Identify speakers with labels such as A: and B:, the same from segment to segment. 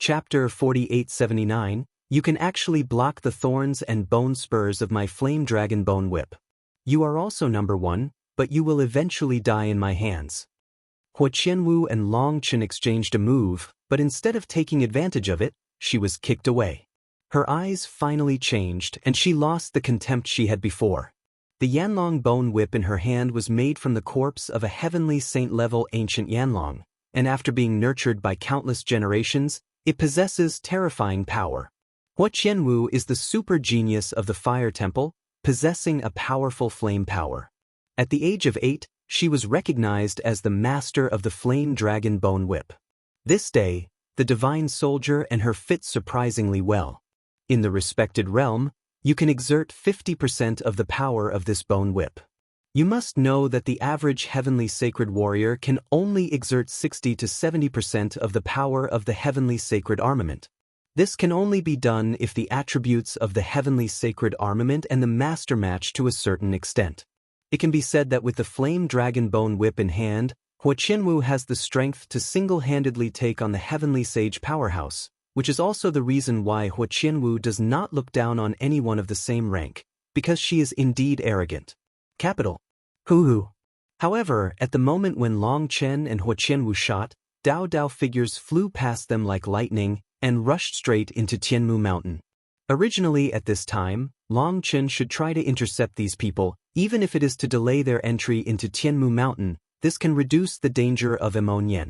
A: Chapter 4879, You can actually block the thorns and bone spurs of my flame dragon bone whip. You are also number 1, but you will eventually die in my hands. Hua Qianwu and Long Chen exchanged a move, but instead of taking advantage of it, she was kicked away. Her eyes finally changed and she lost the contempt she had before. The Yanlong bone whip in her hand was made from the corpse of a heavenly saint-level ancient Yanlong, and after being nurtured by countless generations, it possesses terrifying power. Hua Qianwu is the super genius of the Fire Temple, possessing a powerful flame power. At the age of 8, she was recognized as the master of the Flame Dragon Bone Whip. This day, the divine soldier and her fit surprisingly well. In the respected realm, you can exert 50% of the power of this bone whip. You must know that the average heavenly sacred warrior can only exert 60 to 70% of the power of the heavenly sacred armament. This can only be done if the attributes of the heavenly sacred armament and the master match to a certain extent. It can be said that with the Flame Dragon Bone Whip in hand, Hua Qianwu has the strength to single-handedly take on the heavenly sage powerhouse, which is also the reason why Hua Qianwu does not look down on anyone of the same rank, because she is indeed arrogant. Capital. Hoo-hoo. However, at the moment when Long Chen and Hua Qianwu shot, Dao figures flew past them like lightning and rushed straight into Tianmu Mountain. Originally at this time, Long Chen should try to intercept these people, even if it is to delay their entry into Tianmu Mountain. This can reduce the danger of ammonia.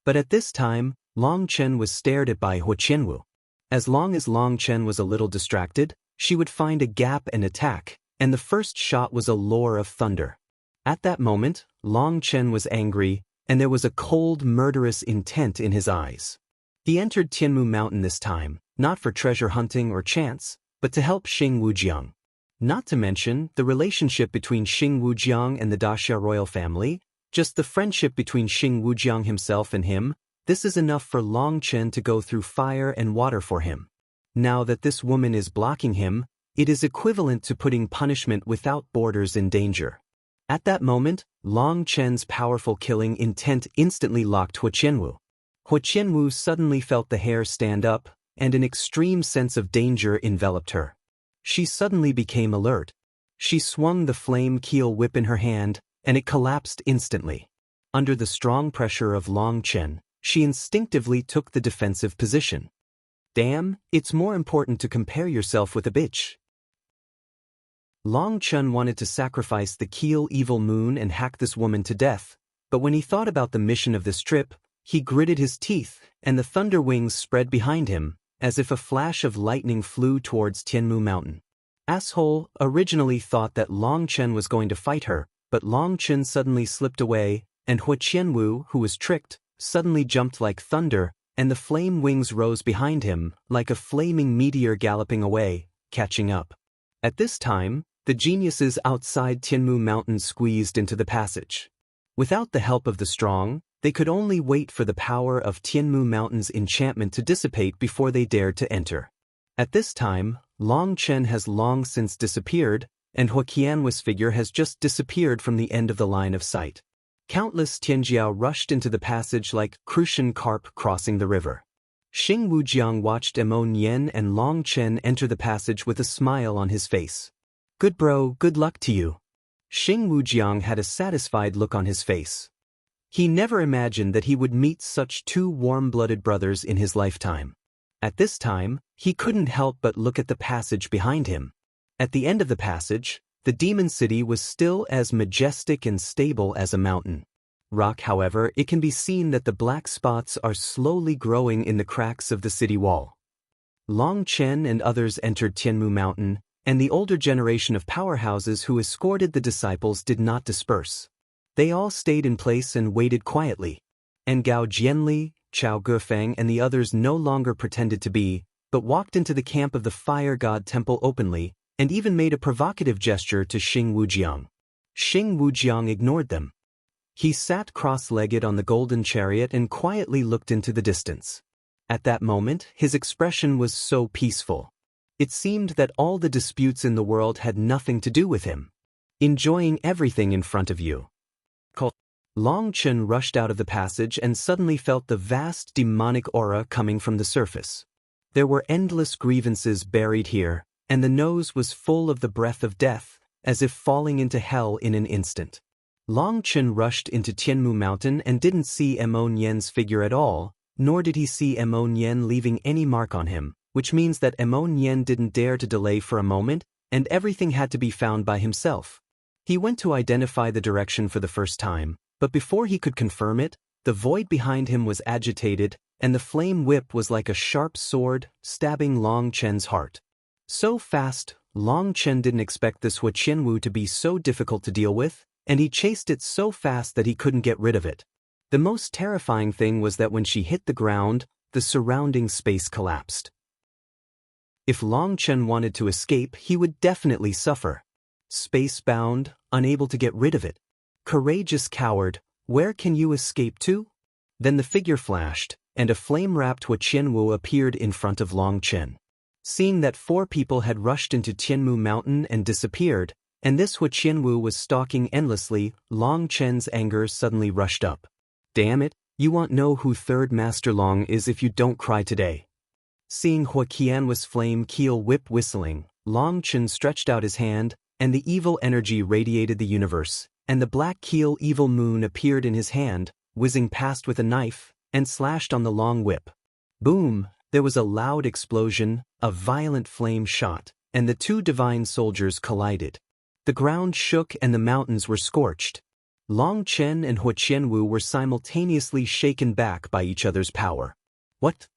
A: But at this time, Long Chen was stared at by Hua Qianwu. As long as Long Chen was a little distracted, she would find a gap and attack, and the first shot was a roar of thunder. At that moment, Long Chen was angry, and there was a cold, murderous intent in his eyes. He entered Tianmu Mountain this time, not for treasure hunting or chance, but to help Xing Wujiang. Not to mention the relationship between Xing Wujiang and the Daxia royal family, just the friendship between Xing Wujiang himself and him. This is enough for Long Chen to go through fire and water for him. Now that this woman is blocking him, it is equivalent to putting punishment without borders in danger. At that moment, Long Chen's powerful killing intent instantly locked Hua Qianwu. Hua Qianwu suddenly felt the hair stand up, and an extreme sense of danger enveloped her. She suddenly became alert. She swung the flame keel whip in her hand, and it collapsed instantly. Under the strong pressure of Long Chen, she instinctively took the defensive position. Damn, it's more important to compare yourself with a bitch. Long Chen wanted to sacrifice the Keel evil moon and hack this woman to death, but when he thought about the mission of this trip, he gritted his teeth, and the thunder wings spread behind him, as if a flash of lightning flew towards Tianmu Mountain. Asshole originally thought that Long Chen was going to fight her, but Long Chen suddenly slipped away, and Hua Qianwu, who was tricked, suddenly jumped like thunder, and the flame wings rose behind him, like a flaming meteor galloping away, catching up. At this time, the geniuses outside Tianmu Mountain squeezed into the passage. Without the help of the strong, they could only wait for the power of Tianmu Mountain's enchantment to dissipate before they dared to enter. At this time, Long Chen has long since disappeared, and Hua Qianwu's figure has just disappeared from the end of the line of sight. Countless Tianjiao rushed into the passage like crucian carp crossing the river. Xing Wujiang watched Emon Yen and Long Chen enter the passage with a smile on his face. Good bro, good luck to you. Xing Wujiang had a satisfied look on his face. He never imagined that he would meet such two warm-blooded brothers in his lifetime. At this time, he couldn't help but look at the passage behind him. At the end of the passage, the demon city was still as majestic and stable as a mountain. Rock, however, it can be seen that the black spots are slowly growing in the cracks of the city wall. Long Chen and others entered Tianmu Mountain, and the older generation of powerhouses who escorted the disciples did not disperse. They all stayed in place and waited quietly. And Gao Jianli, Chao Gufeng and the others no longer pretended to be, but walked into the camp of the Fire God Temple openly, and even made a provocative gesture to Xing Wujiang. Xing Wujiang ignored them. He sat cross-legged on the golden chariot and quietly looked into the distance. At that moment, his expression was so peaceful. It seemed that all the disputes in the world had nothing to do with him. Enjoying everything in front of you. Long Chen rushed out of the passage and suddenly felt the vast demonic aura coming from the surface. There were endless grievances buried here, and the nose was full of the breath of death, as if falling into hell in an instant. Long Chen rushed into Tianmu Mountain and didn't see Mo Nian's figure at all, nor did he see Mo Nian leaving any mark on him, which means that Mo Nian didn't dare to delay for a moment, and everything had to be found by himself. He went to identify the direction for the first time, but before he could confirm it, the void behind him was agitated, and the flame whip was like a sharp sword, stabbing Long Chen's heart. So fast, Long Chen didn't expect this Hua Qianwu to be so difficult to deal with, and he chased it so fast that he couldn't get rid of it. The most terrifying thing was that when she hit the ground, the surrounding space collapsed. If Long Chen wanted to escape, he would definitely suffer. Space-bound, unable to get rid of it. Courageous coward, where can you escape to? Then the figure flashed, and a flame-wrapped Hua Qianwu appeared in front of Long Chen. Seeing that 4 people had rushed into Tianmu Mountain and disappeared, and this Hua Qianwu was stalking endlessly, Long Chen's anger suddenly rushed up. Damn it, you won't know who Third Master Long is if you don't cry today. Seeing Hua Qianwu's flame keel whip whistling, Long Chen stretched out his hand, and the evil energy radiated the universe, and the black keel evil moon appeared in his hand, whizzing past with a knife, and slashed on the long whip. Boom! There was a loud explosion, a violent flame shot, and the 2 divine soldiers collided. The ground shook and the mountains were scorched. Long Chen and Hua Qianwu were simultaneously shaken back by each other's power. What?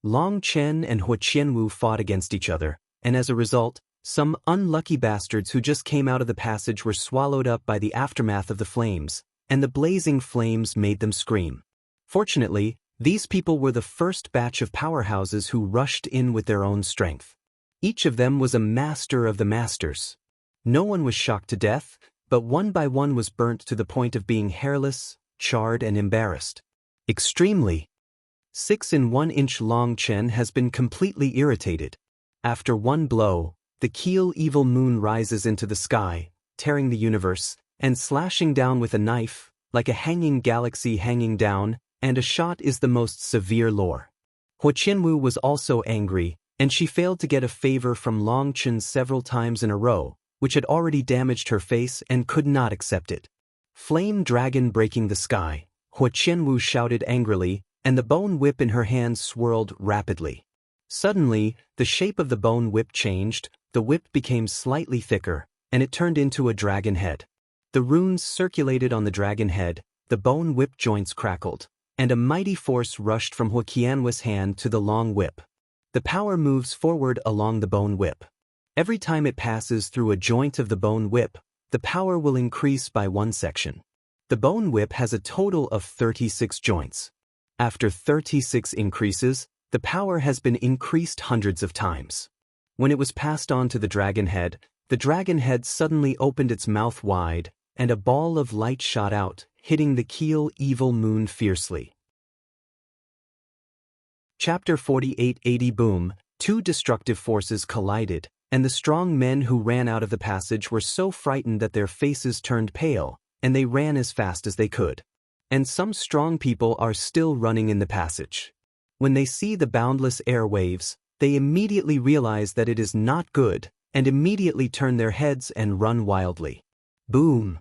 A: Long Chen and Hua Qianwu fought against each other, and as a result, some unlucky bastards who just came out of the passage were swallowed up by the aftermath of the flames, and the blazing flames made them scream. Fortunately, these people were the first batch of powerhouses who rushed in with their own strength. Each of them was a master of the masters. No one was shocked to death, but one by one was burnt to the point of being hairless, charred and embarrassed. Extremely. 6-in-1-inch Long Chen has been completely irritated. After one blow, the keel evil moon rises into the sky, tearing the universe, and slashing down with a knife, like a hanging galaxy hanging down, and a shot is the most severe lore. Hua Qianwu was also angry, and she failed to get a favor from Long Chen several times in a row, which had already damaged her face and could not accept it. Flame dragon breaking the sky, Hua Qianwu shouted angrily, and the bone whip in her hand swirled rapidly. Suddenly, the shape of the bone whip changed, the whip became slightly thicker, and it turned into a dragon head. The runes circulated on the dragon head, the bone whip joints crackled, and a mighty force rushed from Hua Qianwu's hand to the long whip. The power moves forward along the bone whip. Every time it passes through a joint of the bone whip, the power will increase by 1 section. The bone whip has a total of 36 joints. After 36 increases, the power has been increased hundreds of times. When it was passed on to the dragon head suddenly opened its mouth wide, and a ball of light shot out, hitting the keel evil moon fiercely. Chapter 4880 Boom, 2 destructive forces collided, and the strong men who ran out of the passage were so frightened that their faces turned pale, and they ran as fast as they could. And some strong people are still running in the passage. When they see the boundless airwaves, they immediately realize that it is not good, and immediately turn their heads and run wildly. Boom!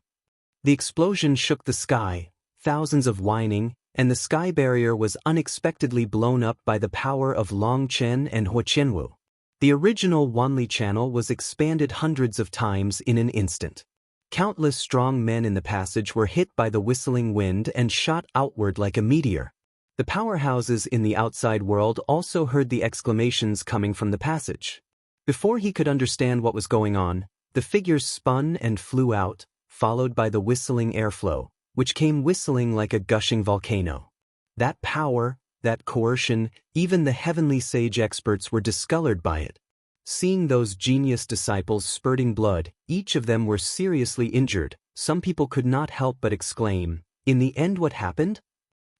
A: The explosion shook the sky, thousands of whining, and the sky barrier was unexpectedly blown up by the power of Long Chen and Hua Qianwu. The original Wanli channel was expanded hundreds of times in an instant. Countless strong men in the passage were hit by the whistling wind and shot outward like a meteor. The powerhouses in the outside world also heard the exclamations coming from the passage. Before he could understand what was going on, the figures spun and flew out, followed by the whistling airflow, which came whistling like a gushing volcano. That power, that coercion, even the heavenly sage experts were discolored by it. Seeing those genius disciples spurting blood, each of them were seriously injured. Some people could not help but exclaim, "In the end what happened?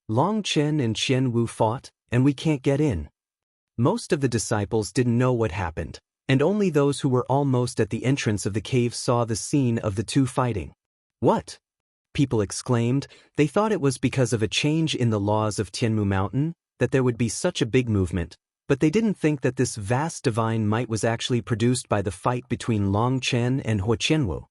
A: Long Chen and Qianwu fought, and we can't get in." Most of the disciples didn't know what happened, and only those who were almost at the entrance of the cave saw the scene of the 2 fighting. What? people exclaimed. They thought it was because of a change in the laws of Tianmu Mountain that there would be such a big movement, but they didn't think that this vast divine might was actually produced by the fight between Long Chen and Huo Qianwu.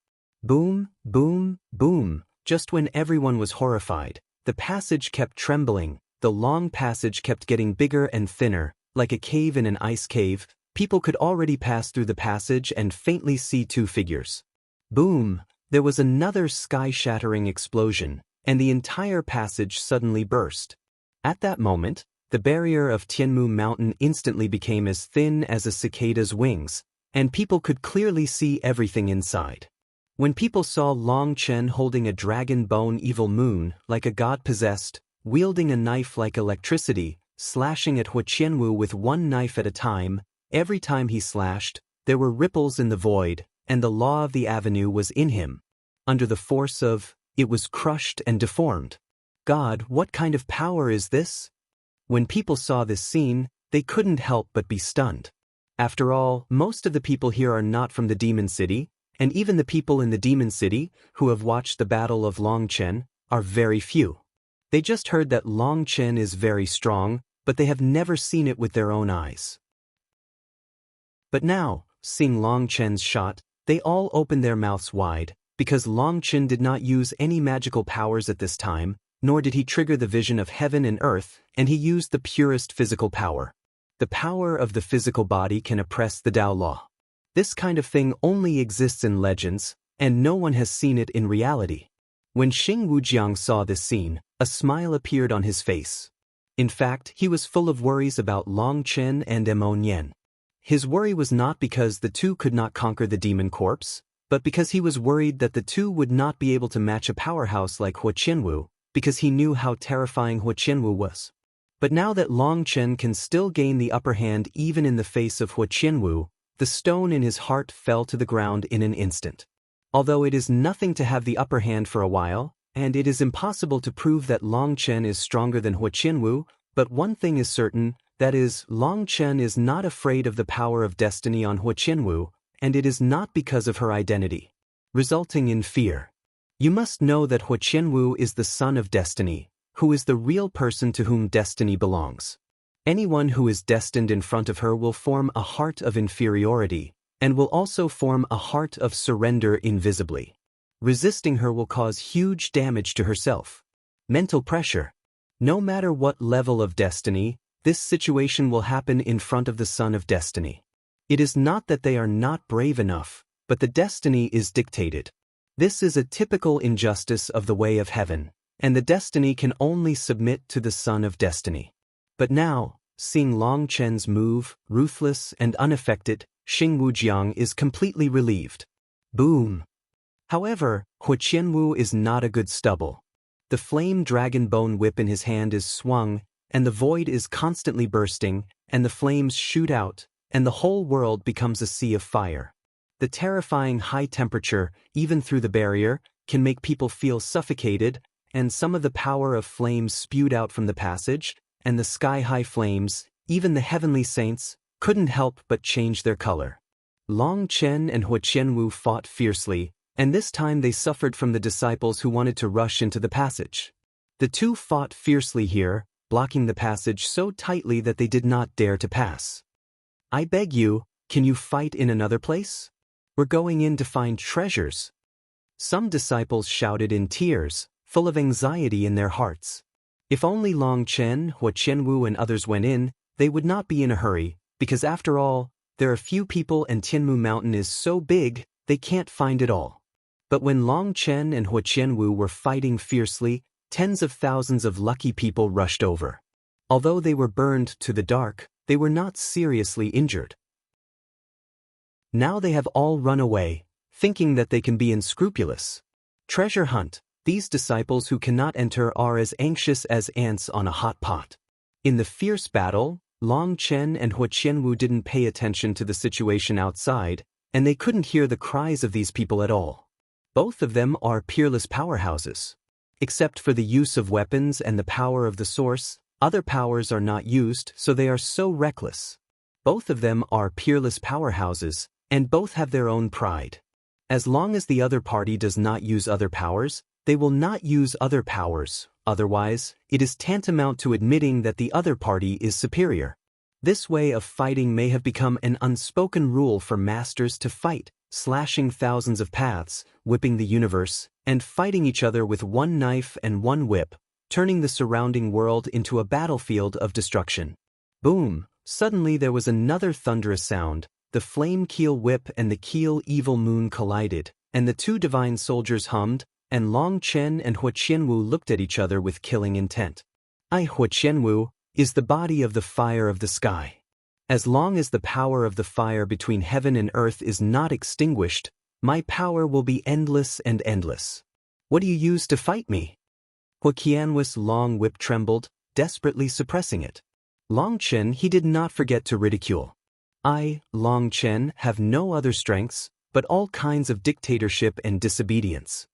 A: Boom, boom, boom. Just when everyone was horrified, the passage kept trembling, the long passage kept getting bigger and thinner, like a cave in an ice cave. People could already pass through the passage and faintly see two figures. Boom! There was another sky-shattering explosion, and the entire passage suddenly burst. At that moment, the barrier of Tianmu Mountain instantly became as thin as a cicada's wings, and people could clearly see everything inside. When people saw Long Chen holding a dragon bone evil moon like a god-possessed, wielding a knife like electricity, slashing at Huo Qianwu with one knife at a time, every time he slashed, there were ripples in the void, and the law of the avenue was in him. Under the force of, it was crushed and deformed. God, what kind of power is this? When people saw this scene, they couldn't help but be stunned. After all, most of the people here are not from the Demon City, and even the people in the Demon City, who have watched the Battle of Long Chen, are very few. They just heard that Long Chen is very strong, but they have never seen it with their own eyes. But now, seeing Long Chen's shot, they all opened their mouths wide, because Long Chen did not use any magical powers at this time, nor did he trigger the vision of heaven and earth, and he used the purest physical power. The power of the physical body can oppress the Tao law. This kind of thing only exists in legends, and no one has seen it in reality. When Xing Wujiang saw this scene, a smile appeared on his face. In fact, he was full of worries about Long Chen and Mo Nian. His worry was not because the two could not conquer the demon corpse, but because he was worried that the two would not be able to match a powerhouse like Huo Qianwu, because he knew how terrifying Huo Qianwu was. But now that Long Chen can still gain the upper hand even in the face of Huo Qianwu, the stone in his heart fell to the ground in an instant. Although it is nothing to have the upper hand for a while, and it is impossible to prove that Long Chen is stronger than Huo Qianwu, but one thing is certain, that is, Long Chen is not afraid of the power of destiny on Huo Qianwu, and it is not because of her identity, resulting in fear. You must know that Huo Qianwu is the son of destiny, who is the real person to whom destiny belongs. Anyone who is destined in front of her will form a heart of inferiority, and will also form a heart of surrender invisibly. Resisting her will cause huge damage to herself. Mental pressure. No matter what level of destiny, this situation will happen in front of the son of destiny. It is not that they are not brave enough, but the destiny is dictated. This is a typical injustice of the way of heaven, and the destiny can only submit to the son of destiny. But now, seeing Long Chen's move, ruthless and unaffected, Xing Wujiang is completely relieved. Boom! However, Huo Qianwu is not a good stubble. The flame dragon bone whip in his hand is swung, and the void is constantly bursting, and the flames shoot out, and the whole world becomes a sea of fire. The terrifying high temperature, even through the barrier, can make people feel suffocated, and some of the power of flames spewed out from the passage, and the sky-high flames, even the heavenly saints, couldn't help but change their color. Long Chen and Huo Qianwu fought fiercely, and this time they suffered from the disciples who wanted to rush into the passage. The two fought fiercely here, blocking the passage so tightly that they did not dare to pass. I beg you, can you fight in another place? We're going in to find treasures. Some disciples shouted in tears, full of anxiety in their hearts. If only Long Chen, Huo Qianwu and others went in, they would not be in a hurry, because after all, there are few people and Tianmu Mountain is so big, they can't find it all. But when Long Chen and Huo Qianwu were fighting fiercely, tens of thousands of lucky people rushed over. Although they were burned to the dark, they were not seriously injured. Now they have all run away, thinking that they can be unscrupulous. Treasure hunt. These disciples who cannot enter are as anxious as ants on a hot pot. In the fierce battle, Long Chen and Huo Qianwu didn't pay attention to the situation outside, and they couldn't hear the cries of these people at all. Both of them are peerless powerhouses. Except for the use of weapons and the power of the source, other powers are not used, so they are so reckless. Both of them are peerless powerhouses, and both have their own pride. As long as the other party does not use other powers, They will not use other powers, otherwise, it is tantamount to admitting that the other party is superior. This way of fighting may have become an unspoken rule for masters to fight, slashing thousands of paths, whipping the universe, and fighting each other with one knife and one whip, turning the surrounding world into a battlefield of destruction. Boom! Suddenly there was another thunderous sound. The flame keel whip and the keel evil moon collided, and the two divine soldiers hummed, and Long Chen and Hua Qianwu looked at each other with killing intent. Hua Qianwu is the body of the fire of the sky. As long as the power of the fire between heaven and earth is not extinguished, my power will be endless and endless. What do you use to fight me? Hua Qianwu's long whip trembled, desperately suppressing it. Long Chen he did not forget to ridicule. I, Long Chen, have no other strengths, but all kinds of dictatorship and disobedience.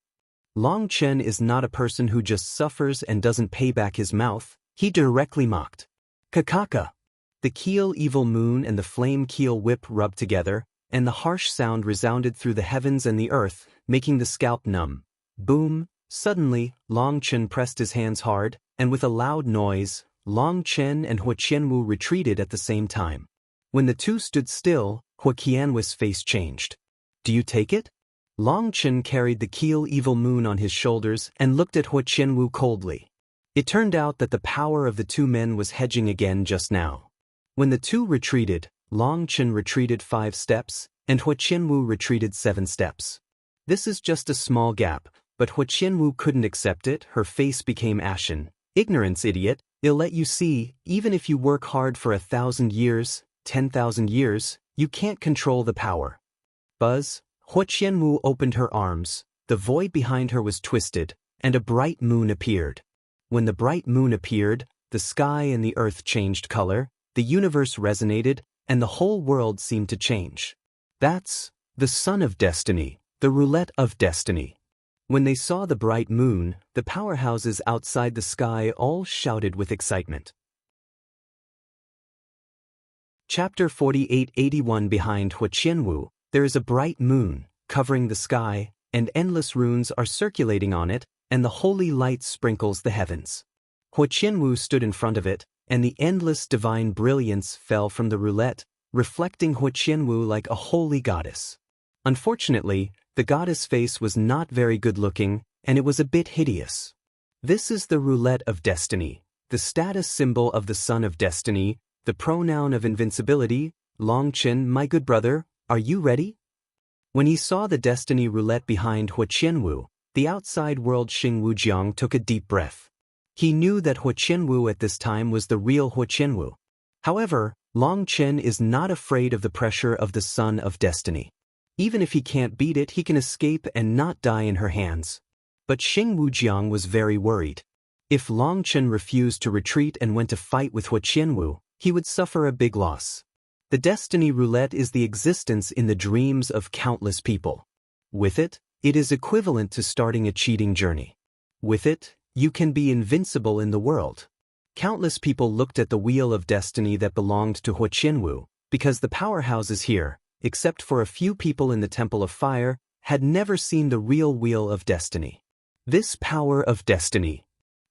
A: Long Chen is not a person who just suffers and doesn't pay back his mouth, he directly mocked. Kakaka. The keel evil moon and the flame keel whip rubbed together, and the harsh sound resounded through the heavens and the earth, making the scalp numb. Boom! Suddenly, Long Chen pressed his hands hard, and with a loud noise, Long Chen and Hua Qianwu retreated at the same time. When the two stood still, Hua Qianwu's face changed. Do you take it? Long Chen carried the keel evil moon on his shoulders and looked at Hua Qianwu coldly. It turned out that the power of the two men was hedging again just now. When the two retreated, Long Chen retreated 5 steps, and Hua Qianwu retreated 7 steps. This is just a small gap, but Hua Qianwu couldn't accept it, her face became ashen. Ignorance, idiot, they'll let you see, even if you work hard for 1,000 years, 10,000 years, you can't control the power. Buzz, Hua Qianwu opened her arms, the void behind her was twisted, and a bright moon appeared. When the bright moon appeared, the sky and the earth changed color, the universe resonated, and the whole world seemed to change. That's the sun of destiny, the roulette of destiny. When they saw the bright moon, the powerhouses outside the sky all shouted with excitement. Chapter 4881. Behind Hua Qianwu, there is a bright moon, covering the sky, and endless runes are circulating on it, and the holy light sprinkles the heavens. Hua Qianwu stood in front of it, and the endless divine brilliance fell from the roulette, reflecting Hua Qianwu like a holy goddess. Unfortunately, the goddess' face was not very good-looking, and it was a bit hideous. This is the roulette of destiny, the status symbol of the sun of destiny, the pronoun of invincibility. Long Chen, my good brother, are you ready? When he saw the destiny roulette behind Hua Qianwu, the outside world Xing Wujiang took a deep breath. He knew that Hua Qianwu at this time was the real Hua Qianwu. However, Long Chen is not afraid of the pressure of the sun of destiny. Even if he can't beat it, he can escape and not die in her hands. But Xing Wujiang was very worried. If Long Chen refused to retreat and went to fight with Hua Qianwu, he would suffer a big loss. The destiny roulette is the existence in the dreams of countless people. With it, it is equivalent to starting a cheating journey. With it, you can be invincible in the world. Countless people looked at the wheel of destiny that belonged to Hua Qianwu, because the powerhouses here, except for a few people in the Temple of Fire, had never seen the real wheel of destiny. This power of destiny.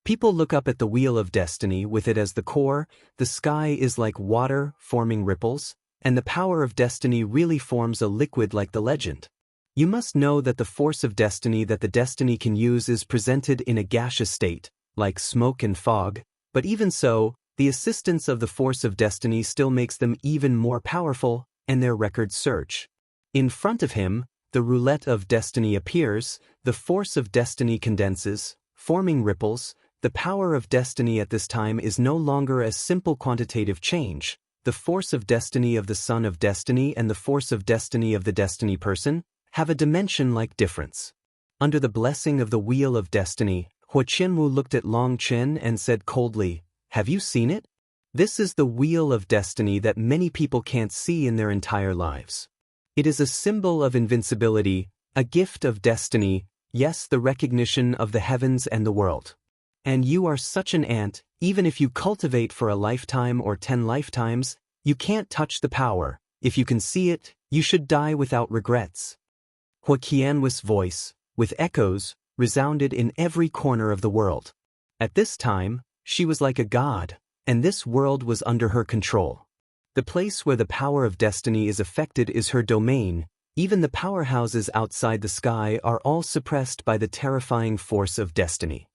A: People look up at the wheel of destiny with it as the core. The sky is like water, forming ripples, and the power of destiny really forms a liquid like the legend. You must know that the force of destiny that the destiny can use is presented in a gaseous state, like smoke and fog, but even so, the assistance of the force of destiny still makes them even more powerful, and their records surge. In front of him, the roulette of destiny appears, the force of destiny condenses, forming ripples. The power of destiny at this time is no longer a simple quantitative change. The force of destiny of the sun of destiny and the force of destiny of the destiny person have a dimension-like difference. Under the blessing of the wheel of destiny, Hua Qianwu looked at Long Chen and said coldly, "Have you seen it? This is the wheel of destiny that many people can't see in their entire lives. It is a symbol of invincibility, a gift of destiny, yes, the recognition of the heavens and the world. And you are such an ant, even if you cultivate for a lifetime or 10 lifetimes, you can't touch the power. If you can see it, you should die without regrets." Hua Qianwu's voice, with echoes, resounded in every corner of the world. At this time, she was like a god, and this world was under her control. The place where the power of destiny is affected is her domain. Even the powerhouses outside the sky are all suppressed by the terrifying force of destiny.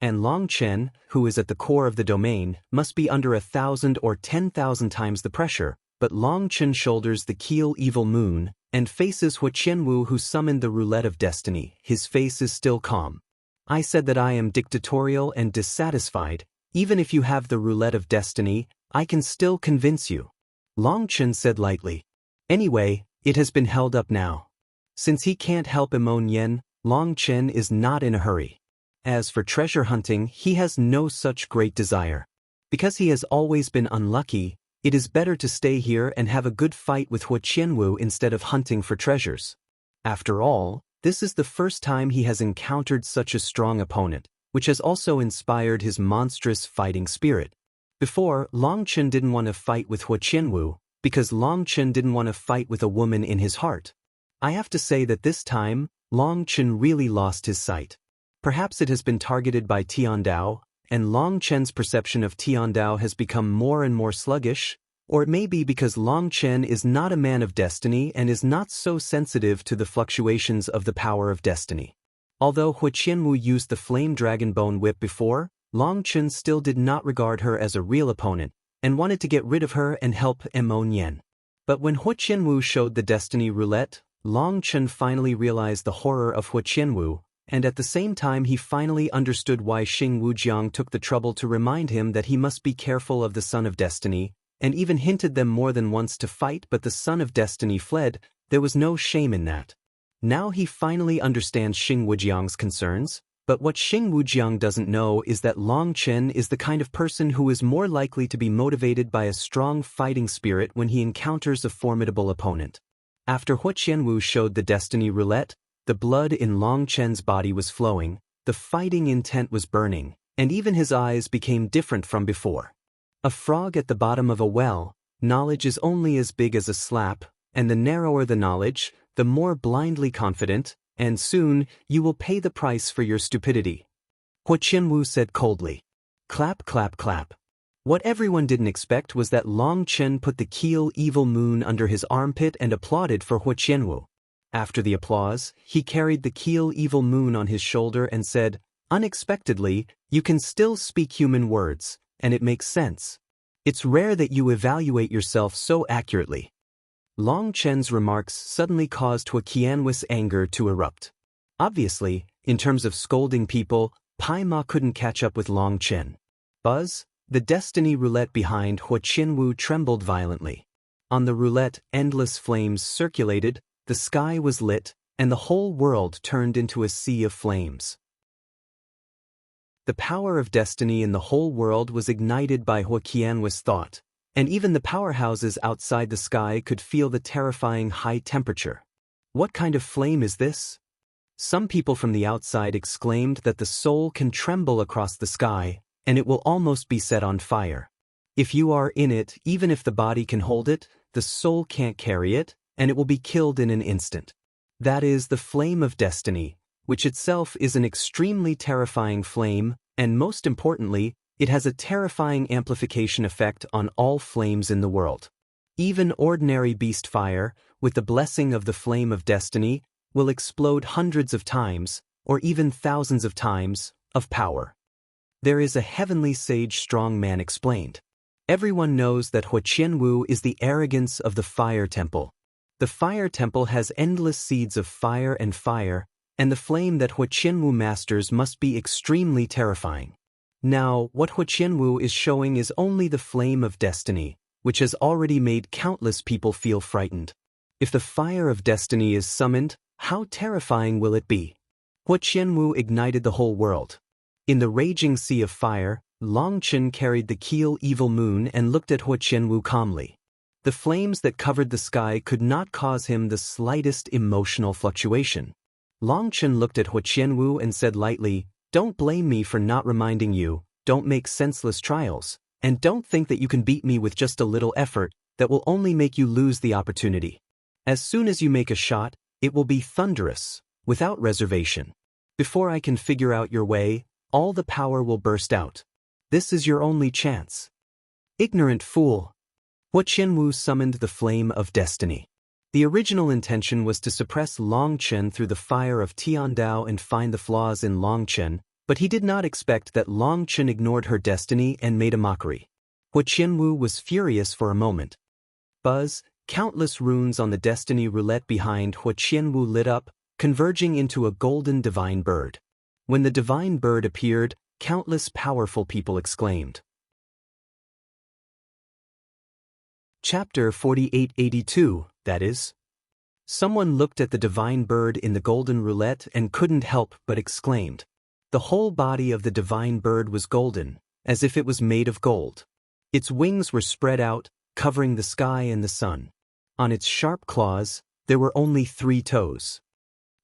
A: And Long Chen, who is at the core of the domain, must be under 1,000 or 10,000 times the pressure, but Long Chen shoulders the Keel Evil Moon and faces Hu Qianwu, who summoned the roulette of destiny. His face is still calm. I said that I am dictatorial and dissatisfied. Even if you have the roulette of destiny, I can still convince you. Long Chen said lightly. Anyway, it has been held up now. Since he can't help Emon Yen, Long Chen is not in a hurry. As for treasure hunting, he has no such great desire. Because he has always been unlucky, it is better to stay here and have a good fight with Hu Qianwu instead of hunting for treasures. After all, this is the first time he has encountered such a strong opponent, which has also inspired his monstrous fighting spirit. Before, Long Chen didn't want to fight with Hu Qianwu, because Long Chen didn't want to fight with a woman in his heart. I have to say that this time, Long Chen really lost his sight. Perhaps it has been targeted by Tiandao, and Long Chen's perception of Tiandao has become more and more sluggish, or it may be because Long Chen is not a man of destiny and is not so sensitive to the fluctuations of the power of destiny. Although Hu Qianwu used the Flame Dragon Bone Whip before, Long Chen still did not regard her as a real opponent, and wanted to get rid of her and help Emon Yen. But when Hu Qianwu showed the Destiny Roulette, Long Chen finally realized the horror of Hu Qianwu, and at the same time he finally understood why Xing Wujiang took the trouble to remind him that he must be careful of the Son of Destiny, and even hinted them more than once to fight, but the Son of Destiny fled. There was no shame in that. Now he finally understands Xing Wujiang's concerns, but what Xing Wujiang doesn't know is that Long Chen is the kind of person who is more likely to be motivated by a strong fighting spirit when he encounters a formidable opponent. After Hu Qianwu showed the Destiny Roulette, the blood in Long Chen's body was flowing, the fighting intent was burning, and even his eyes became different from before. A frog at the bottom of a well, knowledge is only as big as a slap, and the narrower the knowledge, the more blindly confident, and soon you will pay the price for your stupidity. Hu Qianwu said coldly. Clap, clap, clap. What everyone didn't expect was that Long Chen put the Keel Evil Moon under his armpit and applauded for Hu Qianwu. After the applause, he carried the Keel Evil Moon on his shoulder and said, unexpectedly, you can still speak human words, and it makes sense. It's rare that you evaluate yourself so accurately. Long Chen's remarks suddenly caused Hu Qianwu's anger to erupt. Obviously, in terms of scolding people, Pai Ma couldn't catch up with Long Chen. Buzz, the Destiny Roulette behind Hu Qianwu trembled violently. On the roulette, endless flames circulated, the sky was lit, and the whole world turned into a sea of flames. The power of destiny in the whole world was ignited by Hu Qianwu's thought, and even the powerhouses outside the sky could feel the terrifying high temperature. What kind of flame is this? Some people from the outside exclaimed that the soul can tremble across the sky, and it will almost be set on fire. If you are in it, even if the body can hold it, the soul can't carry it, and it will be killed in an instant. That is the flame of destiny, which itself is an extremely terrifying flame, and most importantly, it has a terrifying amplification effect on all flames in the world. Even ordinary beast fire, with the blessing of the flame of destiny, will explode hundreds of times, or even thousands of times, of power. There is a heavenly sage strong man explained. Everyone knows that Hu Qianwu is the arrogance of the fire temple. The fire temple has endless seeds of fire, and the flame that Hu Qianwu masters must be extremely terrifying. Now, what Hu Qianwu is showing is only the flame of destiny, which has already made countless people feel frightened. If the fire of destiny is summoned, how terrifying will it be? Hu Qianwu ignited the whole world. In the raging sea of fire, Long Chen carried the Keel Evil Moon and looked at Hu Qianwu calmly. The flames that covered the sky could not cause him the slightest emotional fluctuation. Long Chen looked at Hu Qianwu and said lightly, don't blame me for not reminding you, don't make senseless trials, and don't think that you can beat me with just a little effort, that will only make you lose the opportunity. As soon as you make a shot, it will be thunderous, without reservation. Before I can figure out your way, all the power will burst out. This is your only chance. Ignorant fool. Hua Qianwu summoned the flame of destiny. The original intention was to suppress Long Chen through the fire of Tiandao and find the flaws in Long Chen, but he did not expect that Long Chen ignored her destiny and made a mockery. Hua Qianwu was furious for a moment. Buzz, countless runes on the destiny roulette behind Hua Qianwu lit up, converging into a golden divine bird. When the divine bird appeared, countless powerful people exclaimed. Chapter 4882, that is. Someone looked at the divine bird in the golden roulette and couldn't help but exclaimed. The whole body of the divine bird was golden, as if it was made of gold. Its wings were spread out, covering the sky and the sun. On its sharp claws, there were only 3 toes.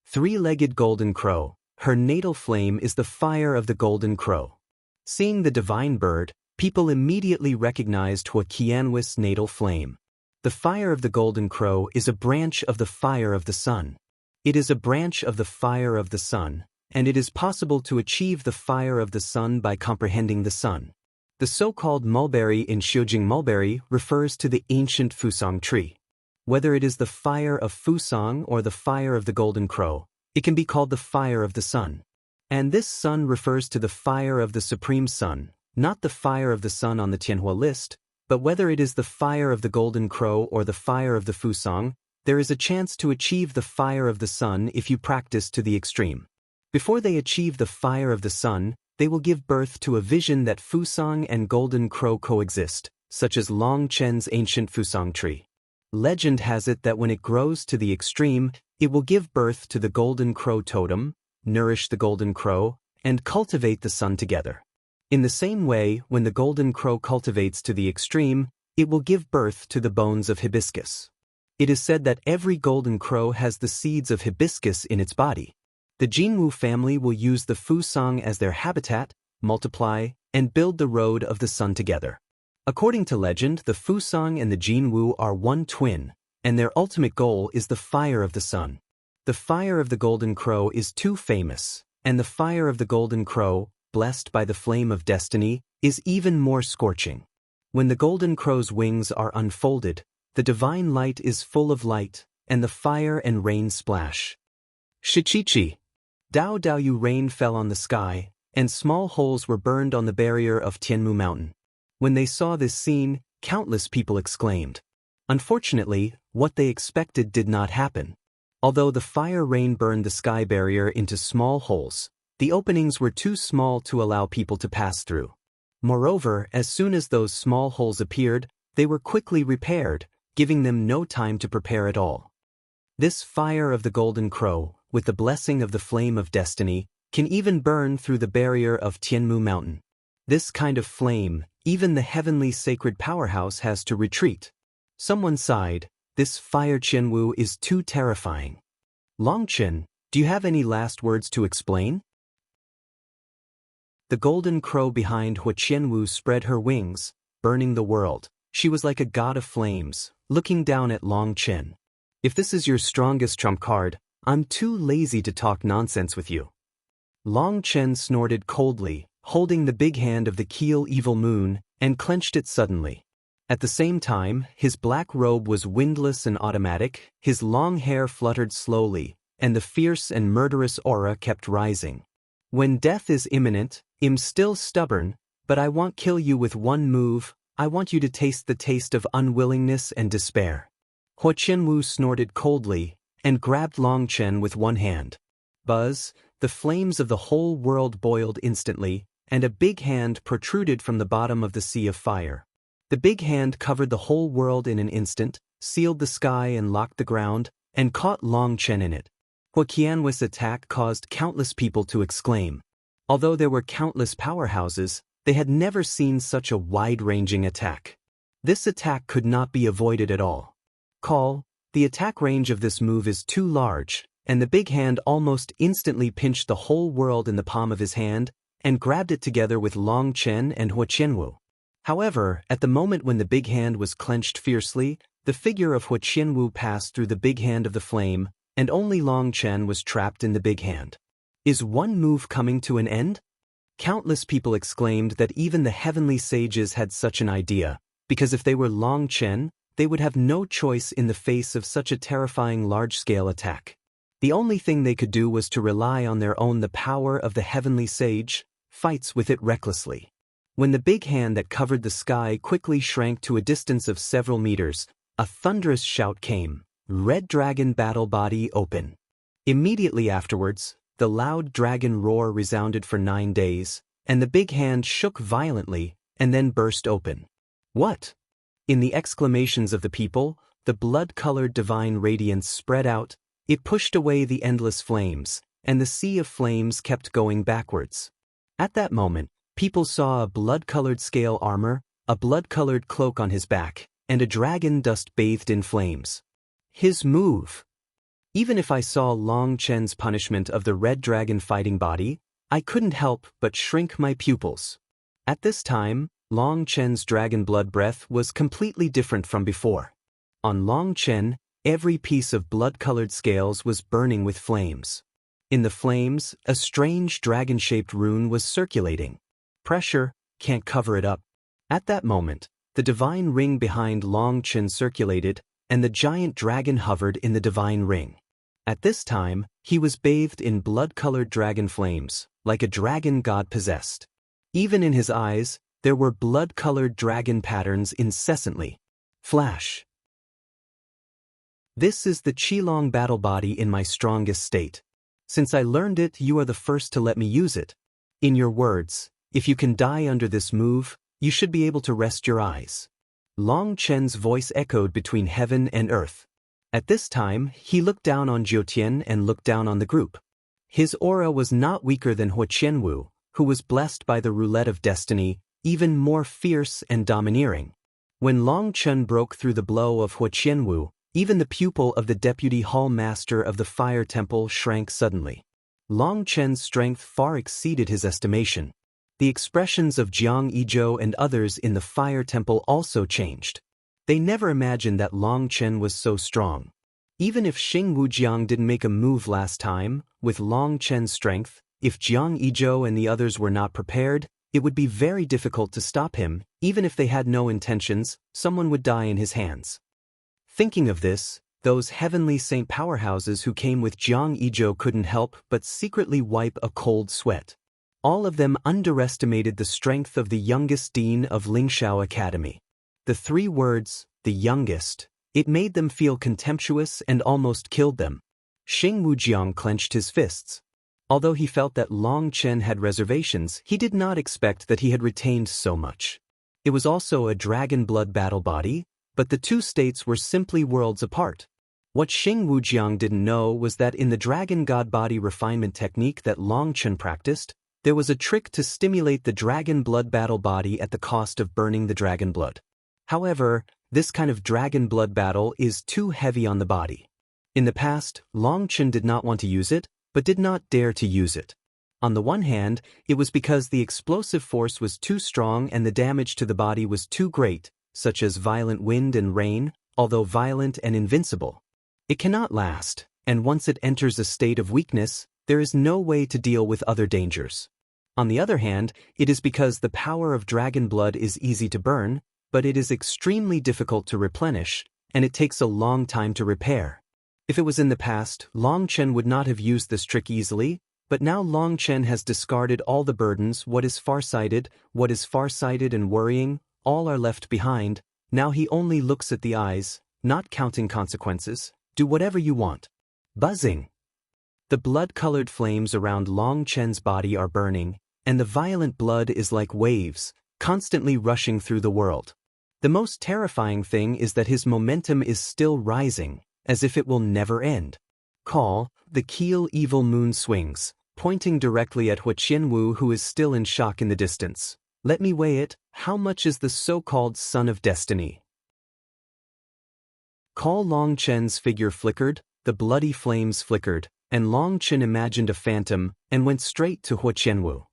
A: Three-legged golden crow, her natal flame is the fire of the golden crow. Seeing the divine bird, people immediately recognized Hua Qianwu's natal flame. The fire of the golden crow is a branch of the fire of the sun. It is a branch of the fire of the sun, and it is possible to achieve the fire of the sun by comprehending the sun. The so-called mulberry in Xiujing mulberry refers to the ancient Fusang tree. Whether it is the fire of Fusang or the fire of the golden crow, it can be called the fire of the sun. And this sun refers to the fire of the supreme sun, not the fire of the sun on the Tianhua list, but whether it is the fire of the golden crow or the fire of the Fusang, there is a chance to achieve the fire of the sun if you practice to the extreme. Before they achieve the fire of the sun, they will give birth to a vision that Fusang and golden crow coexist, such as Long Chen's ancient Fusang tree. Legend has it that when it grows to the extreme, it will give birth to the golden crow totem, nourish the golden crow, and cultivate the sun together. In the same way, when the golden crow cultivates to the extreme, it will give birth to the bones of hibiscus. It is said that every golden crow has the seeds of hibiscus in its body. The Jinwu family will use the Fusang as their habitat, multiply, and build the road of the sun together. According to legend, the Fusang and the Jinwu are one twin, and their ultimate goal is the fire of the sun. The fire of the golden crow is too famous, and the fire of the golden crow, blessed by the flame of destiny, is even more scorching. When the golden crow's wings are unfolded, the divine light is full of light, and the fire and rain splash. Shichichi. Dao Daoyu rain fell on the sky, and small holes were burned on the barrier of Tianmu Mountain. When they saw this scene, countless people exclaimed. Unfortunately, what they expected did not happen. Although the fire rain burned the sky barrier into small holes, the openings were too small to allow people to pass through. Moreover, as soon as those small holes appeared, they were quickly repaired, giving them no time to prepare at all. This fire of the golden crow, with the blessing of the flame of destiny, can even burn through the barrier of Tianmu Mountain. This kind of flame, even the heavenly sacred powerhouse has to retreat. Someone sighed, this fire Qianwu is too terrifying. Long Chen, do you have any last words to explain? The golden crow behind Hua Qianwu spread her wings, burning the world. She was like a god of flames, looking down at Long Chen. If this is your strongest trump card, I'm too lazy to talk nonsense with you. Long Chen snorted coldly, holding the big hand of the Keel Evil Moon, and clenched it suddenly. At the same time, his black robe was windless and automatic, his long hair fluttered slowly, and the fierce and murderous aura kept rising. When death is imminent, I'm still stubborn, but I won't kill you with one move. I want you to taste the taste of unwillingness and despair. Hua Qianwu snorted coldly, and grabbed Long Chen with one hand. Buzz, the flames of the whole world boiled instantly, and a big hand protruded from the bottom of the sea of fire. The big hand covered the whole world in an instant, sealed the sky and locked the ground, and caught Long Chen in it. Hua Qianwu's attack caused countless people to exclaim. Although there were countless powerhouses, they had never seen such a wide-ranging attack. This attack could not be avoided at all. The attack range of this move is too large, and the big hand almost instantly pinched the whole world in the palm of his hand, and grabbed it together with Long Chen and Hua Qianwu. However, at the moment when the big hand was clenched fiercely, the figure of Hua Qianwu passed through the big hand of the flame, and only Long Chen was trapped in the big hand. Is one move coming to an end? Countless people exclaimed that even the heavenly sages had such an idea, because if they were Long Chen, they would have no choice in the face of such a terrifying large-scale attack. The only thing they could do was to rely on their own the power of the heavenly sage, fights with it recklessly. When the big hand that covered the sky quickly shrank to a distance of several meters, a thunderous shout came, "Red Dragon Battle Body Open." Immediately afterwards, the loud dragon roar resounded for 9 days, and the big hand shook violently, and then burst open. What? In the exclamations of the people, the blood-colored divine radiance spread out, it pushed away the endless flames, and the sea of flames kept going backwards. At that moment, people saw a blood-colored scale armor, a blood-colored cloak on his back, and a dragon dust bathed in flames. His move. Even if I saw Long Chen's punishment of the red dragon fighting body, I couldn't help but shrink my pupils. At this time, Long Chen's dragon blood breath was completely different from before. On Long Chen, every piece of blood-colored scales was burning with flames. In the flames, a strange dragon-shaped rune was circulating. Pressure can't cover it up. At that moment, the divine ring behind Long Chen circulated, and the giant dragon hovered in the divine ring. At this time, he was bathed in blood-colored dragon flames, like a dragon god possessed. Even in his eyes, there were blood-colored dragon patterns incessantly. Flash. This is the Qilong battle body in my strongest state. Since I learned it, you are the first to let me use it. In your words, if you can die under this move, you should be able to rest your eyes. Long Chen's voice echoed between heaven and earth. At this time, he looked down on Jiutian and looked down on the group. His aura was not weaker than Huo Qianwu, who was blessed by the roulette of destiny, even more fierce and domineering. When Long Chen broke through the blow of Huo Qianwu, even the pupil of the deputy hall master of the fire temple shrank suddenly. Long Chen's strength far exceeded his estimation. The expressions of Jiang Yizhou and others in the fire temple also changed. They never imagined that Long Chen was so strong. Even if Xing Wujiang didn't make a move last time, with Long Chen's strength, if Jiang Yizhou and the others were not prepared, it would be very difficult to stop him. Even if they had no intentions, someone would die in his hands. Thinking of this, those heavenly saint powerhouses who came with Jiang Yizhou couldn't help but secretly wipe a cold sweat. All of them underestimated the strength of the youngest dean of Lingshao Academy. The 3 words, the youngest, it made them feel contemptuous and almost killed them. Xing Wujiang clenched his fists. Although he felt that Long Chen had reservations, he did not expect that he had retained so much. It was also a dragon blood battle body, but the 2 states were simply worlds apart. What Xing Wujiang didn't know was that in the dragon god body refinement technique that Long Chen practiced, there was a trick to stimulate the dragon blood battle body at the cost of burning the dragon blood. However, this kind of dragon blood battle is too heavy on the body. In the past, Long Chen did not want to use it, but did not dare to use it. On the one hand, it was because the explosive force was too strong and the damage to the body was too great, such as violent wind and rain, although violent and invincible. It cannot last, and once it enters a state of weakness, there is no way to deal with other dangers. On the other hand, it is because the power of dragon blood is easy to burn, but it is extremely difficult to replenish, and it takes a long time to repair. If it was in the past, Long Chen would not have used this trick easily, but now Long Chen has discarded all the burdens. What is farsighted and worrying, all are left behind. Now he only looks at the eyes, not counting consequences. Do whatever you want. Buzzing. The blood-colored flames around Long Chen's body are burning, and the violent blood is like waves, constantly rushing through the world. The most terrifying thing is that his momentum is still rising, as if it will never end. Call, the keel evil moon swings, pointing directly at Huo Qianwu, who is still in shock in the distance. Let me weigh it. How much is the so-called son of destiny? Call. Long Chen's figure flickered, the bloody flames flickered, and Long Chen imagined a phantom and went straight to Huo Qianwu.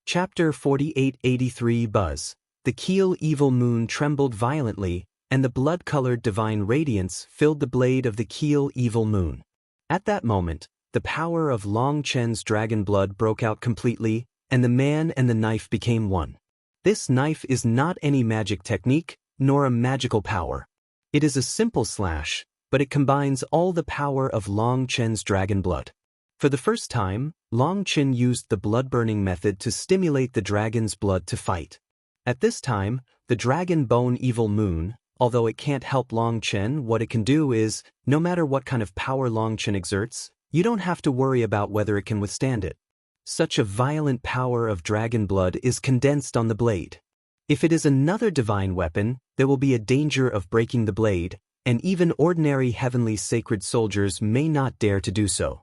A: Chapter 4883 Buzz. The keel evil moon trembled violently, and the blood-colored divine radiance filled the blade of the Keel evil moon. At that moment, the power of Long Chen's dragon blood broke out completely, and the man and the knife became one. This knife is not any magic technique, nor a magical power. It is a simple slash, but it combines all the power of Long Chen's dragon blood. For the first time, Long Chen used the blood-burning method to stimulate the dragon's blood to fight. At this time, the dragon bone evil moon, although it can't help Long Chen, what it can do is, no matter what kind of power Long Chen exerts, you don't have to worry about whether it can withstand it. Such a violent power of dragon blood is condensed on the blade. If it is another divine weapon, there will be a danger of breaking the blade, and even ordinary heavenly sacred soldiers may not dare to do so.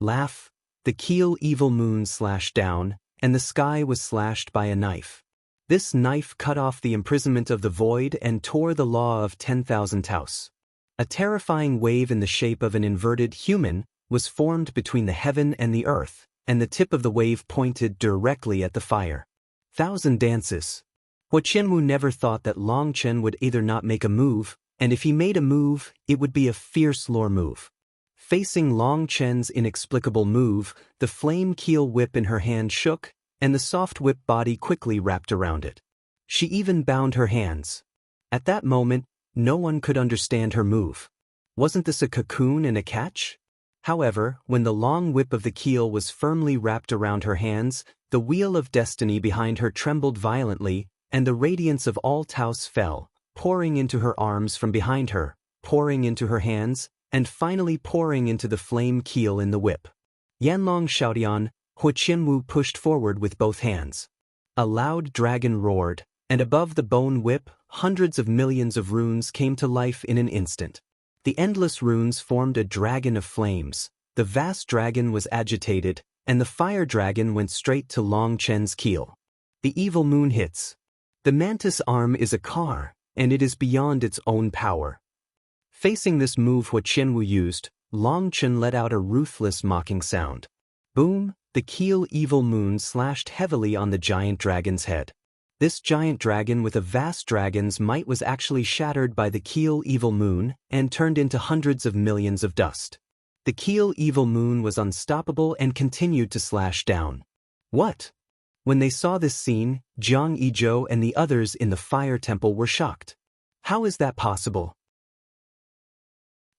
A: Laugh, the Keel evil moon slashed down, and the sky was slashed by a knife. This knife cut off the imprisonment of the void and tore the law of 10,000 Taos. A terrifying wave in the shape of an inverted human was formed between the heaven and the earth, and the tip of the wave pointed directly at the fire. Thousand dances. Hua Qianwu never thought that Long Chen would either not make a move, and if he made a move, it would be a fierce lore move. Facing Long Chen's inexplicable move, the flame keel whip in her hand shook, and the soft whip body quickly wrapped around it. She even bound her hands. At that moment, no one could understand her move. Wasn't this a cocoon and a catch? However, when the long whip of the keel was firmly wrapped around her hands, the wheel of destiny behind her trembled violently, and the radiance of all Taos fell, pouring into her arms from behind her, pouring into her hands, and finally pouring into the flame keel in the whip. Yanlong Xiaotian, Hua Qianwu pushed forward with both hands. A loud dragon roared, and above the bone whip, hundreds of millions of runes came to life in an instant. The endless runes formed a dragon of flames, the vast dragon was agitated, and the fire dragon went straight to Long Chen's keel. The evil moon hits. The mantis arm is a car, and it is beyond its own power. Facing this move Hua Qianwu used, Long Chen let out a ruthless mocking sound. Boom, the Keel evil moon slashed heavily on the giant dragon's head. This giant dragon with a vast dragon's might was actually shattered by the Keel evil moon and turned into hundreds of millions of dust. The Keel evil moon was unstoppable and continued to slash down. What? When they saw this scene, Jiang Yizhou and the others in the fire temple were shocked. How is that possible?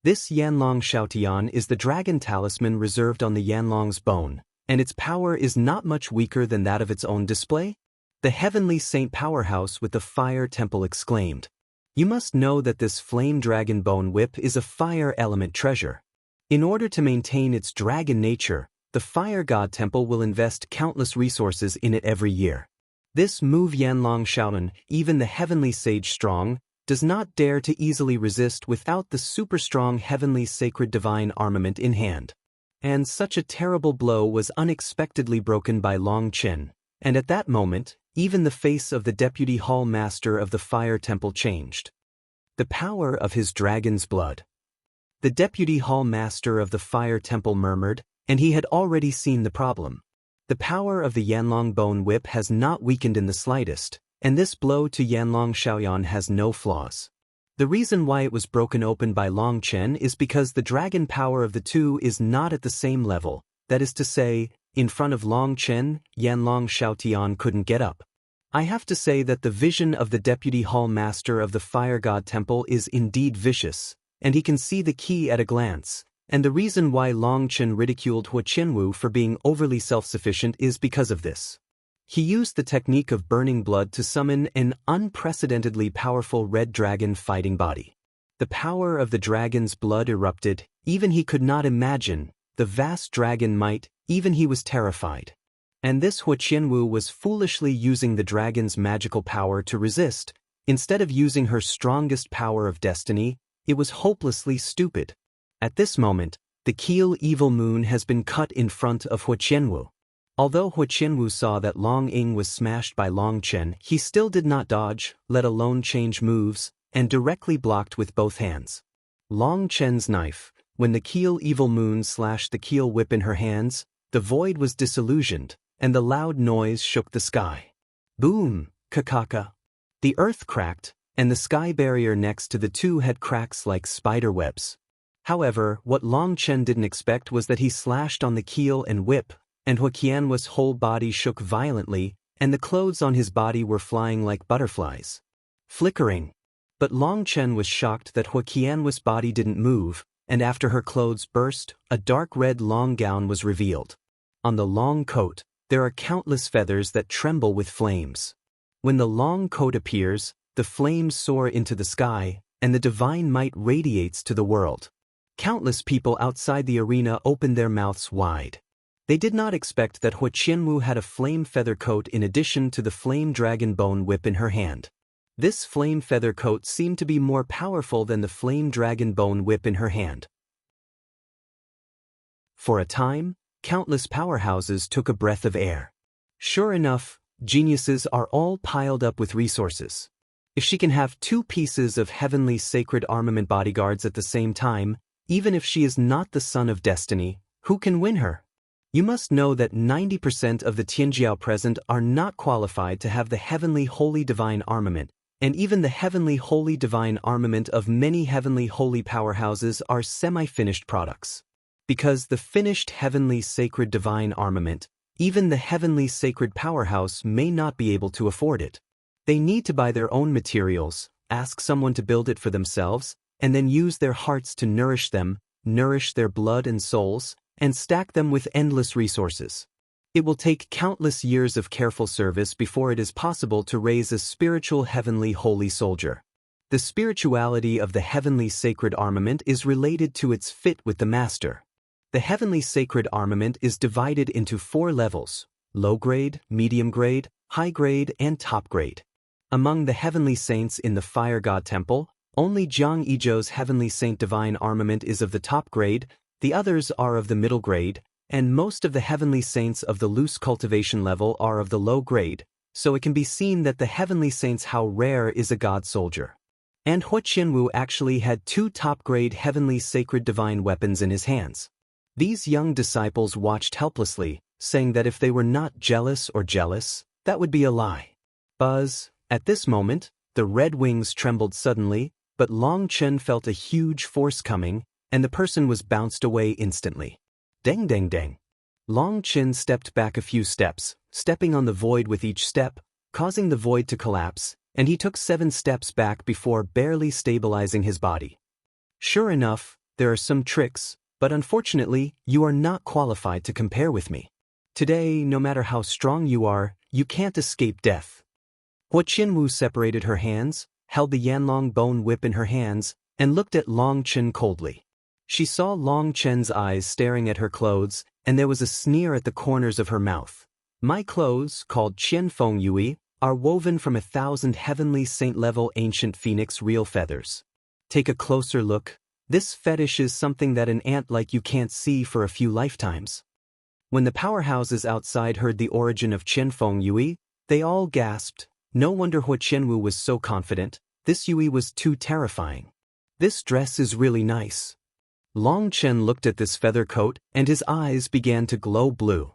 A: This Yanlong Xiaotian is the dragon talisman reserved on the Yanlong's bone, and its power is not much weaker than that of its own display? The heavenly saint powerhouse with the fire temple exclaimed. You must know that this flame dragon bone whip is a fire element treasure. In order to maintain its dragon nature, the fire god temple will invest countless resources in it every year. This move Yanlong Xiaotian, even the heavenly sage strong, does not dare to easily resist without the super-strong heavenly sacred divine armament in hand. And such a terrible blow was unexpectedly broken by Long Chen, and at that moment, even the face of the deputy hall master of the fire temple changed. The power of his dragon's blood. The deputy hall master of the fire temple murmured, and he had already seen the problem. The power of the Yanlong bone whip has not weakened in the slightest, and this blow to Yanlong Xiaoyan has no flaws. The reason why it was broken open by Long Chen is because the dragon power of the two is not at the same level, that is to say, in front of Long Chen, Yanlong Xiaotian couldn't get up. I have to say that the vision of the deputy hall master of the fire god temple is indeed vicious, and he can see the key at a glance, and the reason why Long Chen ridiculed Hua Qianwu for being overly self-sufficient is because of this. He used the technique of burning blood to summon an unprecedentedly powerful red dragon fighting body. The power of the dragon's blood erupted, even he could not imagine, the vast dragon might, even he was terrified. And this Hua Qianwu was foolishly using the dragon's magical power to resist, instead of using her strongest power of destiny. It was hopelessly stupid. At this moment, the Keel evil moon has been cut in front of Hua Qianwu. Although Hua Qianwu saw that Long Ying was smashed by Long Chen, he still did not dodge, let alone change moves, and directly blocked with both hands. Long Chen's knife, when the Keel evil moon slashed the Keel whip in her hands, the void was disillusioned, and the loud noise shook the sky. Boom, kakaka. The earth cracked, and the sky barrier next to the two had cracks like spider webs. However, what Long Chen didn't expect was that he slashed on the keel and whip, and Hua Qianhua's whole body shook violently, and the clothes on his body were flying like butterflies. Flickering. But Long Chen was shocked that Hua Qianhua's body didn't move, and after her clothes burst, a dark red long gown was revealed. On the long coat, there are countless feathers that tremble with flames. When the long coat appears, the flames soar into the sky, and the divine might radiates to the world. Countless people outside the arena opened their mouths wide. They did not expect that Hua Qianhu had a flame feather coat in addition to the flame dragon bone whip in her hand. This flame feather coat seemed to be more powerful than the flame dragon bone whip in her hand. For a time, countless powerhouses took a breath of air. Sure enough, geniuses are all piled up with resources. If she can have 2 pieces of heavenly sacred armament bodyguards at the same time, even if she is not the son of destiny, who can win her? You must know that 90% of the Tianjiao present are not qualified to have the heavenly holy divine armament, and even the heavenly holy divine armament of many heavenly holy powerhouses are semi-finished products. Because the finished heavenly sacred divine armament, even the heavenly sacred powerhouse may not be able to afford it. They need to buy their own materials, ask someone to build it for themselves, and then use their hearts to nourish them, nourish their blood and souls, and stack them with endless resources. It will take countless years of careful service before it is possible to raise a spiritual heavenly holy soldier. The spirituality of the heavenly sacred armament is related to its fit with the master. The heavenly sacred armament is divided into 4 levels: low grade, medium grade, high grade, and top grade. Among the heavenly saints in the Fire God Temple, only Jiang Yizhou's heavenly saint divine armament is of the top grade, the others are of the middle grade, and most of the heavenly saints of the loose cultivation level are of the low grade, so it can be seen that the heavenly saints how rare is a god soldier. And Hua Qianhu actually had 2 top-grade heavenly sacred divine weapons in his hands. These young disciples watched helplessly, saying that if they were not jealous, that would be a lie. Buzz. At this moment, the red wings trembled suddenly, but Long Chen felt a huge force coming, and the person was bounced away instantly. Deng deng deng. Long Chen stepped back a few steps, stepping on the void with each step, causing the void to collapse, and he took 7 steps back before barely stabilizing his body. Sure enough, there are some tricks, but unfortunately, you are not qualified to compare with me. Today, no matter how strong you are, you can't escape death. Hua Qianhu separated her hands, held the Yanlong bone whip in her hands, and looked at Long Chen coldly. She saw Long Chen's eyes staring at her clothes, and there was a sneer at the corners of her mouth. My clothes, called Qianfeng Yui, are woven from 1,000 heavenly saint-level ancient phoenix real feathers. Take a closer look. This fetish is something that an ant like you can't see for a few lifetimes. When the powerhouses outside heard the origin of Qianfeng Yui, they all gasped. No wonder Hua Qianhu was so confident. This Yui was too terrifying. This dress is really nice. Long Chen looked at this feather coat, and his eyes began to glow blue.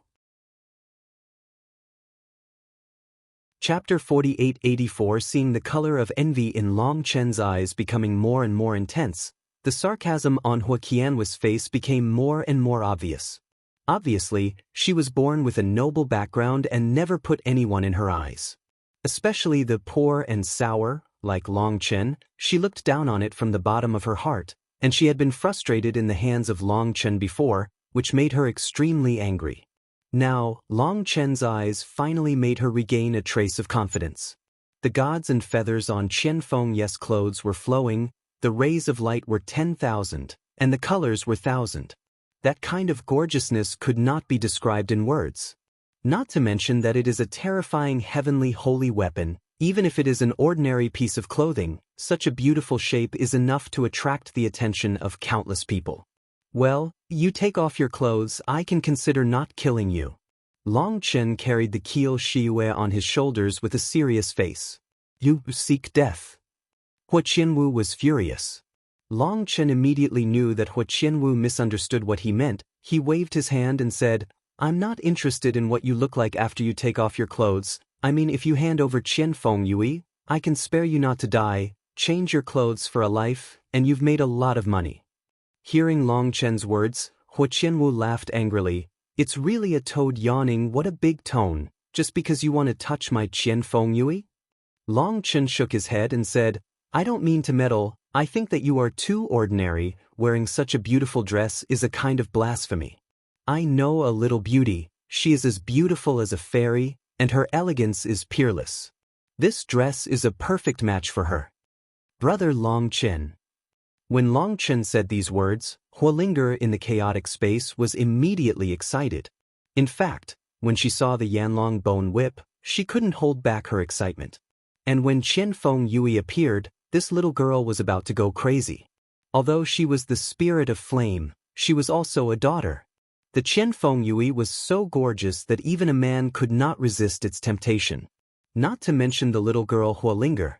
A: Chapter 4884. Seeing the color of envy in Long Chen's eyes becoming more and more intense, the sarcasm on Hua Qianhua's face became more and more obvious. Obviously, she was born with a noble background and never put anyone in her eyes. Especially the poor and sour, like Long Chen, she looked down on it from the bottom of her heart, and she had been frustrated in the hands of Long Chen before, which made her extremely angry. Now, Long Chen's eyes finally made her regain a trace of confidence. The gods and feathers on Qianfeng Yu's clothes were flowing, the rays of light were 10,000, and the colors were 1,000. That kind of gorgeousness could not be described in words. Not to mention that it is a terrifying heavenly holy weapon. Even if it is an ordinary piece of clothing, such a beautiful shape is enough to attract the attention of countless people. Well, you take off your clothes, I can consider not killing you. Long Chen carried the Kiel Shiyue on his shoulders with a serious face. You seek death. Hua Qianhu was furious. Long Chen immediately knew that Hua Qianhu misunderstood what he meant. He waved his hand and said, I'm not interested in what you look like after you take off your clothes. I mean, if you hand over Qianfeng Yui, I can spare you not to die, change your clothes for a life, and you've made a lot of money. Hearing Long Chen's words, Huo Qianwu laughed angrily. It's really a toad yawning, what a big tone, just because you want to touch my Qian Feng Yui? Long Chen shook his head and said, I don't mean to meddle, I think that you are too ordinary, wearing such a beautiful dress is a kind of blasphemy. I know a little beauty, she is as beautiful as a fairy, and her elegance is peerless. This dress is a perfect match for her. Brother Long Chen. When Long Chen said these words, Huolinger in the chaotic space was immediately excited. In fact, when she saw the Yanlong bone whip, she couldn't hold back her excitement. And when Qian Feng Yui appeared, this little girl was about to go crazy. Although she was the spirit of flame, she was also a daughter. The Qian Feng Yui was so gorgeous that even a man could not resist its temptation. Not to mention the little girl Huolinger.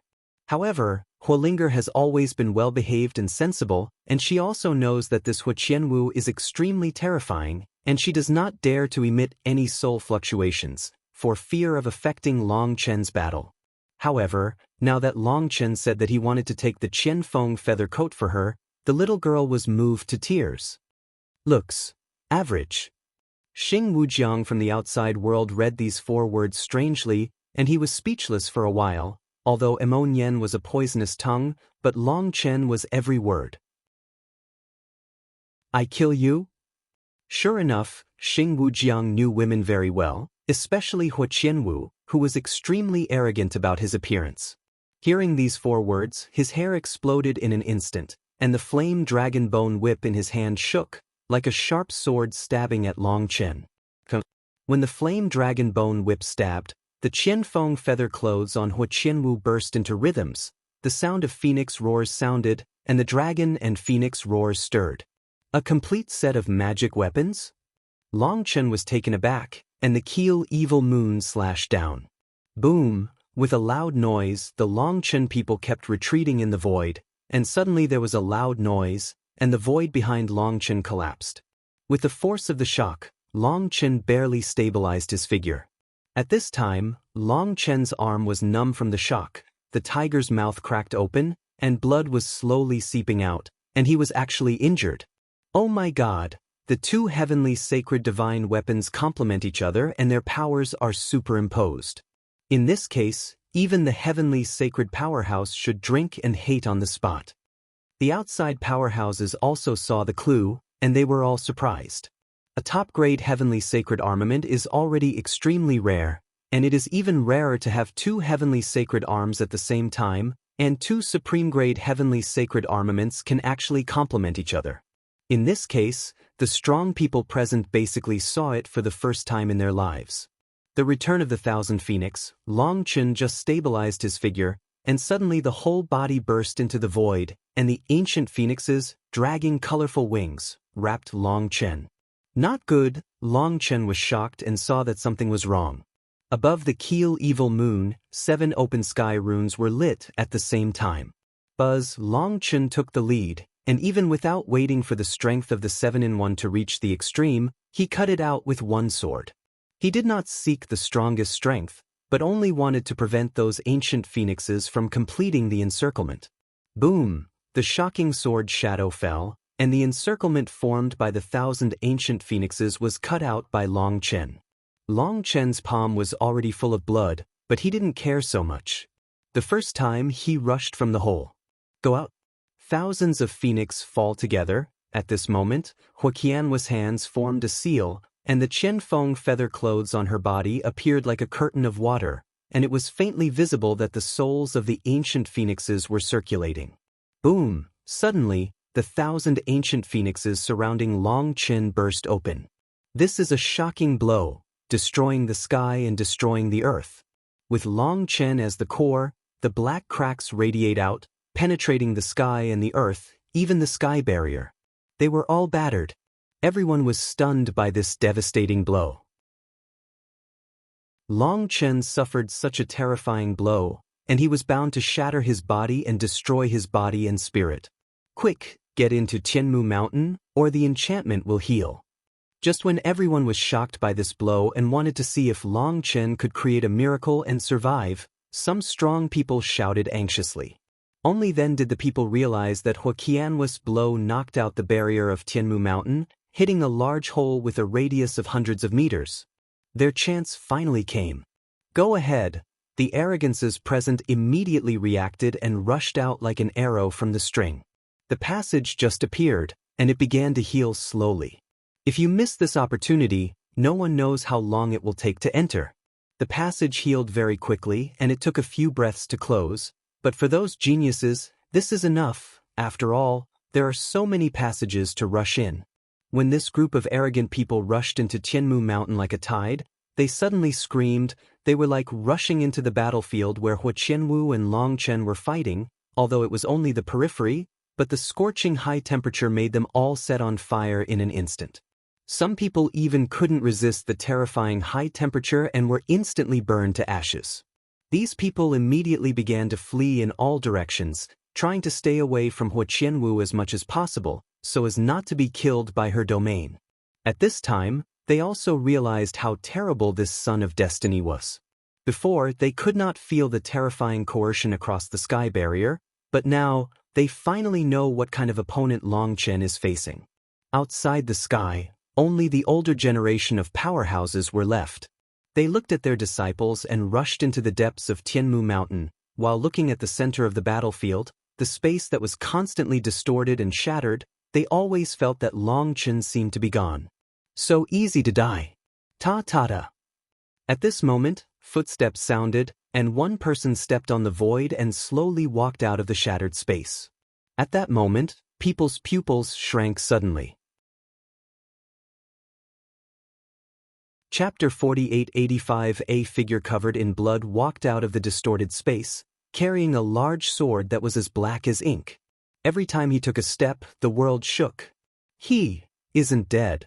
A: However, Huolinger has always been well-behaved and sensible, and she also knows that this Huo Qianwu is extremely terrifying, and she does not dare to emit any soul fluctuations, for fear of affecting Long Chen's battle. However, now that Long Chen said that he wanted to take the Qian Feng feather coat for her, the little girl was moved to tears. Looks average. Xing Wujiang from the outside world read these 4 words strangely, and he was speechless for a while, although Emonian was a poisonous tongue, but Long Chen was every word. I kill you? Sure enough, Xing Wujiang knew women very well, especially Huo Qianwu, who was extremely arrogant about his appearance. Hearing these 4 words, his hair exploded in an instant, and the flame dragon bone whip in his hand shook, like a sharp sword stabbing at Long Chen. When the flame dragon bone whip stabbed, the Qian Feng feather clothes on Huo Qianwu burst into rhythms, the sound of phoenix roars sounded, and the dragon and phoenix roars stirred. A complete set of magic weapons? Long Chen was taken aback, and the keel evil moon slashed down. Boom! With a loud noise, the Long Chen people kept retreating in the void, and suddenly there was a loud noise, and the void behind Long Chen collapsed. With the force of the shock, Long Chen barely stabilized his figure. At this time, Long Chen's arm was numb from the shock, the tiger's mouth cracked open, and blood was slowly seeping out, and he was actually injured. Oh my God! The 2 heavenly sacred divine weapons complement each other and their powers are superimposed. In this case, even the heavenly sacred powerhouse should drink and hate on the spot. The outside powerhouses also saw the clue, and they were all surprised. A top-grade heavenly sacred armament is already extremely rare, and it is even rarer to have 2 heavenly sacred arms at the same time, and 2 supreme-grade heavenly sacred armaments can actually complement each other. In this case, the strong people present basically saw it for the first time in their lives. The return of the Thousand Phoenix, Long Chen just stabilized his figure, and suddenly the whole body burst into the void, and the ancient phoenixes, dragging colorful wings, wrapped Long Chen. Not good, Long Chen was shocked and saw that something was wrong. Above the keel evil moon, 7 open sky runes were lit at the same time. Buzz, Long Chen took the lead, and even without waiting for the strength of the 7-in-1 to reach the extreme, he cut it out with 1 sword. He did not seek the strongest strength, but only wanted to prevent those ancient phoenixes from completing the encirclement. Boom! The shocking sword shadow fell, and the encirclement formed by the 1,000 ancient phoenixes was cut out by Long Chen. Long Chen's palm was already full of blood, but he didn't care so much. The first time he rushed from the hole. Go out. Thousands of phoenix fall together. At this moment, Huo Qianwu's hands formed a seal, and the Qian Feng feather clothes on her body appeared like a curtain of water, and it was faintly visible that the souls of the ancient phoenixes were circulating. Boom! Suddenly, the 1,000 ancient phoenixes surrounding Long Chen burst open. This is a shocking blow, destroying the sky and destroying the earth. With Long Chen as the core, the black cracks radiate out, penetrating the sky and the earth, even the sky barrier. They were all battered. Everyone was stunned by this devastating blow. Long Chen suffered such a terrifying blow, and he was bound to shatter his body and destroy his body and spirit. Quick, get into Tianmu Mountain, or the enchantment will heal. Just when everyone was shocked by this blow and wanted to see if Long Chen could create a miracle and survive, Some strong people shouted anxiously. Only then did the people realize that Huoqianhui's blow knocked out the barrier of Tianmu Mountain, hitting a large hole with a radius of hundreds of meters. Their chance finally came. Go ahead. The arrogances present immediately reacted and rushed out like an arrow from the string. The passage just appeared, and it began to heal slowly. If you miss this opportunity, no one knows how long it will take to enter. The passage healed very quickly, and it took a few breaths to close, but for those geniuses, this is enough. After all, there are so many passages to rush in. When this group of arrogant people rushed into Tianmu Mountain like a tide, they suddenly screamed. They were like rushing into the battlefield where Huoqianhu and Long Chen were fighting, although it was only the periphery, but the scorching high temperature made them all set on fire in an instant. Some people even couldn't resist the terrifying high temperature and were instantly burned to ashes. These people immediately began to flee in all directions, trying to stay away from Huoqianhu as much as possible, so as not to be killed by her domain. At this time, they also realized how terrible this son of destiny was. Before, they could not feel the terrifying coercion across the sky barrier, but now, they finally know what kind of opponent Long Chen is facing. Outside the sky, only the older generation of powerhouses were left. They looked at their disciples and rushed into the depths of Tianmu Mountain, while looking at the center of the battlefield, the space that was constantly distorted and shattered. They always felt that Long Chen seemed to be gone. So easy to die. Ta-ta-ta. At this moment, footsteps sounded, and one person stepped on the void and slowly walked out of the shattered space. At that moment, people's pupils shrank suddenly. Chapter 4885. A figure covered in blood walked out of the distorted space, carrying a large sword that was as black as ink. Every time he took a step, the world shook. He isn't dead.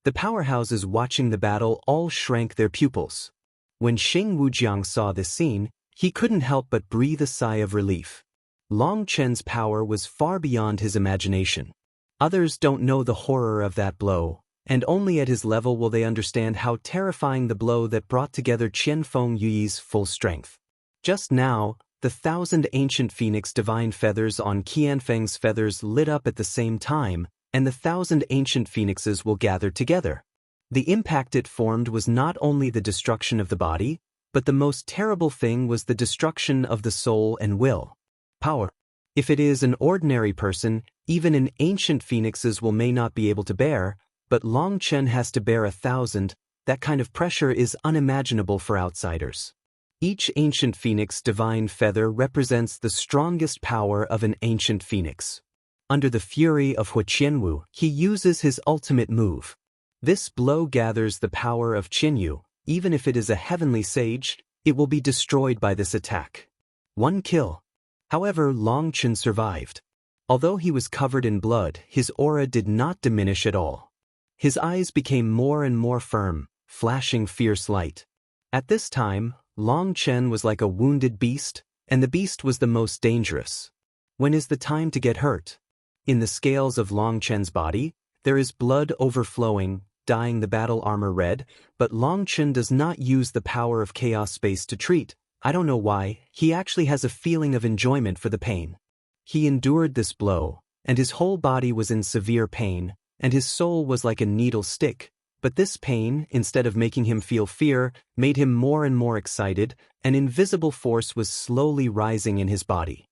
A: The powerhouses watching the battle all shrank their pupils. When Xing Wujiang saw this scene, he couldn't help but breathe a sigh of relief. Long Chen's power was far beyond his imagination. Others don't know the horror of that blow, and only at his level will they understand how terrifying the blow that brought together Qianfeng Yuyi's full strength. Just now, the 1,000 ancient phoenix divine feathers on Qianfeng's feathers lit up at the same time, and the 1,000 ancient phoenixes will gather together. The impact it formed was not only the destruction of the body, but the most terrible thing was the destruction of the soul and will. Power. If it is an ordinary person, even an ancient phoenixes will may not be able to bear, but Long Chen has to bear 1,000. That kind of pressure is unimaginable for outsiders. Each ancient phoenix divine feather represents the strongest power of an ancient phoenix. Under the fury of Huoqianhu, he uses his ultimate move. This blow gathers the power of Qinyu. Even if it is a heavenly sage, it will be destroyed by this attack. One kill. However, Long Chen survived. Although he was covered in blood, his aura did not diminish at all. His eyes became more and more firm, flashing fierce light. At this time, Long Chen was like a wounded beast, and the beast was the most dangerous. When is the time to get hurt? In the scales of Long Chen's body, there is blood overflowing, dyeing the battle armor red, but Long Chen does not use the power of chaos space to treat. I don't know why, he actually has a feeling of enjoyment for the pain. He endured this blow, and his whole body was in severe pain, and his soul was like a needle stick, but this pain, instead of making him feel fear, made him more and more excited. An invisible force was slowly rising in his body.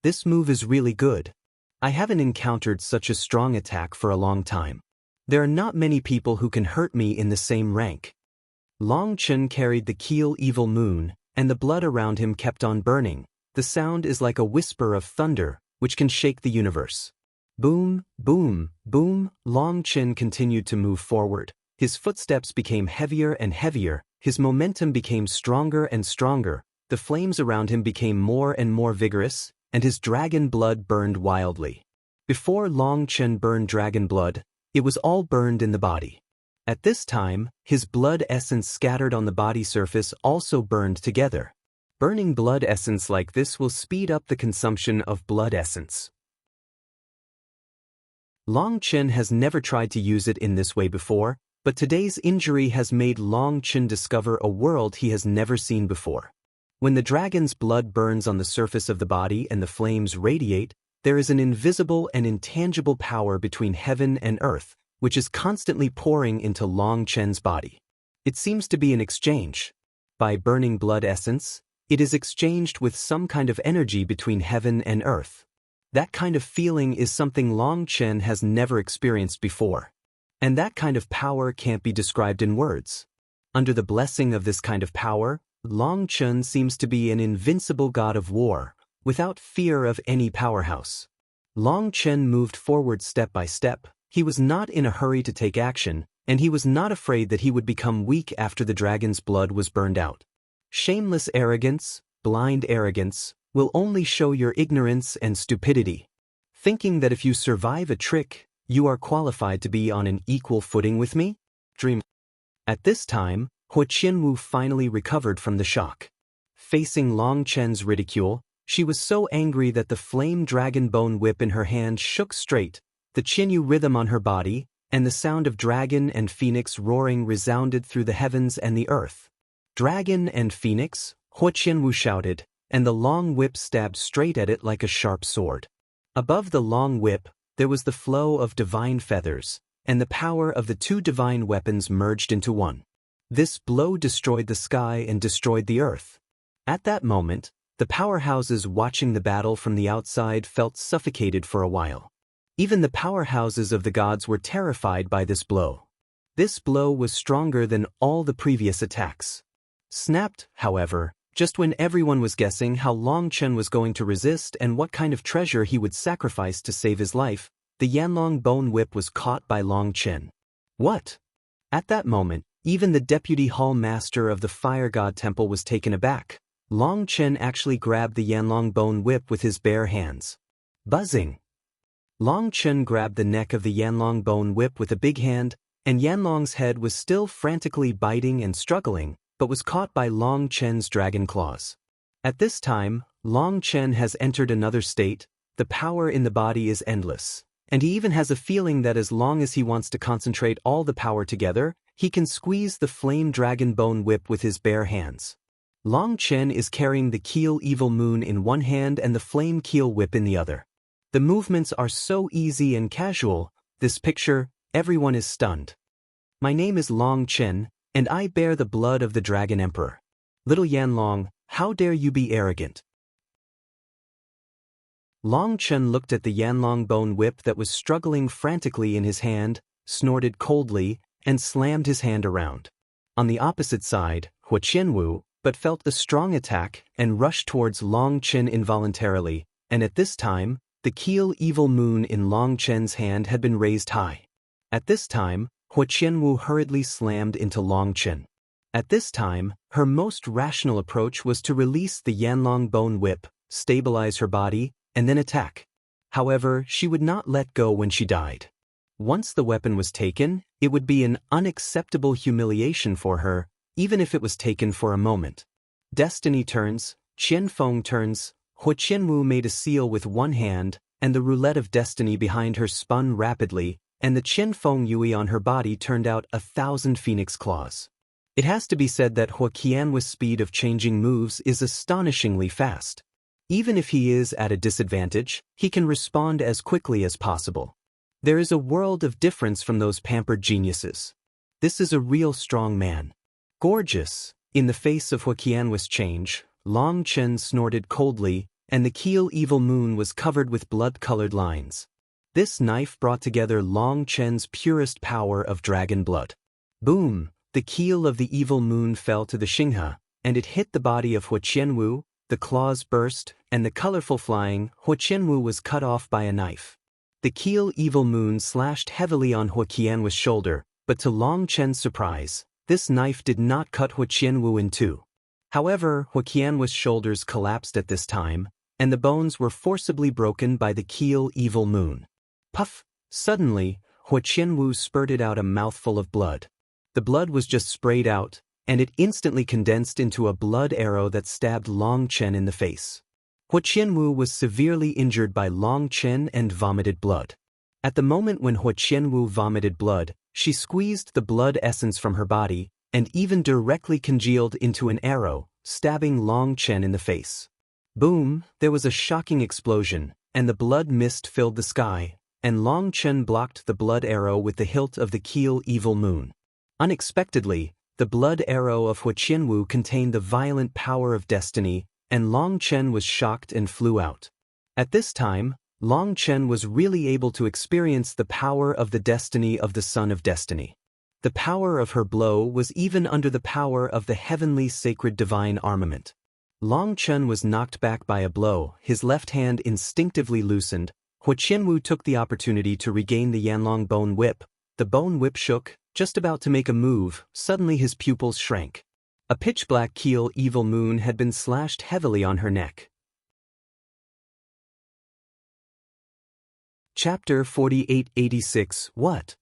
A: This move is really good. I haven't encountered such a strong attack for a long time. There are not many people who can hurt me in the same rank. Long Chen carried the Keel Evil Moon, and the blood around him kept on burning. The sound is like a whisper of thunder, which can shake the universe. Boom, boom, boom. Long Chen continued to move forward. His footsteps became heavier and heavier, his momentum became stronger and stronger, the flames around him became more and more vigorous, and his dragon blood burned wildly. Before Long Chen burned dragon blood, it was all burned in the body. At this time, his blood essence scattered on the body surface also burned together. Burning blood essence like this will speed up the consumption of blood essence. Long Chen has never tried to use it in this way before, but today's injury has made Long Chen discover a world he has never seen before. When the dragon's blood burns on the surface of the body and the flames radiate, there is an invisible and intangible power between heaven and earth, which is constantly pouring into Long Chen's body. It seems to be an exchange. By burning blood essence, it is exchanged with some kind of energy between heaven and earth. That kind of feeling is something Long Chen has never experienced before. And that kind of power can't be described in words. Under the blessing of this kind of power, Long Chen seems to be an invincible god of war, without fear of any powerhouse. Long Chen moved forward step by step. He was not in a hurry to take action, and he was not afraid that he would become weak after the dragon's blood was burned out. Shameless arrogance, blind arrogance, will only show your ignorance and stupidity. Thinking that if you survive a trick, you are qualified to be on an equal footing with me? Dream. At this time, Huo Qianwu finally recovered from the shock. Facing Long Chen's ridicule, she was so angry that the flame dragon bone whip in her hand shook straight, the Qinyu rhythm on her body, and the sound of dragon and phoenix roaring resounded through the heavens and the earth. Dragon and phoenix, Huo Qianwu shouted, and the long whip stabbed straight at it like a sharp sword. Above the long whip, there was the flow of divine feathers, and the power of the two divine weapons merged into one. This blow destroyed the sky and destroyed the earth. At that moment, the powerhouses watching the battle from the outside felt suffocated for a while. Even the powerhouses of the gods were terrified by this blow. This blow was stronger than all the previous attacks. Snapped, however, just when everyone was guessing how Long Chen was going to resist and what kind of treasure he would sacrifice to save his life, the Yanlong bone whip was caught by Long Chen. What? At that moment, even the deputy hall master of the fire god temple was taken aback. Long Chen actually grabbed the Yanlong bone whip with his bare hands. Buzzing. Long Chen grabbed the neck of the Yanlong bone whip with a big hand, and Yanlong's head was still frantically biting and struggling, but was caught by Long Chen's dragon claws. At this time, Long Chen has entered another state. The power in the body is endless, and he even has a feeling that as long as he wants to concentrate all the power together, he can squeeze the flame dragon bone whip with his bare hands. Long Chen is carrying the Keel Evil Moon in one hand and the flame keel whip in the other. The movements are so easy and casual, this picture, everyone is stunned. My name is Long Chen, and I bear the blood of the Dragon Emperor. Little Yanlong, how dare you be arrogant? Long Chen looked at the Yanlong bone whip that was struggling frantically in his hand, snorted coldly, and slammed his hand around. On the opposite side, Huo Qianwu, but felt the strong attack and rushed towards Long Chen involuntarily, and at this time, the Keel Evil Moon in Long Chen's hand had been raised high. At this time, Huo Qianwu hurriedly slammed into Long Chen. At this time, her most rational approach was to release the Yanlong bone whip, stabilize her body, and then attack. However, she would not let go when she died. Once the weapon was taken, it would be an unacceptable humiliation for her, even if it was taken for a moment. Destiny turns, Qianfeng turns. Huo Qianwu made a seal with one hand, and the roulette of destiny behind her spun rapidly, and the Qianfeng Yui on her body turned out 1,000 phoenix claws. It has to be said that Huo Qianwu's speed of changing moves is astonishingly fast. Even if he is at a disadvantage, he can respond as quickly as possible. There is a world of difference from those pampered geniuses. This is a real strong man. Gorgeous. In the face of Huo Qianwu's change, Long Chen snorted coldly, and the Keel Evil Moon was covered with blood-colored lines. This knife brought together Long Chen's purest power of dragon blood. Boom! The keel of the Evil Moon fell to the Xinghe, and it hit the body of Huo Qianwu. The claws burst, and the colorful flying, Huo Qianwu was cut off by a knife. The Keel Evil Moon slashed heavily on Huo Qianwu's shoulder, but to Long Chen's surprise, this knife did not cut Huo Qianwu in two. However, Huo Qianwu's shoulders collapsed at this time, and the bones were forcibly broken by the Keel Evil Moon. Puff! Suddenly, Huo Qianwu spurted out a mouthful of blood. The blood was just sprayed out, and it instantly condensed into a blood arrow that stabbed Long Chen in the face. Huo Qianwu was severely injured by Long Chen and vomited blood. At the moment when Huo Qianwu vomited blood, she squeezed the blood essence from her body, and even directly congealed into an arrow, stabbing Long Chen in the face. Boom, there was a shocking explosion, and the blood mist filled the sky, and Long Chen blocked the blood arrow with the hilt of the Keel Evil Moon. Unexpectedly, the blood arrow of Hua Qianwu contained the violent power of destiny, and Long Chen was shocked and flew out. At this time, Long Chen was really able to experience the power of the destiny of the Son of Destiny. The power of her blow was even under the power of the heavenly sacred divine armament. Long Chen was knocked back by a blow, his left hand instinctively loosened. Hua Qianwu took the opportunity to regain the Yanlong bone whip. The bone whip shook, just about to make a move. Suddenly his pupils shrank. A pitch-black Keel Evil Moon had been slashed heavily on her neck. Chapter 4886. What?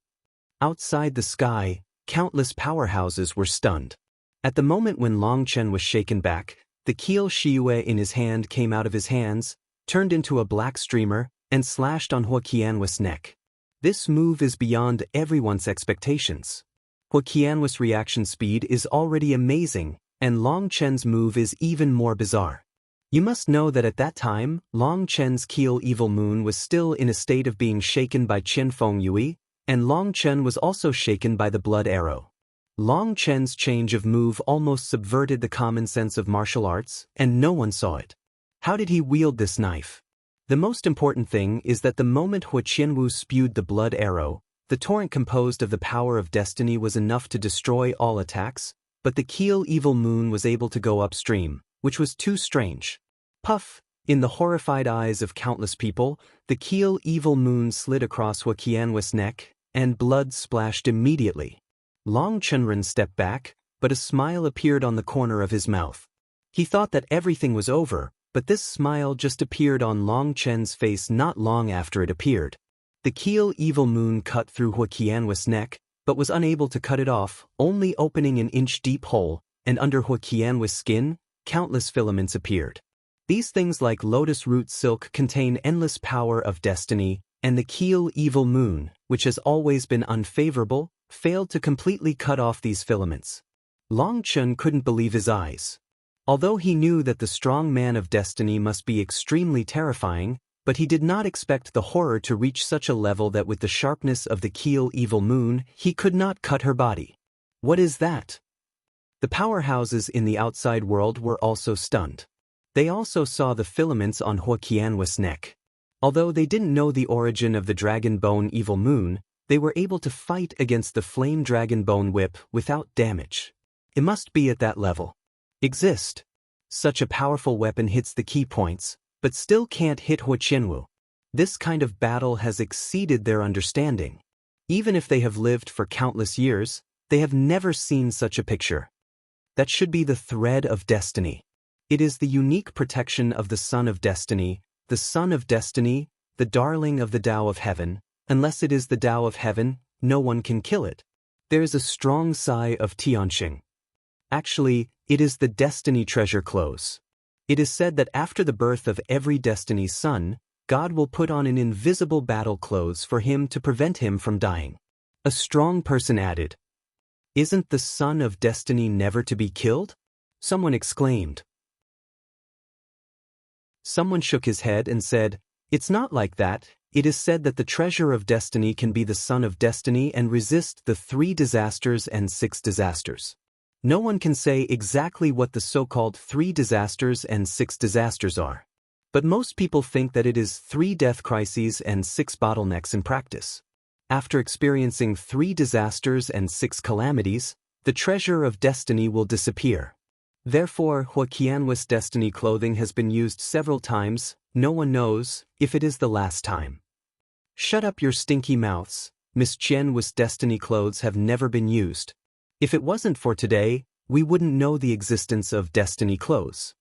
A: Outside the sky, countless powerhouses were stunned. At the moment when Long Chen was shaken back, the Keel Shiyue in his hand came out of his hands, turned into a black streamer, and slashed on Hua Qianwu's neck. This move is beyond everyone's expectations. Hua Qianwu's reaction speed is already amazing, and Long Chen's move is even more bizarre. You must know that at that time, Long Chen's Keel Evil Moon was still in a state of being shaken by Qian Feng Yui, and Long Chen was also shaken by the blood arrow. Long Chen's change of move almost subverted the common sense of martial arts, and no one saw it. How did he wield this knife? The most important thing is that the moment Hua Qianwu spewed the blood arrow, the torrent composed of the power of destiny was enough to destroy all attacks, but the Keel Evil Moon was able to go upstream, which was too strange. Puff! In the horrified eyes of countless people, the Keel Evil Moon slid across Hua Qianwu's neck, and blood splashed immediately. Long Chenren stepped back, but a smile appeared on the corner of his mouth. He thought that everything was over, but this smile just appeared on Long Chen's face not long after it appeared. The Keel Evil Moon cut through Hua Qianwu's neck, but was unable to cut it off, only opening an inch-deep hole, and under Hua Qianwu's skin, countless filaments appeared. These things like lotus root silk contain endless power of destiny, and the Keel Evil Moon, which has always been unfavorable, failed to completely cut off these filaments. Long Chen couldn't believe his eyes. Although he knew that the strong man of destiny must be extremely terrifying, but he did not expect the horror to reach such a level that with the sharpness of the Keel Evil Moon, he could not cut her body. What is that? The powerhouses in the outside world were also stunned. They also saw the filaments on Hua Qianwu's neck. Although they didn't know the origin of the Dragon Bone Evil Moon, they were able to fight against the Flame Dragon Bone Whip without damage. It must be at that level. Exist. Such a powerful weapon hits the key points, but still can't hit Hua Qianwu. This kind of battle has exceeded their understanding. Even if they have lived for countless years, they have never seen such a picture. That should be the thread of destiny. It is the unique protection of the Son of Destiny, the Son of Destiny, the darling of the Tao of Heaven. Unless it is the Tao of Heaven, no one can kill it. There is a strong sigh of Tianxing. Actually, it is the Destiny Treasure Clothes. It is said that after the birth of every Destiny's son, God will put on an invisible battle clothes for him to prevent him from dying. A strong person added, "Isn't the Son of Destiny never to be killed?" Someone exclaimed. Someone shook his head and said, "It's not like that. It is said that the treasure of destiny can be the Son of Destiny and resist the 3 disasters and 6 disasters. No one can say exactly what the so-called 3 disasters and 6 disasters are. But most people think that it is 3 death crises and 6 bottlenecks in practice. After experiencing 3 disasters and 6 calamities, the treasure of destiny will disappear. Therefore, Hua Qianwu's destiny clothing has been used several times. No one knows if it is the last time." Shut up your stinky mouths. Miss Qianwu's destiny clothes have never been used. If it wasn't for today, we wouldn't know the existence of destiny clothes.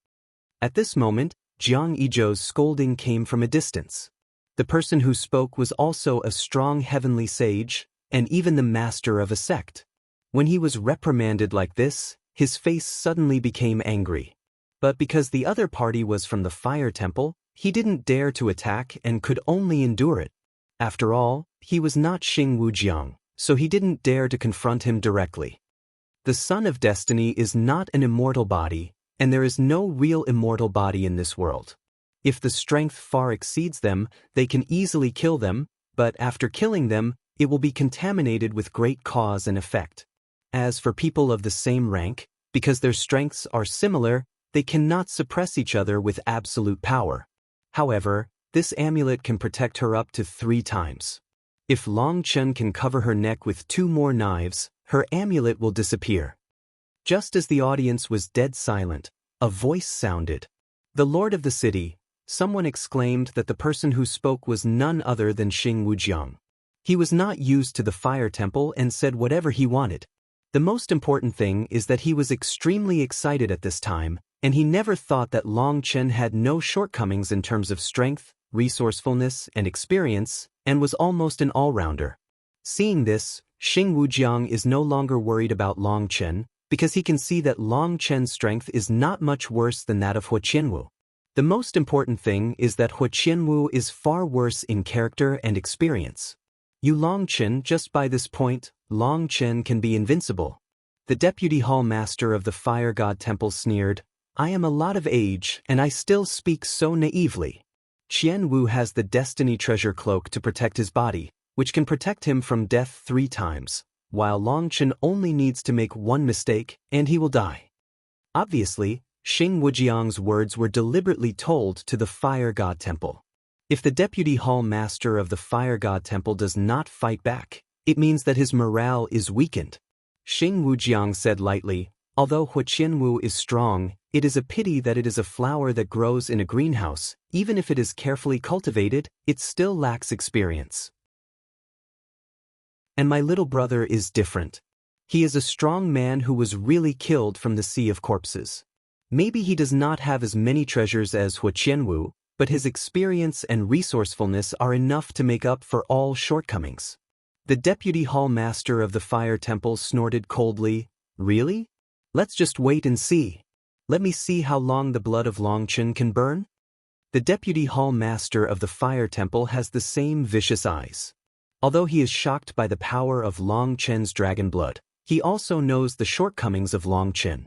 A: At this moment, Jiang Yizhou's scolding came from a distance. The person who spoke was also a strong heavenly sage, and even the master of a sect. When he was reprimanded like this, his face suddenly became angry. But because the other party was from the Fire Temple, he didn't dare to attack and could only endure it. After all, he was not Xing Wujiang, so he didn't dare to confront him directly. The Son of Destiny is not an immortal body, and there is no real immortal body in this world. If the strength far exceeds them, they can easily kill them, but after killing them, it will be contaminated with great cause and effect. As for people of the same rank, because their strengths are similar, they cannot suppress each other with absolute power. However, this amulet can protect her up to 3 times. If Long Chen can cover her neck with 2 more knives, her amulet will disappear. Just as the audience was dead silent, a voice sounded. The lord of the city. Someone exclaimed that the person who spoke was none other than Xing Wujiang. He was not used to the fire temple and said whatever he wanted. The most important thing is that he was extremely excited at this time, and he never thought that Long Chen had no shortcomings in terms of strength, resourcefulness, and experience, and was almost an all-rounder. Seeing this, Xing Wujiang is no longer worried about Long Chen, because he can see that Long Chen's strength is not much worse than that of Hu Qianwu. The most important thing is that Hu Qianwu is far worse in character and experience. You Long Chen, just by this point, Long Chen can be invincible. The deputy hall master of the fire god temple sneered, I am a lot of age, and I still speak so naively. Qian Wu has the destiny treasure cloak to protect his body, which can protect him from death 3 times, while Long Chen only needs to make 1 mistake, and he will die. Obviously, Xing Wujiang's words were deliberately told to the fire god temple. If the deputy hall master of the fire god temple does not fight back, it means that his morale is weakened. Xing Wujiang said lightly, although Hu Qianwu is strong, it is a pity that it is a flower that grows in a greenhouse. Even if it is carefully cultivated, it still lacks experience. And my little brother is different. He is a strong man who was really killed from the sea of corpses. Maybe he does not have as many treasures as Hu Qianwu, but his experience and resourcefulness are enough to make up for all shortcomings. The deputy hall master of the fire temple snorted coldly, Really? Let's just wait and see. Let me see how long the blood of Long Chen can burn. The deputy hall master of the fire temple has the same vicious eyes. Although he is shocked by the power of Long Chen's dragon blood, he also knows the shortcomings of Long Chen.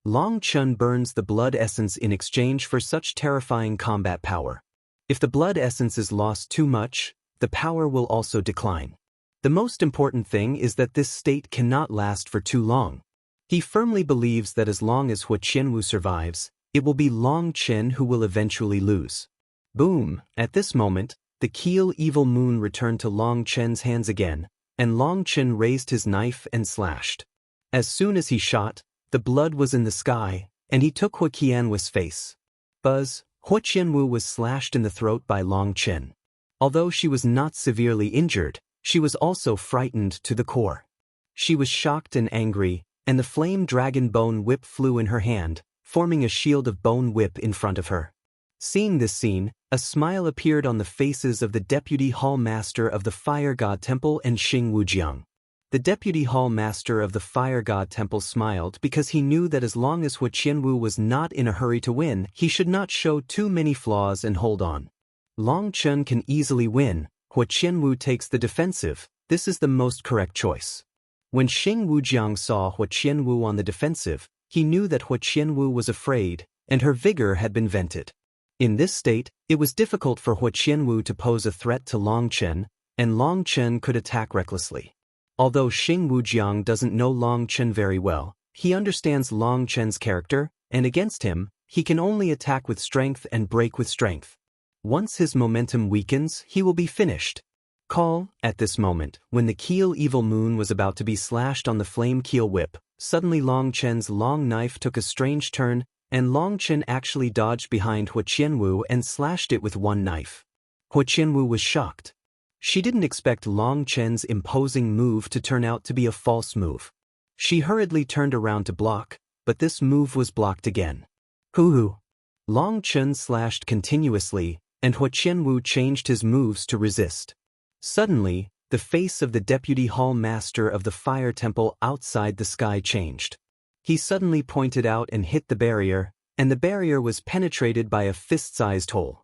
A: Long Chen burns the blood essence in exchange for such terrifying combat power. If the blood essence is lost too much, the power will also decline. The most important thing is that this state cannot last for too long. He firmly believes that as long as Hu Qianwu survives, it will be Long Chen who will eventually lose. Boom! At this moment, the Keel Evil Moon returned to Long Chen's hands again, and Long Chen raised his knife and slashed. As soon as he shot, the blood was in the sky, and he took Hu Qianwu's face. Buzz! Hu Qianwu was slashed in the throat by Long Chen. Although she was not severely injured, she was also frightened to the core. She was shocked and angry, and the flame dragon bone whip flew in her hand, forming a shield of bone whip in front of her. Seeing this scene, a smile appeared on the faces of the deputy hall master of the fire god temple and Xing Wujiang. The deputy hall master of the fire god temple smiled because he knew that as long as Hu Qianwu was not in a hurry to win, he should not show too many flaws and hold on. Long Chen can easily win. Hu Qianwu takes the defensive. This is the most correct choice. When Xing Wujiang saw Hu Qianwu on the defensive, he knew that Hu Qianwu was afraid, and her vigor had been vented. In this state, it was difficult for Hu Qianwu to pose a threat to Long Chen, and Long Chen could attack recklessly. Although Xing Wujiang doesn't know Long Chen very well, he understands Long Chen's character, and against him, he can only attack with strength and break with strength. Once his momentum weakens, he will be finished. Call, at this moment, when the Keel Evil Moon was about to be slashed on the flame keel whip, suddenly Long Chen's long knife took a strange turn, and Long Chen actually dodged behind Hu Qianwu and slashed it with one knife. Hu Qianwu was shocked. She didn't expect Long Chen's imposing move to turn out to be a false move. She hurriedly turned around to block, but this move was blocked again. Hoo-hoo! Long Chen slashed continuously, and Hu Qianwu changed his moves to resist. Suddenly, the face of the deputy hall master of the fire temple outside the sky changed. He suddenly pointed out and hit the barrier, and the barrier was penetrated by a fist-sized hole.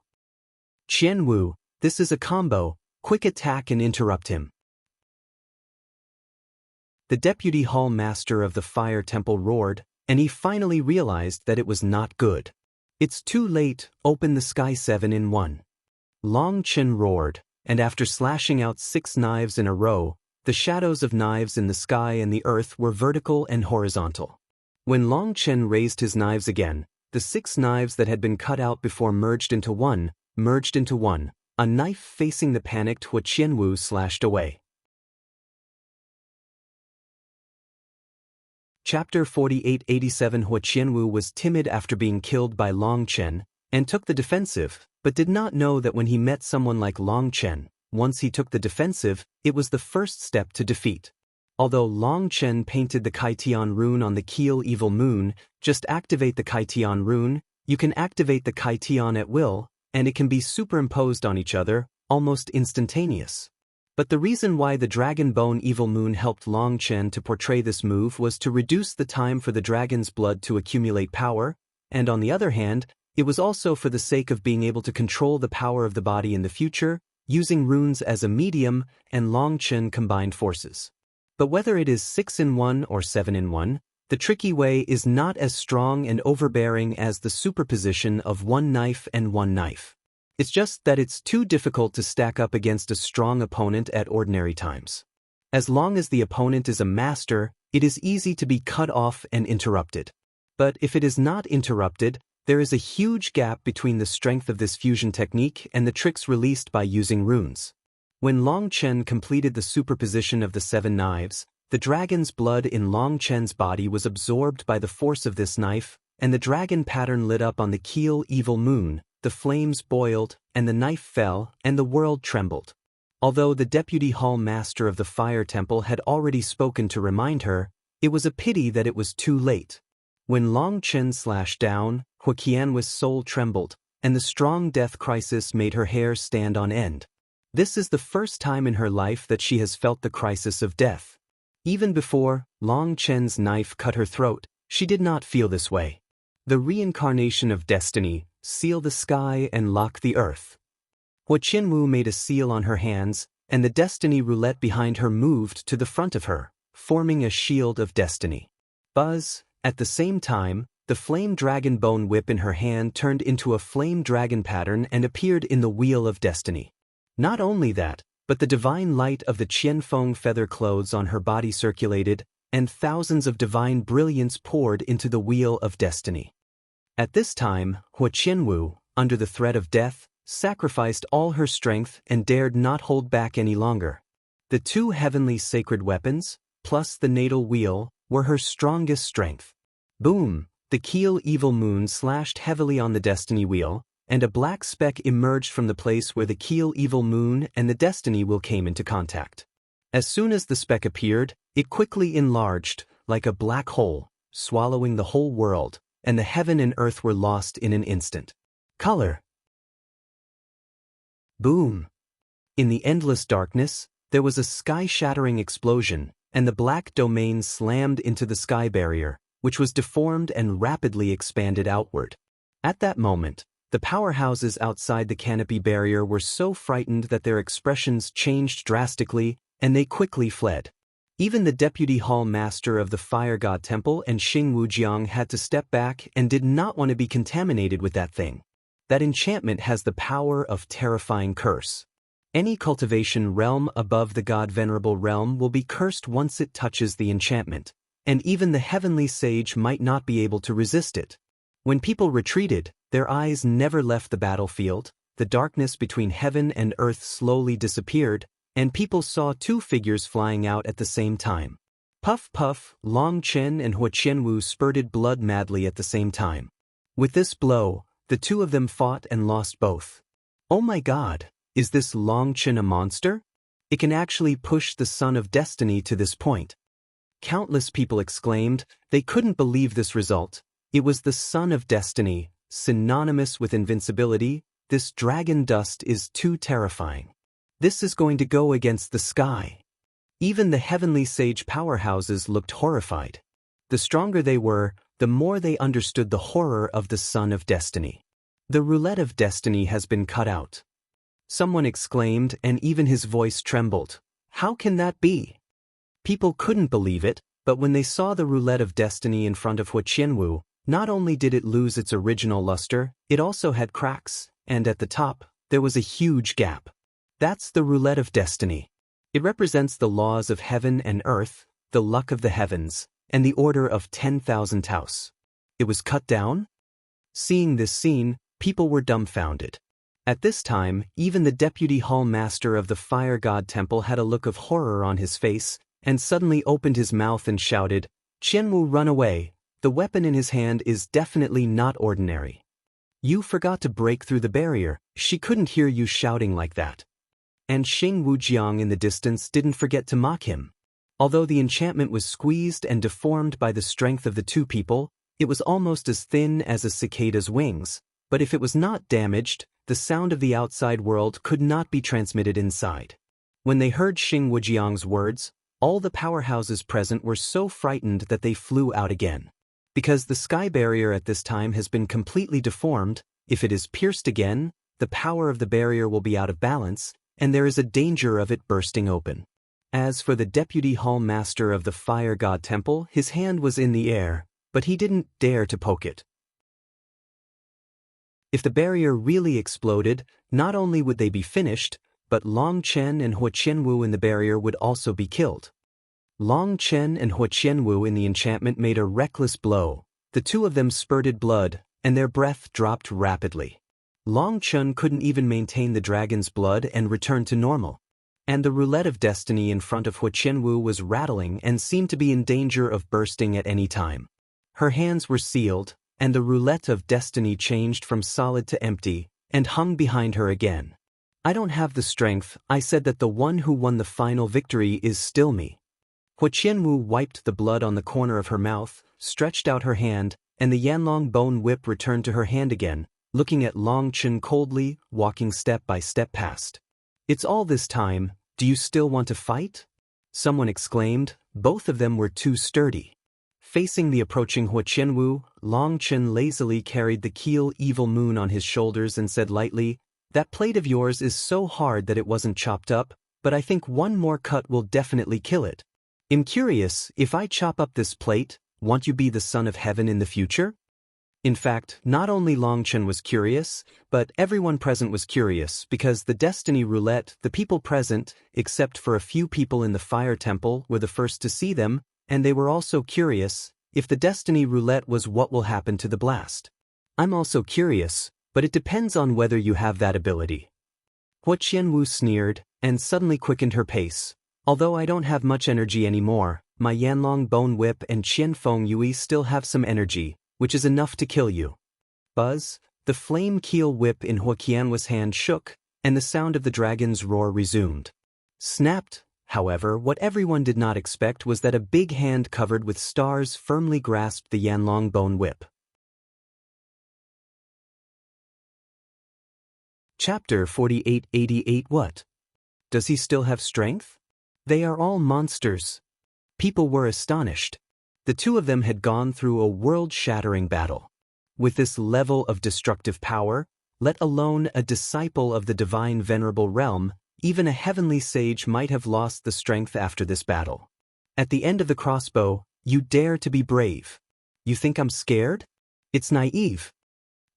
A: Qianwu, this is a combo. Quick attack and interrupt him. The deputy hall master of the fire temple roared, and he finally realized that it was not good. "It's too late, open the sky 7 in 1. Long Chen roared, and after slashing out 6 knives in a row, the shadows of knives in the sky and the earth were vertical and horizontal. When Long Chen raised his knives again, the 6 knives that had been cut out before merged into one. A knife facing the panicked Hua Qianwu slashed away. Chapter 4887. Hua Qianwu was timid after being killed by Long Chen, and took the defensive, but did not know that when he met someone like Long Chen, once he took the defensive, it was the first step to defeat. Although Long Chen painted the Kaitian rune on the keel evil moon, just activate the Kaitian rune, you can activate the Kaitian at will, and it can be superimposed on each other, almost instantaneous. But the reason why the Dragon Bone Evil Moon helped Long Chen to portray this move was to reduce the time for the dragon's blood to accumulate power, and on the other hand, it was also for the sake of being able to control the power of the body in the future, using runes as a medium, and Long Chen combined forces. But whether it is 6 in 1 or 7 in 1, the tricky way is not as strong and overbearing as the superposition of 1 knife and 1 knife. It's just that it's too difficult to stack up against a strong opponent at ordinary times. As long as the opponent is a master, it is easy to be cut off and interrupted. But if it is not interrupted, there is a huge gap between the strength of this fusion technique and the tricks released by using runes. When Long Chen completed the superposition of the 7 knives, the dragon's blood in Long Chen's body was absorbed by the force of this knife, and the dragon pattern lit up on the keel evil moon. The flames boiled, and the knife fell, and the world trembled. Although the deputy hall master of the fire temple had already spoken to remind her, it was a pity that it was too late. When Long Chen slashed down, Hua Qianwu's soul trembled, and the strong death crisis made her hair stand on end. This is the first time in her life that she has felt the crisis of death. Even before Long Chen's knife cut her throat, she did not feel this way. The reincarnation of destiny, seal the sky and lock the earth. Hua Qianwu made a seal on her hands, and the destiny roulette behind her moved to the front of her, forming a shield of destiny. Buzz, at the same time, the flame dragon bone whip in her hand turned into a flame dragon pattern and appeared in the wheel of destiny. Not only that, but the divine light of the Qianfeng feather clothes on her body circulated, and thousands of divine brilliance poured into the wheel of destiny. At this time, Hua Qianwu, under the threat of death, sacrificed all her strength and dared not hold back any longer. The 2 heavenly sacred weapons, plus the natal wheel, were her strongest strength. Boom! The keel evil moon slashed heavily on the destiny wheel, and a black speck emerged from the place where the keel evil moon and the destiny wheel came into contact. As soon as the speck appeared, it quickly enlarged, like a black hole, swallowing the whole world, and the heaven and earth were lost in an instant. Color. Boom! In the endless darkness, there was a sky-shattering explosion, and the black domain slammed into the sky barrier, which was deformed and rapidly expanded outward. At that moment, the powerhouses outside the canopy barrier were so frightened that their expressions changed drastically, and they quickly fled. Even the deputy hall master of the fire god temple and Xing Wujiang had to step back and did not want to be contaminated with that thing. That enchantment has the power of terrifying curse. Any cultivation realm above the god venerable realm will be cursed once it touches the enchantment, and even the heavenly sage might not be able to resist it. When people retreated, their eyes never left the battlefield, the darkness between heaven and earth slowly disappeared, and people saw 2 figures flying out at the same time. Puff puff, Long Chen and Hua Qianwu spurted blood madly at the same time. With this blow, the 2 of them fought and lost both. Oh my god, is this Long Chen a monster? It can actually push the Son of Destiny to this point. Countless people exclaimed, they couldn't believe this result. It was the Son of Destiny, synonymous with invincibility. This dragon dust is too terrifying. This is going to go against the sky. Even the heavenly sage powerhouses looked horrified. The stronger they were, the more they understood the horror of the Son of Destiny. The roulette of destiny has been cut out. Someone exclaimed, and even his voice trembled. How can that be? People couldn't believe it, But when they saw the roulette of destiny in front of Hua Qianwu, not only did it lose its original luster, it also had cracks, and at the top, there was a huge gap. That's the roulette of destiny. It represents the laws of heaven and earth, the luck of the heavens, and the order of 10,000 taus. It was cut down? Seeing this scene, people were dumbfounded. At this time, even the deputy hall master of the fire god temple had a look of horror on his face, and suddenly opened his mouth and shouted, "Qianwu, run away! The weapon in his hand is definitely not ordinary. You forgot to break through the barrier, she couldn't hear you shouting like that." And Xing Wujiang in the distance didn't forget to mock him. Although the enchantment was squeezed and deformed by the strength of the two people, it was almost as thin as a cicada's wings, but if it was not damaged, the sound of the outside world could not be transmitted inside. When they heard Xing Wujiang's words, all the powerhouses present were so frightened that they flew out again. Because the sky barrier at this time has been completely deformed, if it is pierced again, the power of the barrier will be out of balance, and there is a danger of it bursting open. As for the deputy hall master of the fire god temple, his hand was in the air, but he didn't dare to poke it. If the barrier really exploded, not only would they be finished, but Long Chen and Hua Qianwu in the barrier would also be killed. Long Chen and Hua Qianwu in the enchantment made a reckless blow. The two of them spurted blood, and their breath dropped rapidly. Long Chen couldn't even maintain the dragon's blood and return to normal. And the roulette of destiny in front of Hua Qianwu was rattling and seemed to be in danger of bursting at any time. Her hands were sealed, and the roulette of destiny changed from solid to empty, and hung behind her again. "I don't have the strength, I said that the one who won the final victory is still me." Hua Qianwu wiped the blood on the corner of her mouth, stretched out her hand, and the Yanlong bone whip returned to her hand again, looking at Long Chen coldly, walking step by step past. "It's all this time, do you still want to fight?" Someone exclaimed. Both of them were too sturdy. Facing the approaching Hua Qianwu, Long Chen lazily carried the Keel Evil Moon on his shoulders and said lightly, "That plate of yours is so hard that it wasn't chopped up, but I think one more cut will definitely kill it. I'm curious, if I chop up this plate, won't you be the son of heaven in the future?" In fact, not only Long Chen was curious, but everyone present was curious because the Destiny Roulette, the people present, except for a few people in the Fire Temple, were the first to see them, and they were also curious if the Destiny Roulette was what will happen to the blast. "I'm also curious, but it depends on whether you have that ability." Hua Qianwu sneered, and suddenly quickened her pace. "Although I don't have much energy anymore, my Yanlong Bone Whip and Qianfeng Yui still have some energy, which is enough to kill you." Buzz, the flame keel whip in Hua Qianwu's hand shook, and the sound of the dragon's roar resumed. Snapped. However, what everyone did not expect was that a big hand covered with stars firmly grasped the Yanlong Bone Whip. Chapter 4888. What? Does he still have strength? They are all monsters. People were astonished. The two of them had gone through a world-shattering battle. With this level of destructive power, let alone a disciple of the divine venerable realm, even a heavenly sage might have lost the strength after this battle. At the end of the crossbow, you dare to be brave. You think I'm scared? It's naive.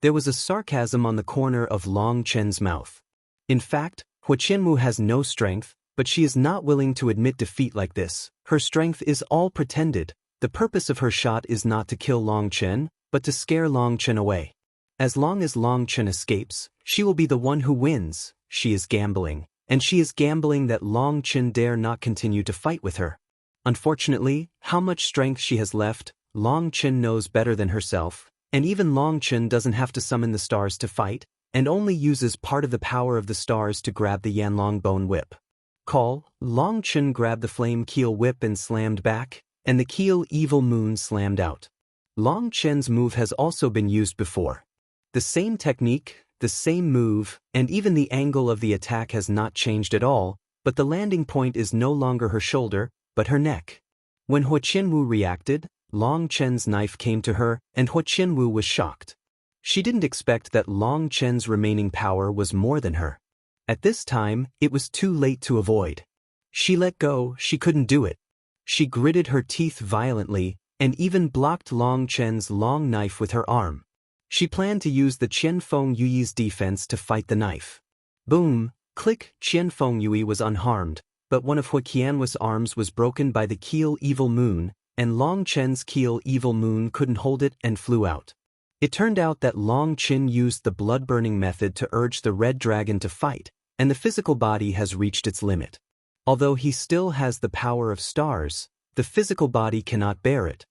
A: There was a sarcasm on the corner of Long Chen's mouth. In fact, Hua Qianwu has no strength, but she is not willing to admit defeat like this. Her strength is all pretended. The purpose of her shot is not to kill Long Chen, but to scare Long Chen away. As long as Long Chen escapes, she will be the one who wins. She is gambling, and she is gambling that Long Chen dare not continue to fight with her. Unfortunately, how much strength she has left, Long Chen knows better than herself, and even Long Chen doesn't have to summon the stars to fight, and only uses part of the power of the stars to grab the Yanlong Bone Whip. Long Chen grabbed the flame keel whip and slammed back, and the Keel Evil Moon slammed out. Long Chen's move has also been used before. The same technique, the same move, and even the angle of the attack has not changed at all, but the landing point is no longer her shoulder, but her neck. When Hua Qianwu reacted, Long Chen's knife came to her, and Hua Qianwu was shocked. She didn't expect that Long Chen's remaining power was more than her. At this time, it was too late to avoid. She let go, she couldn't do it. She gritted her teeth violently, and even blocked Long Chen's long knife with her arm. She planned to use the Qian Feng Yui's defense to fight the knife. Boom, click, Qian Feng Yui was unharmed, but one of Hu Qianhui's arms was broken by the Keel Evil Moon, and Long Chen's Keel Evil Moon couldn't hold it and flew out. It turned out that Long Chen used the blood-burning method to urge the Red Dragon to fight, and the physical body has reached its limit. Although he still has the power of stars, the physical body cannot bear it.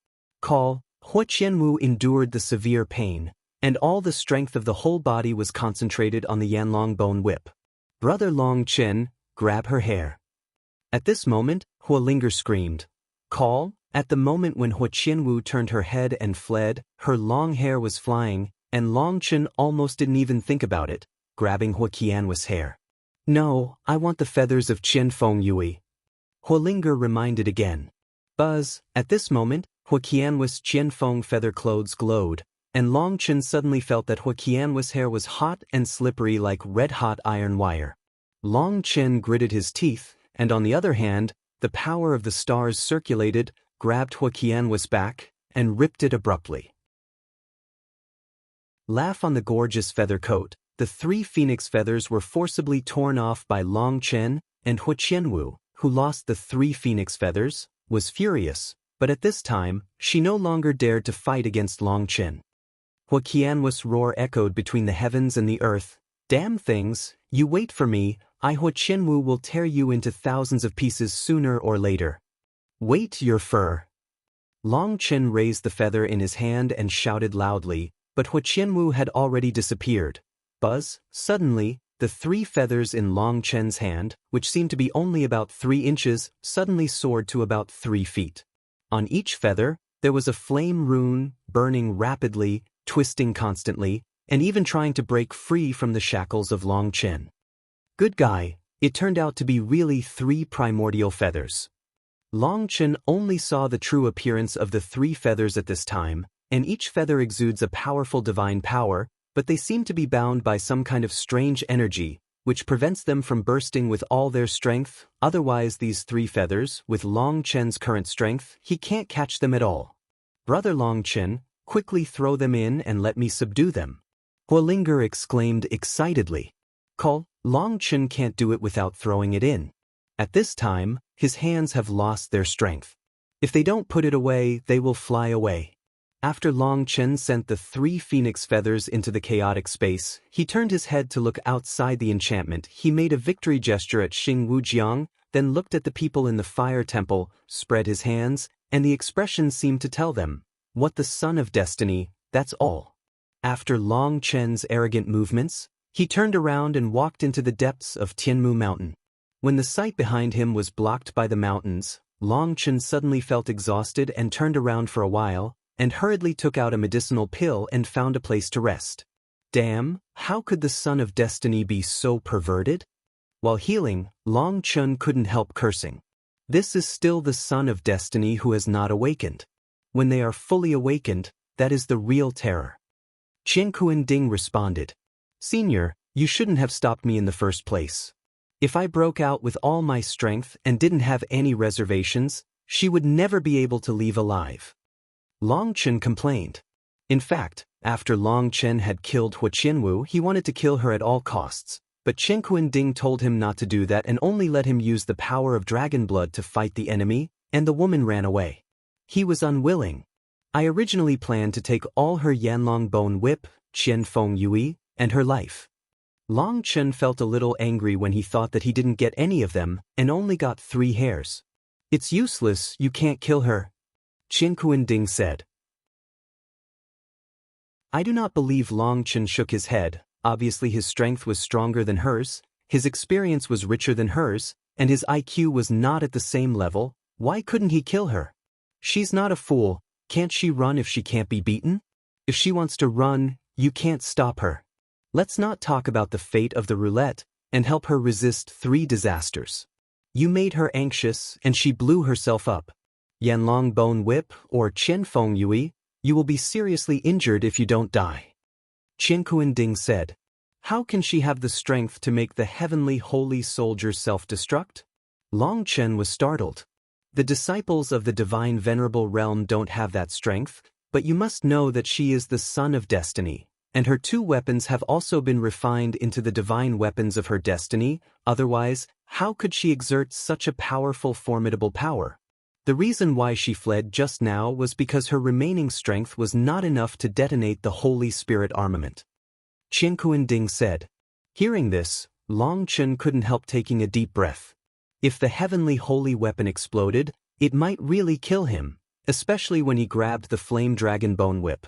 A: Hu Qianwu endured the severe pain, and all the strength of the whole body was concentrated on the Yanlong bone whip. Brother Long Chen, grab her hair. At this moment, Huolinger screamed. At the moment when Hu Qianwu turned her head and fled, her long hair was flying, and Long Chen almost didn't even think about it, grabbing Hu Qianhui's hair. No, I want the feathers of Qian Feng Yui. Huolinger reminded again. Buzz, at this moment, Hu Qianhui's Qian Feng feather clothes glowed, and Long Chen suddenly felt that Hu Qianhui's hair was hot and slippery like red-hot iron wire. Long Chen gritted his teeth, and on the other hand, the power of the stars circulated, grabbed Hu Qianhui's back, and ripped it abruptly. Laugh on the gorgeous feather coat. The 3 phoenix feathers were forcibly torn off by Long Chen, and Hu Qianhu, who lost the 3 phoenix feathers, was furious, but at this time, she no longer dared to fight against Long Chen. Hu Qianhui's roar echoed between the heavens and the earth. Damn things, you wait for me, I Hu Qianhu will tear you into thousands of pieces sooner or later. Wait your fur. Long Chen raised the feather in his hand and shouted loudly, but Hu Qianhu had already disappeared. Buzz, suddenly, the 3 feathers in Long Chen's hand, which seemed to be only about 3 inches, suddenly soared to about 3 feet. On each feather, there was a flame rune, burning rapidly, twisting constantly, and even trying to break free from the shackles of Long Chen. Good guy, it turned out to be really 3 primordial feathers. Long Chen only saw the true appearance of the 3 feathers at this time, and each feather exudes a powerful divine power, but they seem to be bound by some kind of strange energy, which prevents them from bursting with all their strength. Otherwise these 3 feathers, with Long Chen's current strength, he can't catch them at all. Brother Long Chen, quickly throw them in and let me subdue them. Huolinger exclaimed excitedly. Long Chen can't do it without throwing it in. At this time, his hands have lost their strength. If they don't put it away, they will fly away. After Long Chen sent the 3 phoenix feathers into the chaotic space, he turned his head to look outside the enchantment. He made a victory gesture at Xing Wujiang, then looked at the people in the fire temple, spread his hands, and the expression seemed to tell them, "What the son of destiny, that's all." After Long Chen's arrogant movements, he turned around and walked into the depths of Tianmu Mountain. When the sight behind him was blocked by the mountains, Long Chen suddenly felt exhausted and turned around for a while, and hurriedly took out a medicinal pill and found a place to rest. Damn, how could the son of destiny be so perverted? While healing, Long Chen couldn't help cursing. This is still the son of destiny who has not awakened. When they are fully awakened, that is the real terror. Qian Kuan-ding responded. Senior, you shouldn't have stopped me in the first place. If I broke out with all my strength and didn't have any reservations, she would never be able to leave alive. Long Chen complained. In fact, after Long Chen had killed Hu Qianhu, he wanted to kill her at all costs, but Qian Kuan-ding told him not to do that and only let him use the power of dragon blood to fight the enemy, and the woman ran away. He was unwilling. I originally planned to take all her Yanlong bone whip, Qian Feng Yui, and her life. Long Chen felt a little angry when he thought that he didn't get any of them and only got 3 hairs. It's useless, you can't kill her, Qian Kuan-ding said. I do not believe. Long Chen shook his head. Obviously his strength was stronger than hers, his experience was richer than hers, and his IQ was not at the same level. Why couldn't he kill her? She's not a fool. Can't she run if she can't be beaten? If she wants to run, you can't stop her. Let's not talk about the fate of the roulette, and help her resist 3 disasters. You made her anxious and she blew herself up. Yanlong bone whip or Qian Feng Yui, you will be seriously injured if you don't die. Qian Kuan-ding said. How can she have the strength to make the heavenly holy soldier self-destruct? Long Chen was startled. The disciples of the divine venerable realm don't have that strength, but you must know that she is the son of destiny, and her two weapons have also been refined into the divine weapons of her destiny, otherwise, how could she exert such a powerful, formidable power? The reason why she fled just now was because her remaining strength was not enough to detonate the Holy Spirit armament. Qian Kuan-ding said. Hearing this, Long Chen couldn't help taking a deep breath. If the heavenly holy weapon exploded, it might really kill him, especially when he grabbed the flame dragon bone whip.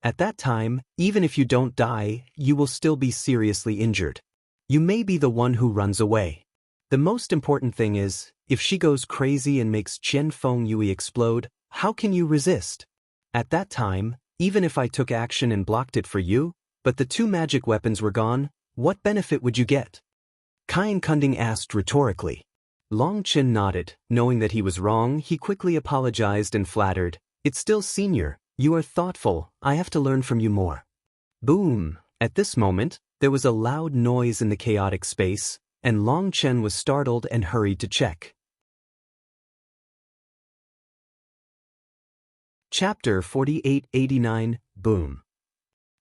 A: At that time, even if you don't die, you will still be seriously injured. You may be the one who runs away. The most important thing is, if she goes crazy and makes Qian Feng Yui explode, how can you resist? At that time, even if I took action and blocked it for you, but the two magic weapons were gone, what benefit would you get? Qian Kunding asked rhetorically. Long Chen nodded, knowing that he was wrong. He quickly apologized and flattered, "It's still senior, you are thoughtful, I have to learn from you more." Boom! At this moment, there was a loud noise in the chaotic space, and Long Chen was startled and hurried to check. Chapter 4889, Boom.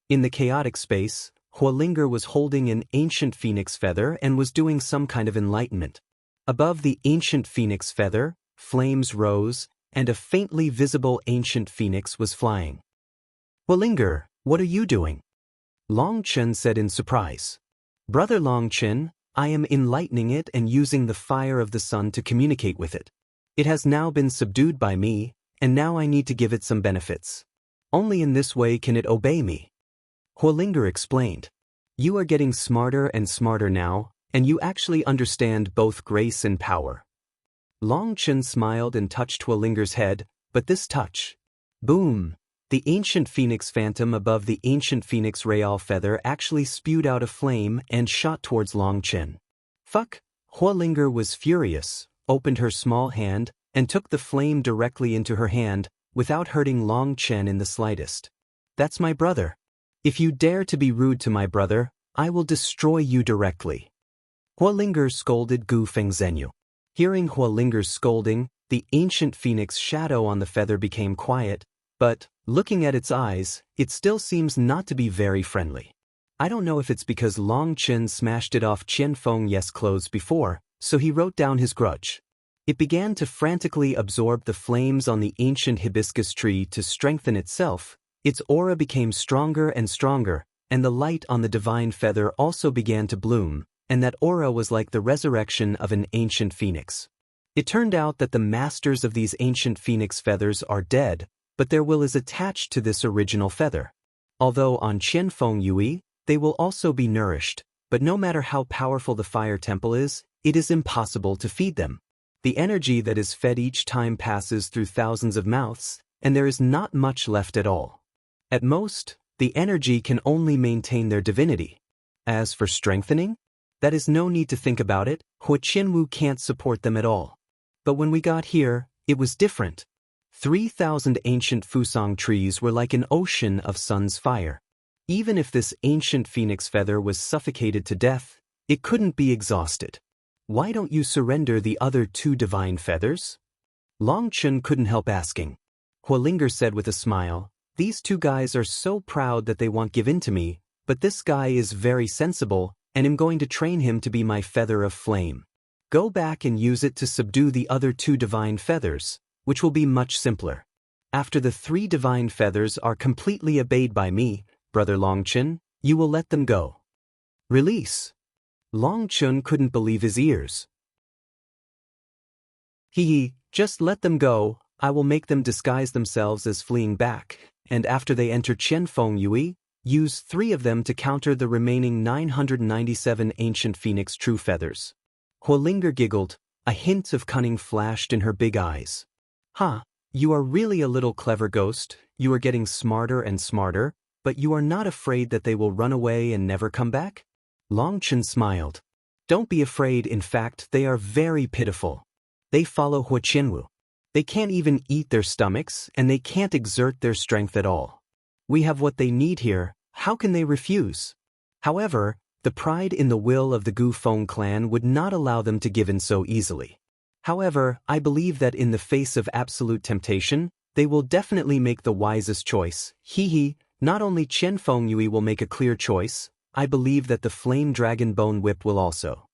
A: In the chaotic space, Huolinger was holding an ancient phoenix feather and was doing some kind of enlightenment. Above the ancient phoenix feather, flames rose, and a faintly visible ancient phoenix was flying. Huolinger, what are you doing? Long Chen said in surprise. Brother Long Chen, I am enlightening it and using the fire of the sun to communicate with it. It has now been subdued by me, and now I need to give it some benefits. Only in this way can it obey me. Huolinger explained. You are getting smarter and smarter now, and you actually understand both grace and power. Long Chen smiled and touched Huolinger's head, but this touch. Boom! The ancient phoenix phantom above the ancient phoenix Real feather actually spewed out a flame and shot towards Long Chen. Fuck! Huolinger was furious, opened her small hand, and took the flame directly into her hand, without hurting Long Chen in the slightest. That's my brother. If you dare to be rude to my brother, I will destroy you directly. Huolinger scolded Gu Fengzhenyu. Hearing Huolinger's scolding, the ancient phoenix shadow on the feather became quiet, but, looking at its eyes, it still seems not to be very friendly. I don't know if it's because Long Chen smashed it off Qian Feng Ye's clothes before, so he wrote down his grudge. It began to frantically absorb the flames on the ancient hibiscus tree to strengthen itself. Its aura became stronger and stronger, and the light on the divine feather also began to bloom, and that aura was like the resurrection of an ancient phoenix. It turned out that the masters of these ancient phoenix feathers are dead, but their will is attached to this original feather. Although on Qian Feng Yui, they will also be nourished, but no matter how powerful the fire temple is, it is impossible to feed them. The energy that is fed each time passes through thousands of mouths, and there is not much left at all. At most, the energy can only maintain their divinity. As for strengthening, that is no need to think about it. Hua Qianwu can't support them at all. But when we got here, it was different. 3,000 ancient Fusang trees were like an ocean of sun's fire. Even if this ancient phoenix feather was suffocated to death, it couldn't be exhausted. Why don't you surrender the other two divine feathers? Long Chen couldn't help asking. Huolinger said with a smile, these two guys are so proud that they won't give in to me, but this guy is very sensible, and I'm going to train him to be my feather of flame. Go back and use it to subdue the other two divine feathers, which will be much simpler. After the three divine feathers are completely obeyed by me, Brother Long Chen, you will let them go. Release. Long Chen couldn't believe his ears. Just let them go, I will make them disguise themselves as fleeing back, and after they enter Qian Feng Yui, use 3 of them to counter the remaining 997 ancient phoenix true feathers. Huolinger giggled, a hint of cunning flashed in her big eyes. You are really a little clever ghost, you are getting smarter and smarter, but you are not afraid that they will run away and never come back? Long Chen smiled. Don't be afraid, in fact, they are very pitiful. They follow Hua Qianwu. They can't even eat their stomachs, and they can't exert their strength at all. We have what they need here, how can they refuse? However, the pride in the will of the Gu Feng clan would not allow them to give in so easily. However, I believe that in the face of absolute temptation, they will definitely make the wisest choice. Hee. Not only Chen Fengyue will make a clear choice, I believe that the flame dragon bone whip will also.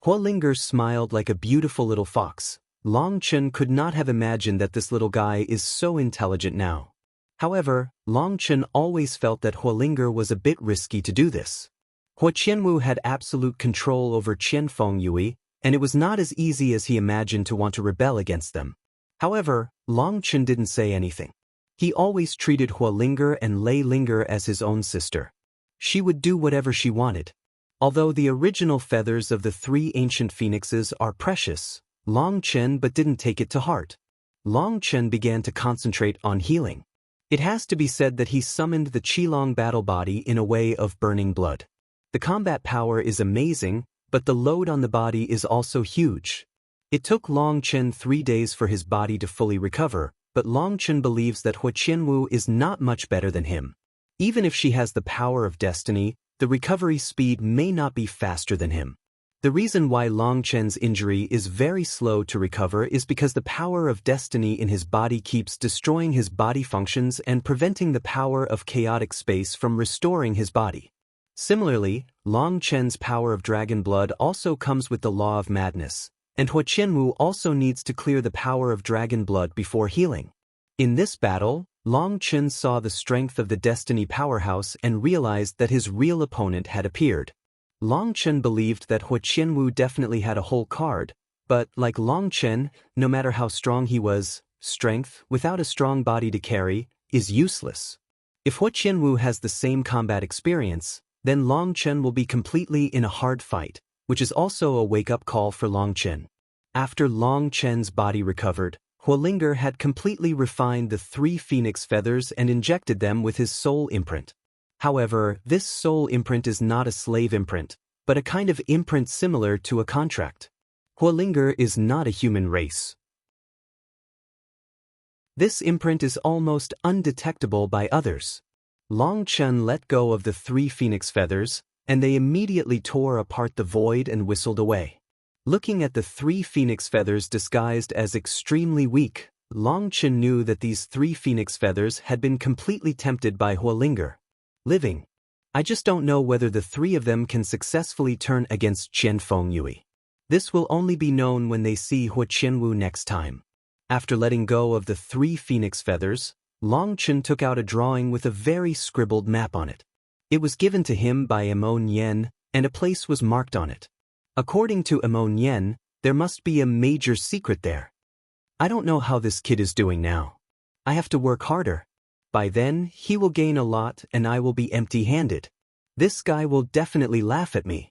A: Huolinger smiled like a beautiful little fox. Long Chen could not have imagined that this little guy is so intelligent now. However, Long Chen always felt that Huolinger was a bit risky to do this. Hua Qianwu had absolute control over Chen Fengyue, and it was not as easy as he imagined to want to rebel against them. However, Long Chen didn't say anything. He always treated Huolinger and Lei Linger as his own sister. She would do whatever she wanted. Although the original feathers of the 3 ancient phoenixes are precious, Long Chen didn't take it to heart. Long Chen began to concentrate on healing. It has to be said that he summoned the Qilong battle body in a way of burning blood. The combat power is amazing, but the load on the body is also huge. It took Long Chen 3 days for his body to fully recover, but Long Chen believes that Hua Qianwu is not much better than him. Even if she has the power of destiny, the recovery speed may not be faster than him. The reason why Long Chen's injury is very slow to recover is because the power of destiny in his body keeps destroying his body functions and preventing the power of chaotic space from restoring his body. Similarly, Long Chen's power of dragon blood also comes with the law of madness, and Hua Qianwu also needs to clear the power of dragon blood before healing. In this battle, Long Chen saw the strength of the Destiny powerhouse and realized that his real opponent had appeared. Long Chen believed that Hua Qianwu definitely had a whole card, but like Long Chen, no matter how strong he was, strength, without a strong body to carry, is useless. If Hua Qianwu has the same combat experience, then Long Chen will be completely in a hard fight, which is also a wake-up call for Long Chen. After Long Chen's body recovered, Huolinger had completely refined the 3 phoenix feathers and injected them with his soul imprint. However, this soul imprint is not a slave imprint, but a kind of imprint similar to a contract. Huolinger is not a human race. This imprint is almost undetectable by others. Long Chen let go of the 3 phoenix feathers, and they immediately tore apart the void and whistled away. Looking at the 3 phoenix feathers disguised as extremely weak, Long Chen knew that these 3 phoenix feathers had been completely tempted by Huolinger. Living. I just don't know whether the 3 of them can successfully turn against Chen Fengyue. This will only be known when they see Hua Qianwu next time. After letting go of the 3 phoenix feathers, Long Chen took out a drawing with a very scribbled map on it. It was given to him by Emon Yen, and a place was marked on it. According to Emon Yen, there must be a major secret there. I don't know how this kid is doing now. I have to work harder. By then, he will gain a lot and I will be empty-handed. This guy will definitely laugh at me.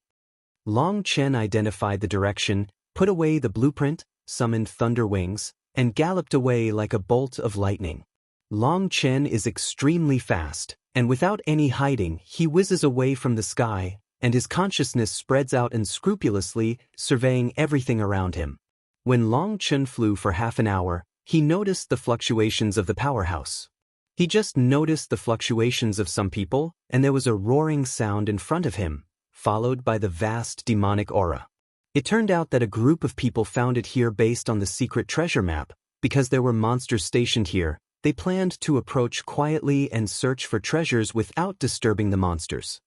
A: Long Chen identified the direction, put away the blueprint, summoned thunder wings, and galloped away like a bolt of lightning. Long Chen is extremely fast, and without any hiding, he whizzes away from the sky, and his consciousness spreads out unscrupulously, surveying everything around him. When Long Chen flew for half an hour, he noticed the fluctuations of the powerhouse. He just noticed the fluctuations of some people, and there was a roaring sound in front of him, followed by the vast demonic aura. It turned out that a group of people found it here based on the secret treasure map. Because there were monsters stationed here, they planned to approach quietly and search for treasures without disturbing the monsters.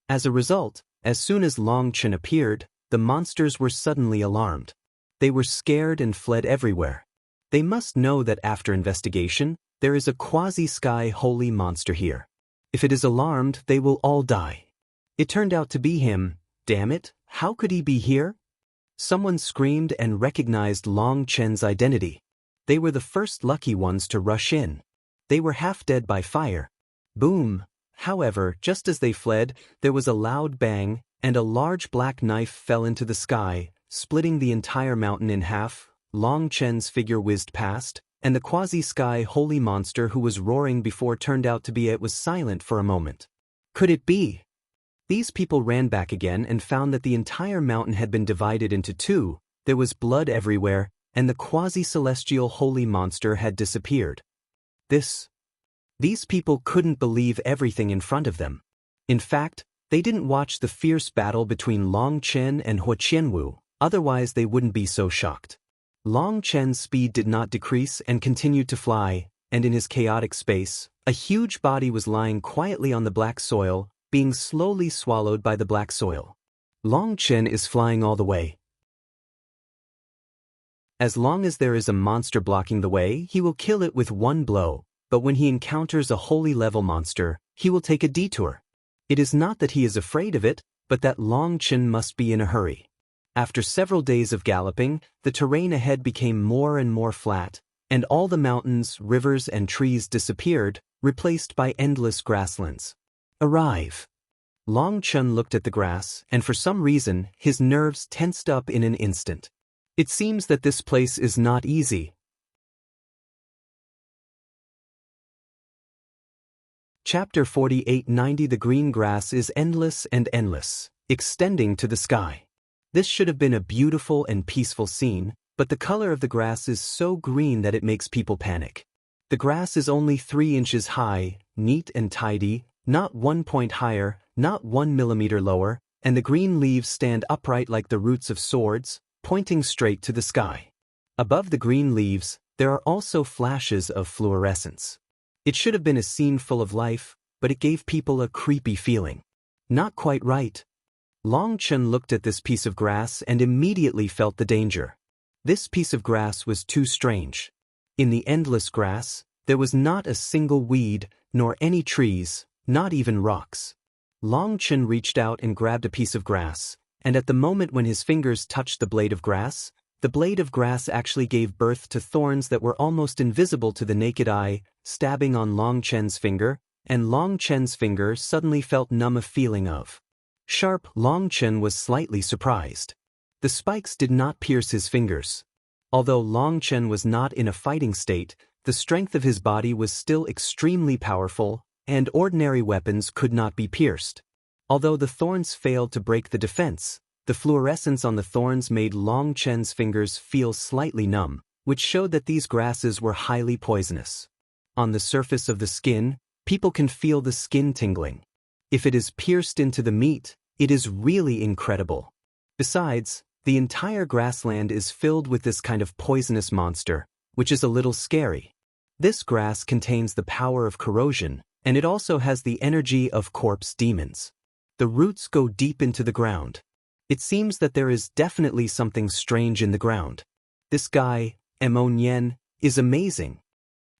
A: As a result, as soon as Long Chen appeared, the monsters were suddenly alarmed. They were scared and fled everywhere. They must know that after investigation, there is a quasi-sky holy monster here. If it is alarmed, they will all die. It turned out to be him. Damn it, how could he be here? Someone screamed and recognized Long Chen's identity. They were the first lucky ones to rush in. They were half dead by fire. Boom! However, just as they fled, there was a loud bang, and a large black knife fell into the sky, splitting the entire mountain in half. Long Chen's figure whizzed past, and the quasi-sky holy monster who was roaring before turned out to be it was silent for a moment. Could it be? These people ran back again and found that the entire mountain had been divided into 2, there was blood everywhere, and the quasi-celestial holy monster had disappeared. These people couldn't believe everything in front of them. In fact, they didn't watch the fierce battle between Long Chen and Hua Qianwu, otherwise they wouldn't be so shocked. Long Chen's speed did not decrease and continued to fly, and in his chaotic space, a huge body was lying quietly on the black soil, being slowly swallowed by the black soil. Long Chen is flying all the way. As long as there is a monster blocking the way, he will kill it with one blow, but when he encounters a holy level monster, he will take a detour. It is not that he is afraid of it, but that Long Chen must be in a hurry. After several days of galloping, the terrain ahead became more and more flat, and all the mountains, rivers, and trees disappeared, replaced by endless grasslands. Arrive. Long Chen looked at the grass, and for some reason, his nerves tensed up in an instant. It seems that this place is not easy. Chapter 48:90 The green grass is endless and endless, extending to the sky. This should have been a beautiful and peaceful scene, but the color of the grass is so green that it makes people panic. The grass is only 3 inches high, neat and tidy, not 1 point higher, not 1 millimeter lower, and the green leaves stand upright like the roots of swords, pointing straight to the sky. Above the green leaves, there are also flashes of fluorescence. It should have been a scene full of life, but it gave people a creepy feeling. Not quite right. Long Chen looked at this piece of grass and immediately felt the danger. This piece of grass was too strange. In the endless grass, there was not a single weed, nor any trees, not even rocks. Long Chen reached out and grabbed a piece of grass, and at the moment when his fingers touched the blade of grass actually gave birth to thorns that were almost invisible to the naked eye, stabbing on Long Chen's finger, and Long Chen's finger suddenly felt numb a feeling of sharp. Long Chen was slightly surprised. The spikes did not pierce his fingers. Although Long Chen was not in a fighting state, the strength of his body was still extremely powerful, and ordinary weapons could not be pierced. Although the thorns failed to break the defense, the fluorescence on the thorns made Long Chen's fingers feel slightly numb, which showed that these grasses were highly poisonous. On the surface of the skin, people can feel the skin tingling. If it is pierced into the meat, it is really incredible. Besides, the entire grassland is filled with this kind of poisonous monster, which is a little scary. This grass contains the power of corrosion, and it also has the energy of corpse demons. The roots go deep into the ground. It seems that there is definitely something strange in the ground. This guy, Mo Nian, is amazing.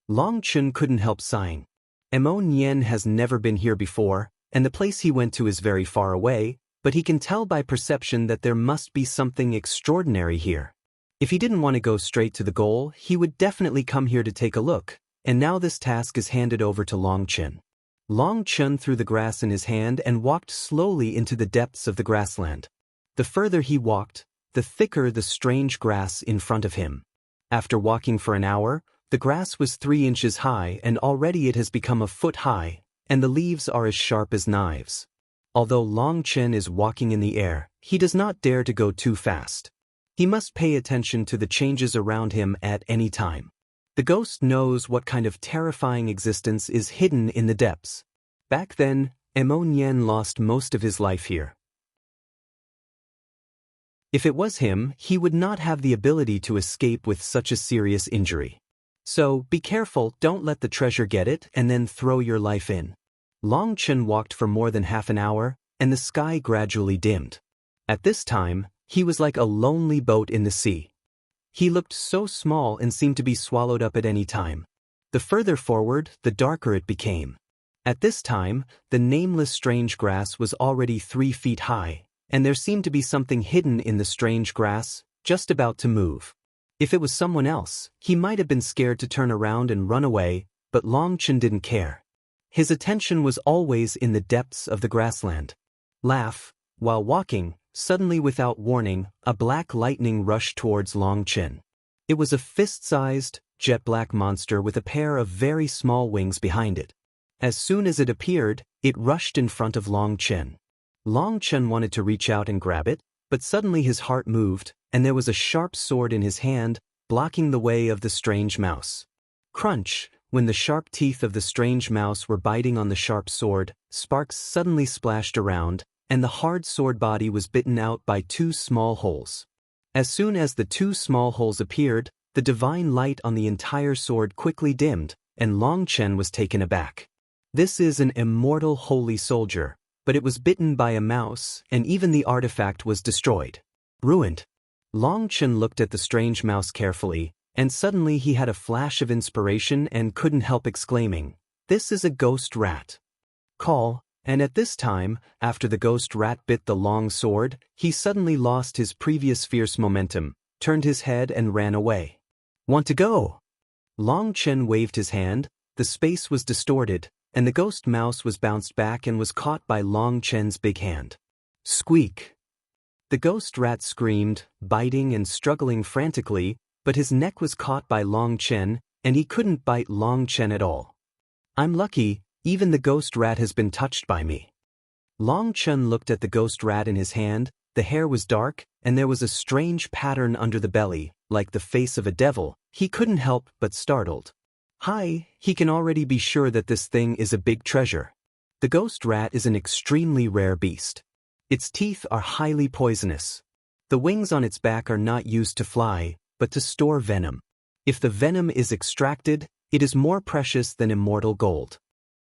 A: Long Chen couldn't help sighing. Mo Nian has never been here before, and the place he went to is very far away, but he can tell by perception that there must be something extraordinary here. If he didn't want to go straight to the goal, he would definitely come here to take a look, and now this task is handed over to Long Chen. Long Chen threw the grass in his hand and walked slowly into the depths of the grassland. The further he walked, the thicker the strange grass in front of him. After walking for an hour, the grass was 3 inches high and already it has become a foot high, and the leaves are as sharp as knives. Although Long Chen is walking in the air, he does not dare to go too fast. He must pay attention to the changes around him at any time. The ghost knows what kind of terrifying existence is hidden in the depths. Back then, Mo Nian lost most of his life here. If it was him, he would not have the ability to escape with such a serious injury. So, be careful, don't let the treasure get it and then throw your life in. Long Chen walked for more than half an hour, and the sky gradually dimmed. At this time, he was like a lonely boat in the sea. He looked so small and seemed to be swallowed up at any time. The further forward, the darker it became. At this time, the nameless strange grass was already 3 feet high, and there seemed to be something hidden in the strange grass, just about to move. If it was someone else, he might have been scared to turn around and run away, but Long Chen didn't care. His attention was always in the depths of the grassland. While walking, suddenly without warning, a black lightning rushed towards Long Chen. It was a fist-sized, jet-black monster with a pair of very small wings behind it. As soon as it appeared, it rushed in front of Long Chen. Long Chen wanted to reach out and grab it, but suddenly his heart moved, and there was a sharp sword in his hand, blocking the way of the strange mouse. Crunch! When the sharp teeth of the strange mouse were biting on the sharp sword, sparks suddenly splashed around, and the hard sword body was bitten out by 2 small holes. As soon as the two small holes appeared, the divine light on the entire sword quickly dimmed, and Long Chen was taken aback. This is an immortal holy soldier, but it was bitten by a mouse, and even the artifact was destroyed. Ruined. Long Chen looked at the strange mouse carefully, and suddenly he had a flash of inspiration and couldn't help exclaiming, "This is a ghost rat." Call, and at this time, after the ghost rat bit the long sword, he suddenly lost his previous fierce momentum, turned his head and ran away. "Want to go?" Long Chen waved his hand, the space was distorted, and the ghost mouse was bounced back and was caught by Long Chen's big hand. Squeak! The ghost rat screamed, biting and struggling frantically, but his neck was caught by Long Chen, and he couldn't bite Long Chen at all. "I'm lucky, even the ghost rat has been touched by me." Long Chen looked at the ghost rat in his hand, the hair was dark, and there was a strange pattern under the belly, like the face of a devil. He couldn't help but startled. Hi, he can already be sure that this thing is a big treasure. The ghost rat is an extremely rare beast. Its teeth are highly poisonous. The wings on its back are not used to fly, but to store venom. If the venom is extracted, it is more precious than immortal gold.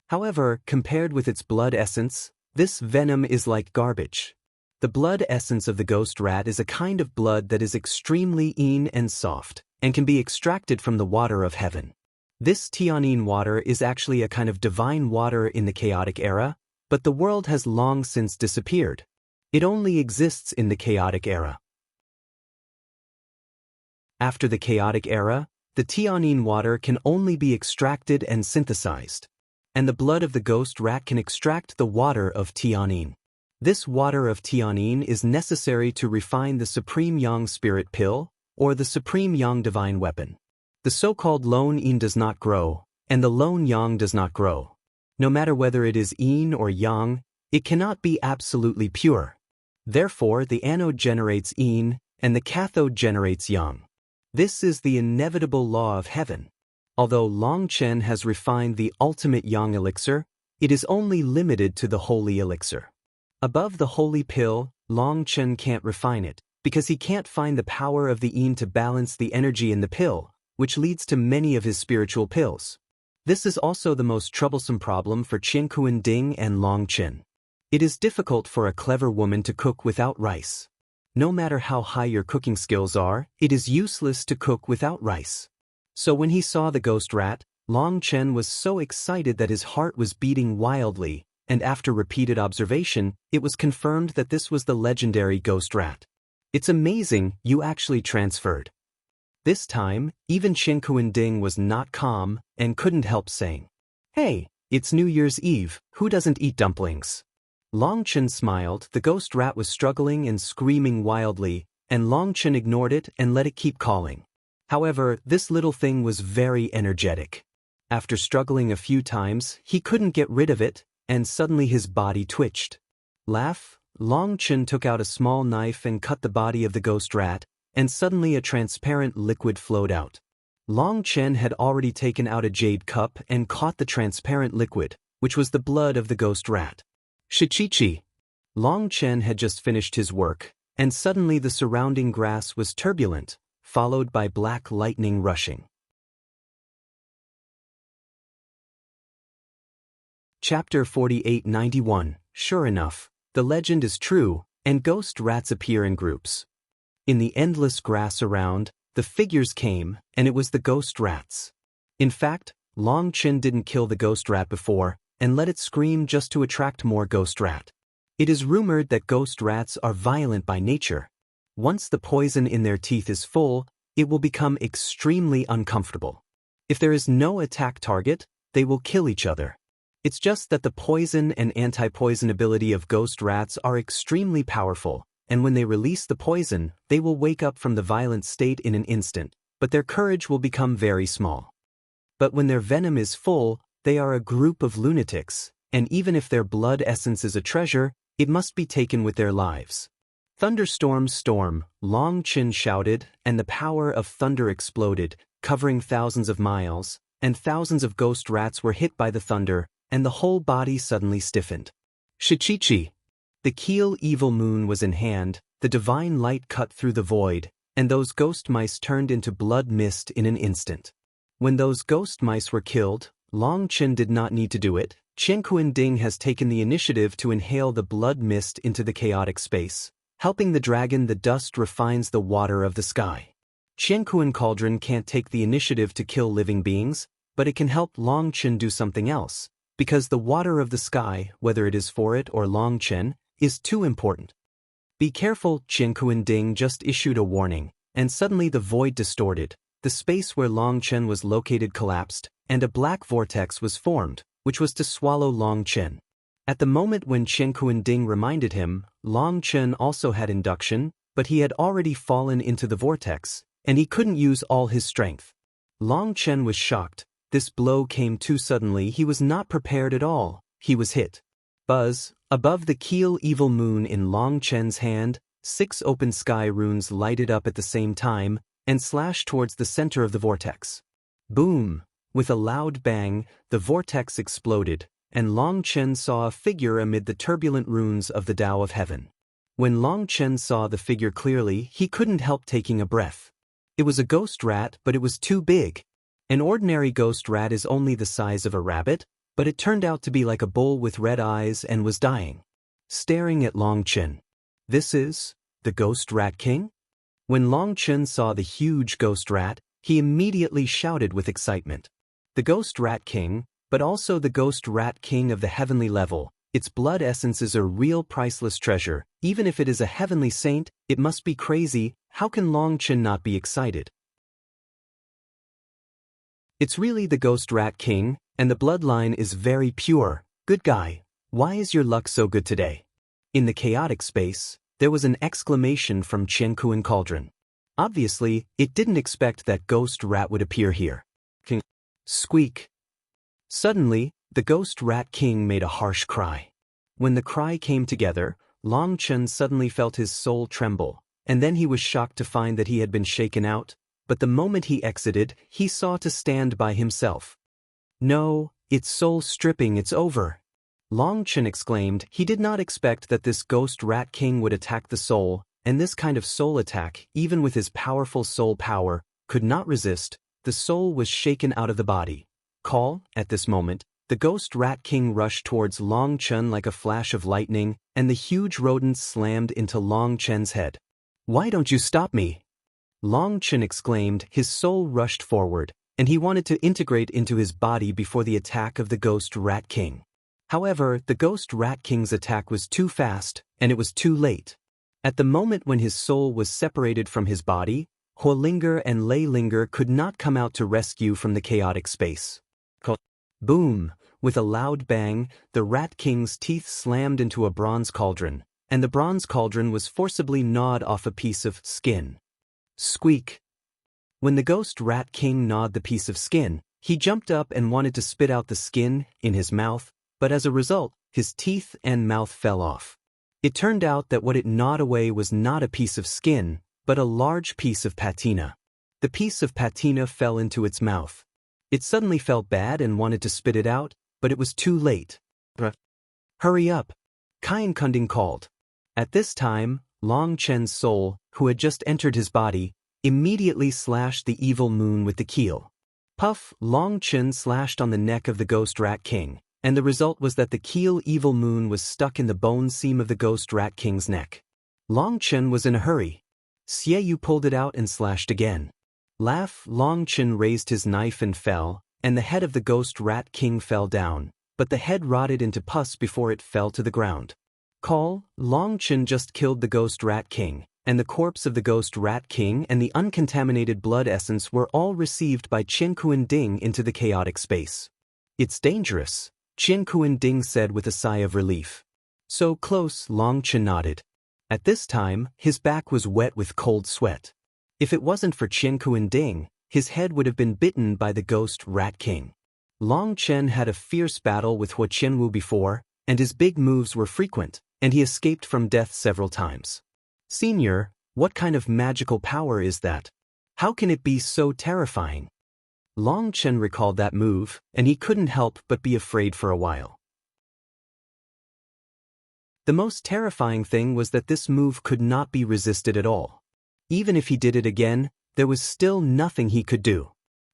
A: However, compared with its blood essence, this venom is like garbage. The blood essence of the ghost rat is a kind of blood that is extremely lean and soft, and can be extracted from the water of heaven. This Tianyin water is actually a kind of divine water in the chaotic era, but the world has long since disappeared. It only exists in the chaotic era. After the chaotic era, the Tianyin water can only be extracted and synthesized, and the blood of the ghost rat can extract the water of Tianyin. This water of Tianyin is necessary to refine the Supreme Yang Spirit Pill, or the Supreme Yang Divine Weapon. The so-called lone yin does not grow, and the lone yang does not grow. No matter whether it is yin or yang, it cannot be absolutely pure. Therefore, the anode generates yin, and the cathode generates yang. This is the inevitable law of heaven. Although Long Chen has refined the ultimate yang elixir, it is only limited to the holy elixir. Above the holy pill, Long Chen can't refine it, because he can't find the power of the yin to balance the energy in the pill, which leads to many of his spiritual pills. This is also the most troublesome problem for Qiankuan Ding and Long Chen. It is difficult for a clever woman to cook without rice. No matter how high your cooking skills are, it is useless to cook without rice. So when he saw the ghost rat, Long Chen was so excited that his heart was beating wildly, and after repeated observation, it was confirmed that this was the legendary ghost rat. "It's amazing, you actually transferred." This time, even Qiankuan Ding was not calm and couldn't help saying, "Hey, it's New Year's Eve, who doesn't eat dumplings?" Long Chen smiled. The ghost rat was struggling and screaming wildly, and Long Chen ignored it and let it keep calling. However, this little thing was very energetic. After struggling a few times, he couldn't get rid of it, and suddenly his body twitched. Laugh, Long Chen took out a small knife and cut the body of the ghost rat, and suddenly a transparent liquid flowed out. Long Chen had already taken out a jade cup and caught the transparent liquid, which was the blood of the ghost rat. Shichichi! Long Chen had just finished his work, and suddenly the surrounding grass was turbulent, followed by black lightning rushing. Chapter 4891. Sure enough, the legend is true, and ghost rats appear in groups. In the endless grass around, the figures came, and it was the ghost rats. In fact, Long Chen didn't kill the ghost rat before, and let it scream just to attract more ghost rat. It is rumored that ghost rats are violent by nature. Once the poison in their teeth is full, it will become extremely uncomfortable. If there is no attack target, they will kill each other. It's just that the poison and anti-poison ability of ghost rats are extremely powerful, and when they release the poison, they will wake up from the violent state in an instant, but their courage will become very small. But when their venom is full, they are a group of lunatics, and even if their blood essence is a treasure, it must be taken with their lives. Thunderstorm storm, Long Chen shouted, and the power of thunder exploded, covering thousands of miles, and thousands of ghost rats were hit by the thunder, and the whole body suddenly stiffened. Shichichi! The keel evil moon was in hand, the divine light cut through the void, and those ghost mice turned into blood mist in an instant. When those ghost mice were killed, Long Chen did not need to do it. Qianquan Ding has taken the initiative to inhale the blood mist into the chaotic space. Helping the dragon, the dust refines the water of the sky. Qianquan Cauldron can't take the initiative to kill living beings, but it can help Long Chen do something else, because the water of the sky, whether it is for it or Long Chen, is too important. Be careful, Qianquan Ding just issued a warning, and suddenly the void distorted, the space where Long Chen was located collapsed, and a black vortex was formed, which was to swallow Long Chen. At the moment when Qianquan Ding reminded him, Long Chen also had induction, but he had already fallen into the vortex, and he couldn't use all his strength. Long Chen was shocked. This blow came too suddenly. He was not prepared at all. He was hit. Buzz, above the keel evil moon in Long Chen's hand, 6 open sky runes lighted up at the same time, and slashed towards the center of the vortex. Boom! With a loud bang, the vortex exploded, and Long Chen saw a figure amid the turbulent runes of the Tao of Heaven. When Long Chen saw the figure clearly, he couldn't help taking a breath. It was a ghost rat, but it was too big. An ordinary ghost rat is only the size of a rabbit, but it turned out to be like a bull with red eyes and was dying. Staring at Long Chen. This is the Ghost Rat King? When Long Chen saw the huge ghost rat, he immediately shouted with excitement. The Ghost Rat King, but also the Ghost Rat King of the heavenly level. Its blood essence is a real priceless treasure. Even if it is a heavenly saint, it must be crazy. How can Long Chen not be excited? It's really the Ghost Rat King, and the bloodline is very pure. Good guy. Why is your luck so good today? In the chaotic space, there was an exclamation from Qianquan Cauldron. Obviously, it didn't expect that ghost rat would appear here. King. Squeak. Suddenly, the Ghost Rat King made a harsh cry. When the cry came together, Long Chen suddenly felt his soul tremble, and then he was shocked to find that he had been shaken out, but the moment he exited, he saw to stand by himself. No, it's soul stripping, it's over. Long Chen exclaimed. He did not expect that this Ghost Rat King would attack the soul, and this kind of soul attack, even with his powerful soul power, could not resist. The soul was shaken out of the body. At this moment, the Ghost Rat King rushed towards Long Chen like a flash of lightning, and the huge rodent slammed into Long Chen's head. Why don't you stop me? Long Chen exclaimed. His soul rushed forward, and he wanted to integrate into his body before the attack of the Ghost Rat King. However, the Ghost Rat King's attack was too fast, and it was too late. At the moment when his soul was separated from his body, Huolinger and Leilinger could not come out to rescue from the chaotic space. Boom! With a loud bang, the Rat King's teeth slammed into a bronze cauldron, and the bronze cauldron was forcibly gnawed off a piece of skin. Squeak! When the Ghost Rat King gnawed the piece of skin, he jumped up and wanted to spit out the skin in his mouth, but as a result, his teeth and mouth fell off. It turned out that what it gnawed away was not a piece of skin, but a large piece of patina. The piece of patina fell into its mouth. It suddenly felt bad and wanted to spit it out, but it was too late. Hurry up! Qianquan called. At this time, Long Chen's soul, who had just entered his body, immediately slashed the evil moon with the keel. Puff! Long Chen slashed on the neck of the Ghost Rat King, and the result was that the keel evil moon was stuck in the bone seam of the Ghost Rat King's neck. Long Chen was in a hurry. Xie pulled it out and slashed again. Laugh! Long Chen raised his knife and fell, and the head of the Ghost Rat King fell down, but the head rotted into pus before it fell to the ground. Long Chen just killed the Ghost Rat King, and the corpse of the Ghost Rat King and the uncontaminated blood essence were all received by Qianquan Ding into the chaotic space. It's dangerous, Qianquan Ding said with a sigh of relief. So close, Long Chen nodded. At this time, his back was wet with cold sweat. If it wasn't for Qianquan Ding, his head would have been bitten by the Ghost Rat King. Long Chen had a fierce battle with Hua Qianwu before, and his big moves were frequent, and he escaped from death several times. Senior, what kind of magical power is that? How can it be so terrifying? Long Chen recalled that move, and he couldn't help but be afraid for a while. The most terrifying thing was that this move could not be resisted at all. Even if he did it again, there was still nothing he could do.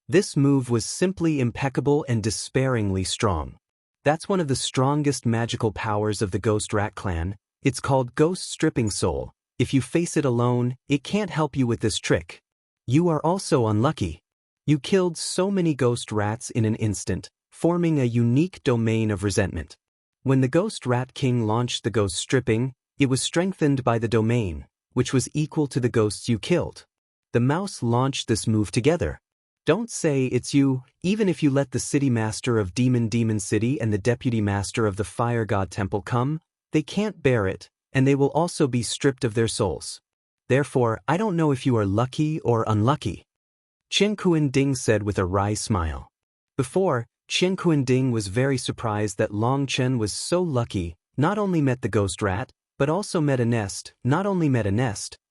A: This move was simply impeccable and despairingly strong. That's one of the strongest magical powers of the Ghost Rat clan. It's called Ghost Stripping Soul. If you face it alone, it can't help you with this trick. You are also unlucky. You killed so many ghost rats in an instant, forming a unique domain of resentment. When the Ghost Rat King launched the ghost stripping, it was strengthened by the domain, which was equal to the ghosts you killed. The mouse launched this move together. Don't say it's you, even if you let the city master of Demon City and the deputy master of the Fire God Temple come, they can't bear it, and they will also be stripped of their souls. Therefore, I don't know if you are lucky or unlucky. Chen Kuan-ding said with a wry smile. Before, Chen Kuan-ding was very surprised that Long Chen was so lucky, not only met the ghost rat, but also met a nest,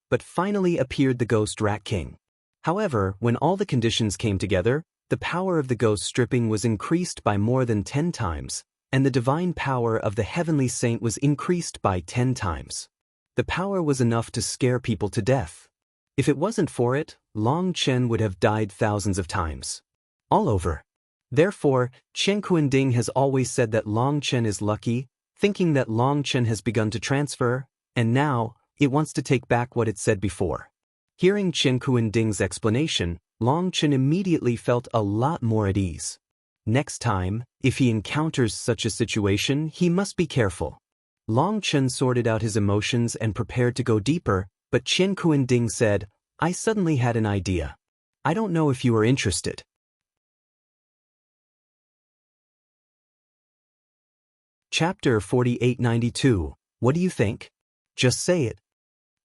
A: but finally appeared the Ghost Rat King. However, when all the conditions came together, the power of the ghost stripping was increased by more than 10 times, and the divine power of the heavenly saint was increased by 10 times. The power was enough to scare people to death. If it wasn't for it, Long Chen would have died thousands of times. All over. Therefore, Chen Kuan-ding has always said that Long Chen is lucky, thinking that Long Chen has begun to transfer, and now, it wants to take back what it said before. Hearing Chen Kuan-ding's explanation, Long Chen immediately felt a lot more at ease. Next time, if he encounters such a situation, he must be careful. Long Chen sorted out his emotions and prepared to go deeper, but Chen Kuan-ding said, I suddenly had an idea. I don't know if you are interested. Chapter 4892. What do you think? Just say it.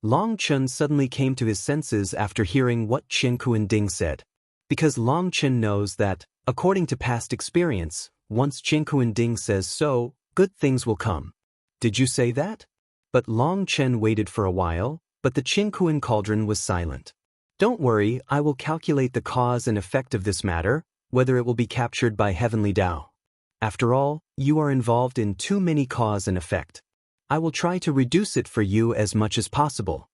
A: Long Chen suddenly came to his senses after hearing what Chen Kuan-ding said. Because Long Chen knows that, according to past experience, once Chen Kuan-ding says so, good things will come. Did you say that? But Long Chen waited for a while, but the Chen Kuan cauldron was silent. Don't worry, I will calculate the cause and effect of this matter, whether it will be captured by Heavenly Tao. After all, you are involved in too many cause and effect. I will try to reduce it for you as much as possible.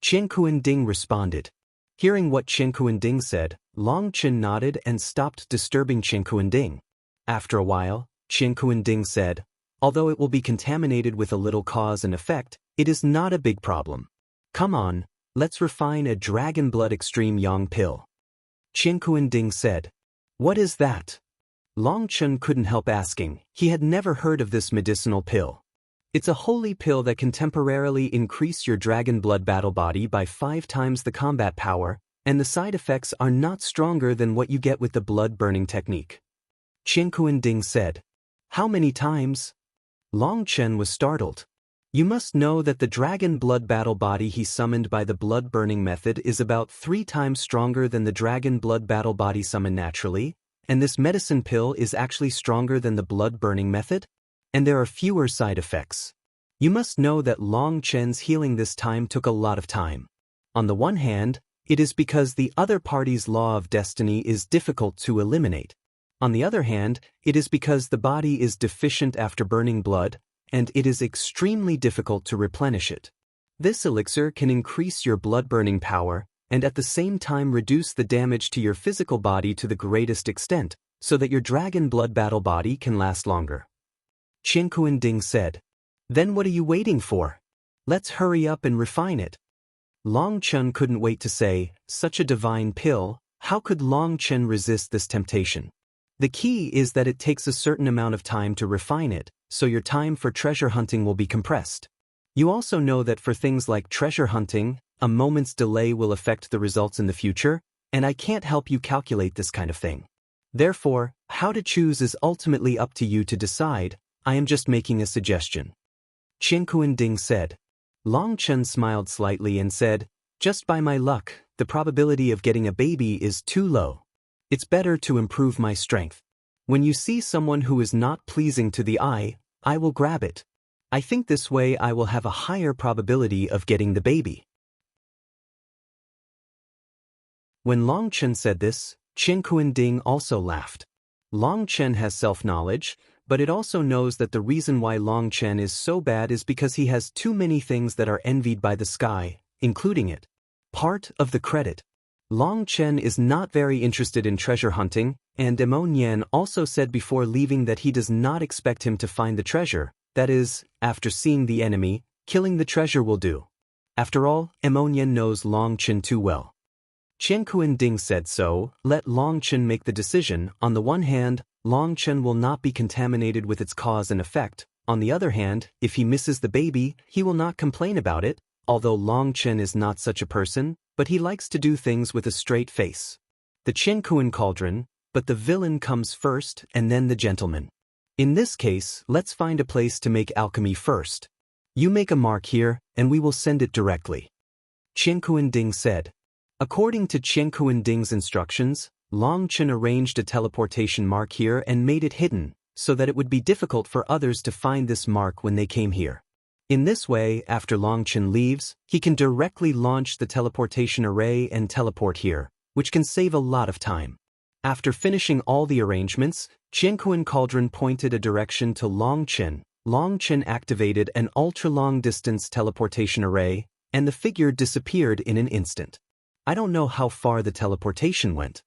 A: Chen Kuan-ding responded. Hearing what Chen Kuan-ding said, Long Chen nodded and stopped disturbing Chen Kuan-ding. After a while, Chen Kuan-ding said, although it will be contaminated with a little cause and effect, it is not a big problem. Come on, let's refine a Dragon Blood Extreme Yang pill. Chen Kuan-ding said. What is that? Long Chen couldn't help asking. He had never heard of this medicinal pill. It's a holy pill that can temporarily increase your dragon blood battle body by 5 times the combat power, and the side effects are not stronger than what you get with the blood burning technique. Chen Kuan-ding said. How many times? Long Chen was startled. You must know that the dragon blood battle body he summoned by the blood burning method is about 3 times stronger than the dragon blood battle body summoned naturally, and this medicine pill is actually stronger than the blood burning method? And there are fewer side effects. You must know that Long Chen's healing this time took a lot of time. On the one hand, it is because the other party's law of destiny is difficult to eliminate. On the other hand, it is because the body is deficient after burning blood, and it is extremely difficult to replenish it. This elixir can increase your blood-burning power, and at the same time reduce the damage to your physical body to the greatest extent, so that your dragon blood battle body can last longer. Chen Kuan-ding said. Then what are you waiting for? Let's hurry up and refine it. Long Chen couldn't wait to say, such a divine pill, how could Long Chen resist this temptation? The key is that it takes a certain amount of time to refine it, so your time for treasure hunting will be compressed. You also know that for things like treasure hunting, a moment's delay will affect the results in the future, and I can't help you calculate this kind of thing. Therefore, how to choose is ultimately up to you to decide. I am just making a suggestion. Chen Kuan-ding said. Long Chen smiled slightly and said, just by my luck, the probability of getting a baby is too low. It's better to improve my strength. When you see someone who is not pleasing to the eye, I will grab it. I think this way I will have a higher probability of getting the baby. When Long Chen said this, Chen Kuan-ding also laughed. Long Chen has self-knowledge, But it also knows that the reason why Long Chen is so bad is because he has too many things that are envied by the sky, including it. Part of the credit. Long Chen is not very interested in treasure hunting, and Emo Nian also said before leaving that he does not expect him to find the treasure, that is, after seeing the enemy, killing the treasure will do. After all, Emo Nian knows Long Chen too well. Qian Kuan Ding said so, let Long Chen make the decision. On the one hand, Long Chen will not be contaminated with its cause and effect. On the other hand, if he misses the baby, he will not complain about it, although Long Chen is not such a person, but he likes to do things with a straight face. The Qian Kuan Cauldron, but the villain comes first and then the gentleman. In this case, let's find a place to make alchemy first. You make a mark here, and we will send it directly. Qian Kuan Ding said. According to Qian Kuan Ding's instructions, Long Chen arranged a teleportation mark here and made it hidden, so that it would be difficult for others to find this mark when they came here. In this way, after Long Chen leaves, he can directly launch the teleportation array and teleport here, which can save a lot of time. After finishing all the arrangements, Qian Kuan Cauldron pointed a direction to Long Chen. Long Chen activated an ultra-long-distance teleportation array, and the figure disappeared in an instant. I don't know how far the teleportation went.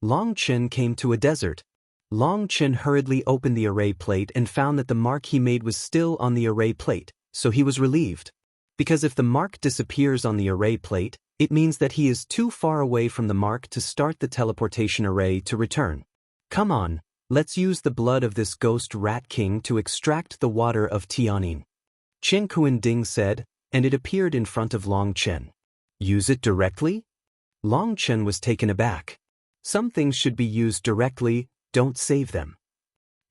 A: Long Chen came to a desert. Long Chen hurriedly opened the array plate and found that the mark he made was still on the array plate, so he was relieved. Because if the mark disappears on the array plate, it means that he is too far away from the mark to start the teleportation array to return. Come on, let's use the blood of this ghost rat king to extract the water of Tianyin. Qian Kuan Ding said, and it appeared in front of Long Chen. Use it directly? Long Chen was taken aback. Some things should be used directly, don't save them.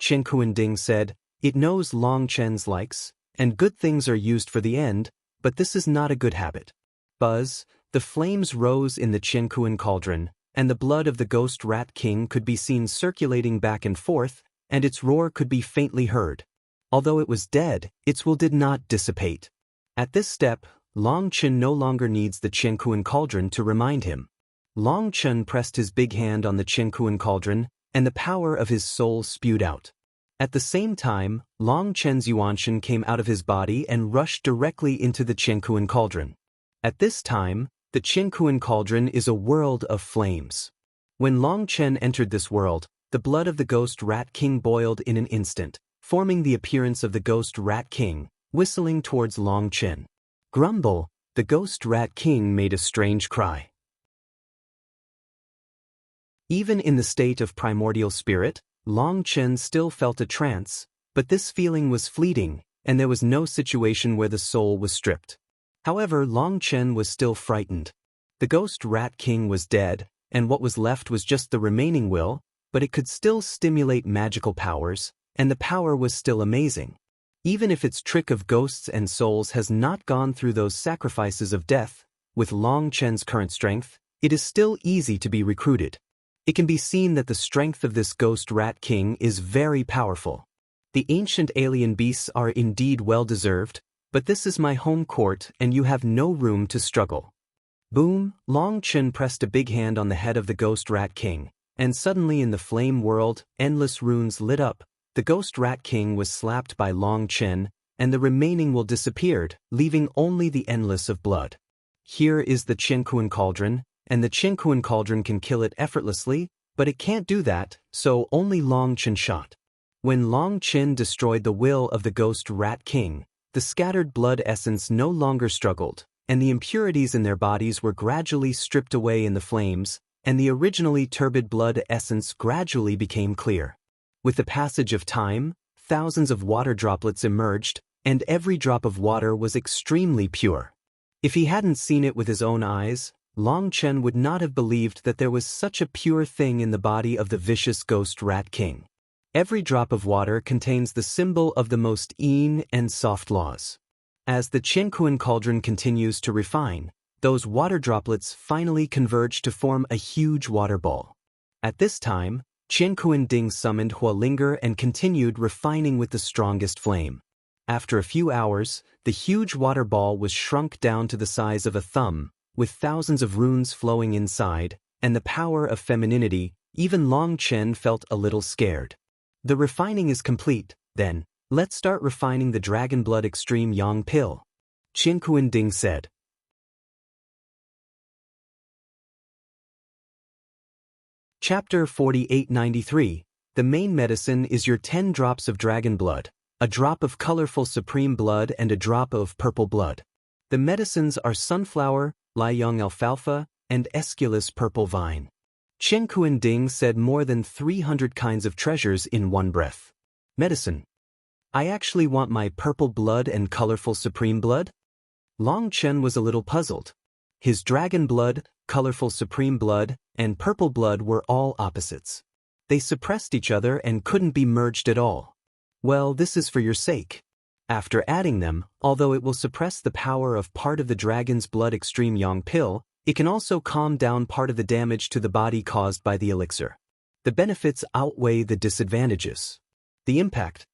A: Qian Kuan Ding said, it knows Long Chen's likes, and good things are used for the end, but this is not a good habit. Buzz, the flames rose in the Qian Kuan Cauldron, and the blood of the ghost rat king could be seen circulating back and forth, and its roar could be faintly heard. Although it was dead, its will did not dissipate. At this step, Long Chen no longer needs the Qian Kuan Cauldron to remind him. Long Chen pressed his big hand on the Qian Kuan Cauldron, and the power of his soul spewed out. At the same time, Long Chen's Yuanshan came out of his body and rushed directly into the Qian Kuan Cauldron. At this time, the Qian Kuan Cauldron is a world of flames. When Long Chen entered this world, the blood of the ghost rat king boiled in an instant, forming the appearance of the ghost rat king, whistling towards Long Chen. Grumble, the ghost rat king made a strange cry. Even in the state of primordial spirit, Long Chen still felt a trance, but this feeling was fleeting, and there was no situation where the soul was stripped. However, Long Chen was still frightened. The ghost rat king was dead, and what was left was just the remaining will, but it could still stimulate magical powers, and the power was still amazing. Even if its trick of ghosts and souls has not gone through those sacrifices of death, with Long Chen's current strength, it is still easy to be recruited. It can be seen that the strength of this ghost rat king is very powerful. The ancient alien beasts are indeed well-deserved, but this is my home court and you have no room to struggle. Boom, Long Chen pressed a big hand on the head of the ghost rat king, and suddenly in the flame world, endless runes lit up. The ghost rat king was slapped by Long Chen, and the remaining will disappeared, leaving only the endless of blood. Here is the Qian Kuan Cauldron, and the Qian Kuan Cauldron can kill it effortlessly, but it can't do that, so only Long Chen shot. When Long Chen destroyed the will of the ghost rat king, the scattered blood essence no longer struggled, and the impurities in their bodies were gradually stripped away in the flames, and the originally turbid blood essence gradually became clear. With the passage of time, thousands of water droplets emerged, and every drop of water was extremely pure. If he hadn't seen it with his own eyes, Long Chen would not have believed that there was such a pure thing in the body of the vicious ghost rat king. Every drop of water contains the symbol of the most Yin and soft laws. As the Qian Kuan Cauldron continues to refine, those water droplets finally converge to form a huge water ball. At this time, Qian Kuan Ding summoned Huolinger and continued refining with the strongest flame. After a few hours, the huge water ball was shrunk down to the size of a thumb, with thousands of runes flowing inside, and the power of femininity. Even Long Chen felt a little scared. The refining is complete, Then, let's start refining the Dragon Blood Extreme Yang pill, Qian Kuan-ding said. Chapter 4893. The main medicine is your 10 drops of dragon blood, a drop of colorful supreme blood and a drop of purple blood. The medicines are sunflower, Liang alfalfa, and Aesculus purple vine. Qian Kuan-ding said more than 300 kinds of treasures in one breath. Medicine. I actually want my purple blood and colorful supreme blood? Long Chen was a little puzzled. His dragon blood, colorful supreme blood, and purple blood were all opposites. They suppressed each other and couldn't be merged at all. Well, this is for your sake. After adding them, although it will suppress the power of part of the dragon's blood extreme yang pill, it can also calm down part of the damage to the body caused by the elixir. The benefits outweigh the disadvantages. The impact.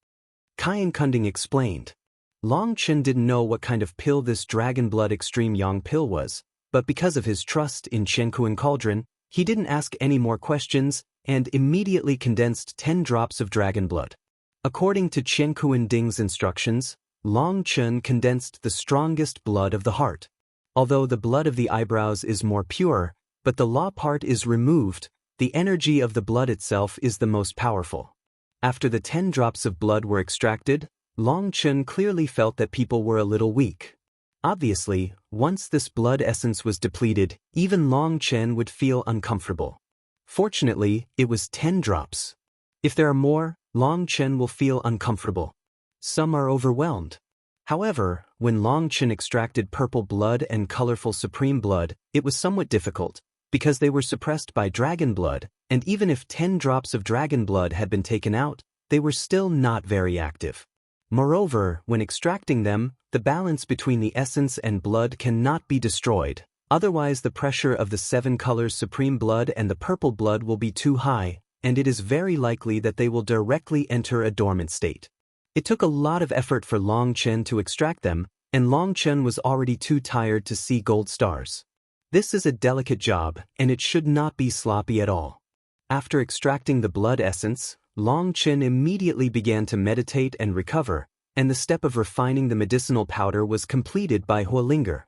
A: Qian Kuan-ding explained. Long Chen didn't know what kind of pill this dragon blood extreme yang pill was, but because of his trust in Qian Kuan Cauldron, he didn't ask any more questions and immediately condensed 10 drops of dragon blood. According to Qian Kuan-ding's instructions, Long Chen condensed the strongest blood of the heart. Although the blood of the eyebrows is more pure, but the law part is removed, the energy of the blood itself is the most powerful. After the 10 drops of blood were extracted, Long Chen clearly felt that people were a little weak. Obviously, once this blood essence was depleted, even Long Chen would feel uncomfortable. Fortunately, it was 10 drops. If there are more, Long Chen will feel uncomfortable. Some are overwhelmed. However, when Long Chen extracted purple blood and colorful supreme blood, it was somewhat difficult, because they were suppressed by dragon blood, and even if 10 drops of dragon blood had been taken out, they were still not very active. Moreover, when extracting them, the balance between the essence and blood cannot be destroyed. Otherwise, the pressure of the 7 colors supreme blood and the purple blood will be too high, and it is very likely that they will directly enter a dormant state. It took a lot of effort for Long Chen to extract them, and Long Chen was already too tired to see gold stars. This is a delicate job, and it should not be sloppy at all. After extracting the blood essence, Long Chen immediately began to meditate and recover, and the step of refining the medicinal powder was completed by Huolinger.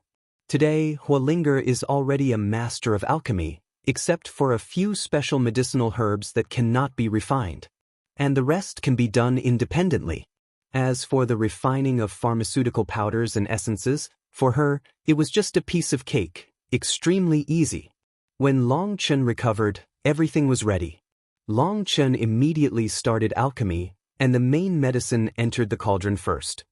A: Today, Huolinger is already a master of alchemy, except for a few special medicinal herbs that cannot be refined. And the rest can be done independently. As for the refining of pharmaceutical powders and essences, for her, it was just a piece of cake, extremely easy. When Long Chen recovered, everything was ready. Long Chen immediately started alchemy, and the main medicine entered the cauldron first.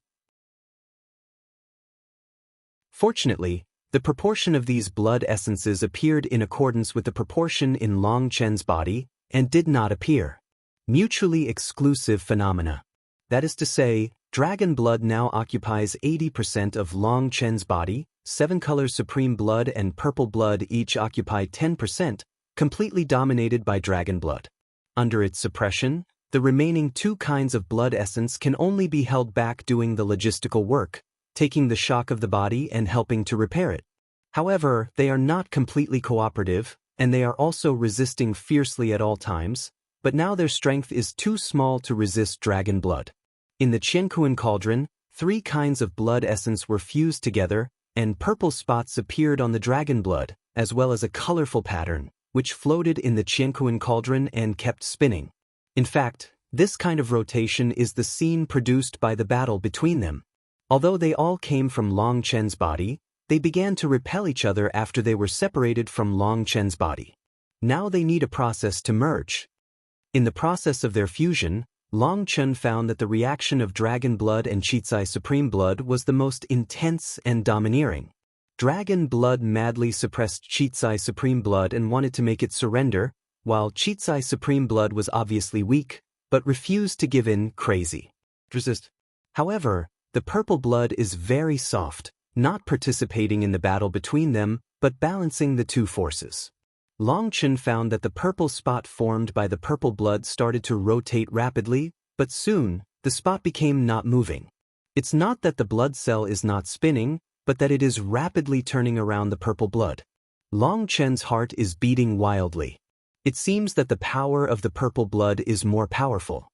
A: Fortunately, the proportion of these blood essences appeared in accordance with the proportion in Long Chen's body, and did not appear mutually exclusive phenomena. That is to say, dragon blood now occupies 80% of Long Chen's body, 7 colors supreme blood and purple blood each occupy 10%, completely dominated by dragon blood. Under its suppression, the remaining 2 kinds of blood essence can only be held back doing the logistical work, taking the shock of the body and helping to repair it. However, they are not completely cooperative, and they are also resisting fiercely at all times, but now their strength is too small to resist dragon blood. In the Qian Kuan Cauldron, 3 kinds of blood essence were fused together, and purple spots appeared on the dragon blood, as well as a colorful pattern, which floated in the Qian Kuan Cauldron and kept spinning. In fact, this kind of rotation is the scene produced by the battle between them. Although they all came from Long Chen's body, they began to repel each other after they were separated from Long Chen's body. Now they need a process to merge. In the process of their fusion, Long Chen found that the reaction of dragon blood and Qicai supreme blood was the most intense and domineering. Dragon blood madly suppressed Qicai supreme blood and wanted to make it surrender, while Qicai supreme blood was obviously weak, but refused to give in crazy. Resist. However, the purple blood is very soft, not participating in the battle between them, but balancing the 2 forces. Long Chen found that the purple spot formed by the purple blood started to rotate rapidly, but soon, the spot became not moving. It's not that the blood cell is not spinning, but that it is rapidly turning around the purple blood. Long Chen's heart is beating wildly. It seems that the power of the purple blood is more powerful.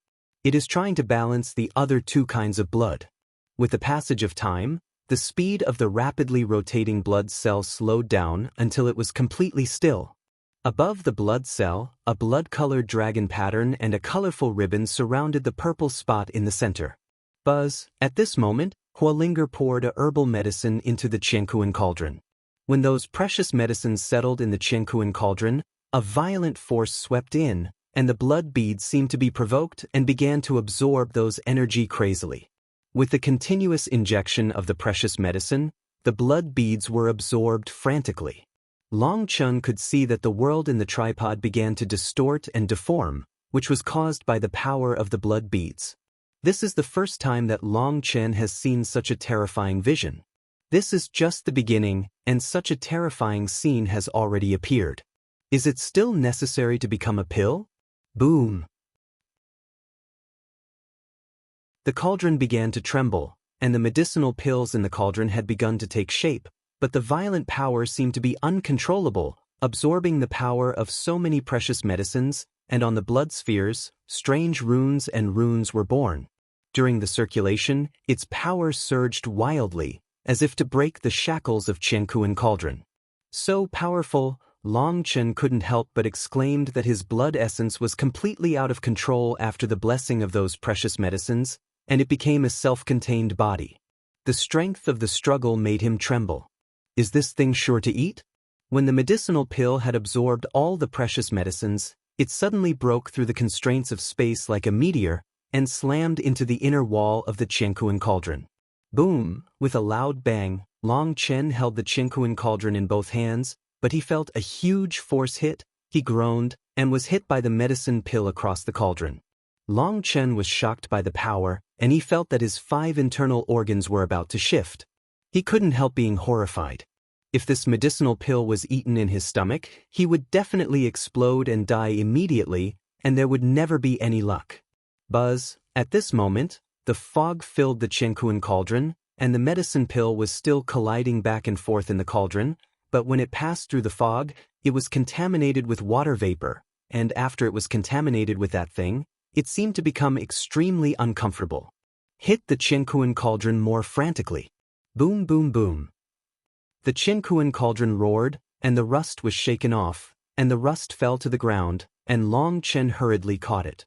A: It is trying to balance the other two kinds of blood. With the passage of time, the speed of the rapidly rotating blood cell slowed down until it was completely still. Above the blood cell, a blood-colored dragon pattern and a colorful ribbon surrounded the purple spot in the center. Buzz, at this moment, Hualinger poured a herbal medicine into the Qiankuan cauldron. When those precious medicines settled in the Qiankuan cauldron, a violent force swept in, and the blood beads seemed to be provoked and began to absorb those energy crazily. With the continuous injection of the precious medicine, the blood beads were absorbed frantically. Long Chen could see that the world in the tripod began to distort and deform, which was caused by the power of the blood beads. This is the first time that Long Chen has seen such a terrifying vision. This is just the beginning, and such a terrifying scene has already appeared. Is it still necessary to become a pill? Boom! The cauldron began to tremble, and the medicinal pills in the cauldron had begun to take shape, but the violent power seemed to be uncontrollable, absorbing the power of so many precious medicines, and on the blood spheres, strange runes and runes were born. During the circulation, its power surged wildly, as if to break the shackles of Qiankuan cauldron. So powerful, Long Chen couldn't help but exclaimed that his blood essence was completely out of control after the blessing of those precious medicines, and it became a self-contained body. The strength of the struggle made him tremble. Is this thing sure to eat? When the medicinal pill had absorbed all the precious medicines, it suddenly broke through the constraints of space like a meteor and slammed into the inner wall of the Qiankuan cauldron. Boom! With a loud bang, Long Chen held the Qiankuan cauldron in both hands, but he felt a huge force hit, he groaned, and was hit by the medicine pill across the cauldron. Long Chen was shocked by the power, and he felt that his 5 internal organs were about to shift. He couldn't help being horrified. If this medicinal pill was eaten in his stomach, he would definitely explode and die immediately, and there would never be any luck. Buzz, at this moment, the fog filled the Qiankuan cauldron, and the medicine pill was still colliding back and forth in the cauldron, but when it passed through the fog, it was contaminated with water vapor, and after it was contaminated with that thing, it seemed to become extremely uncomfortable. Hit the Qiankuan cauldron more frantically. Boom, boom, boom. The Qiankuan cauldron roared, and the rust was shaken off, and the rust fell to the ground, and Long Chen hurriedly caught it.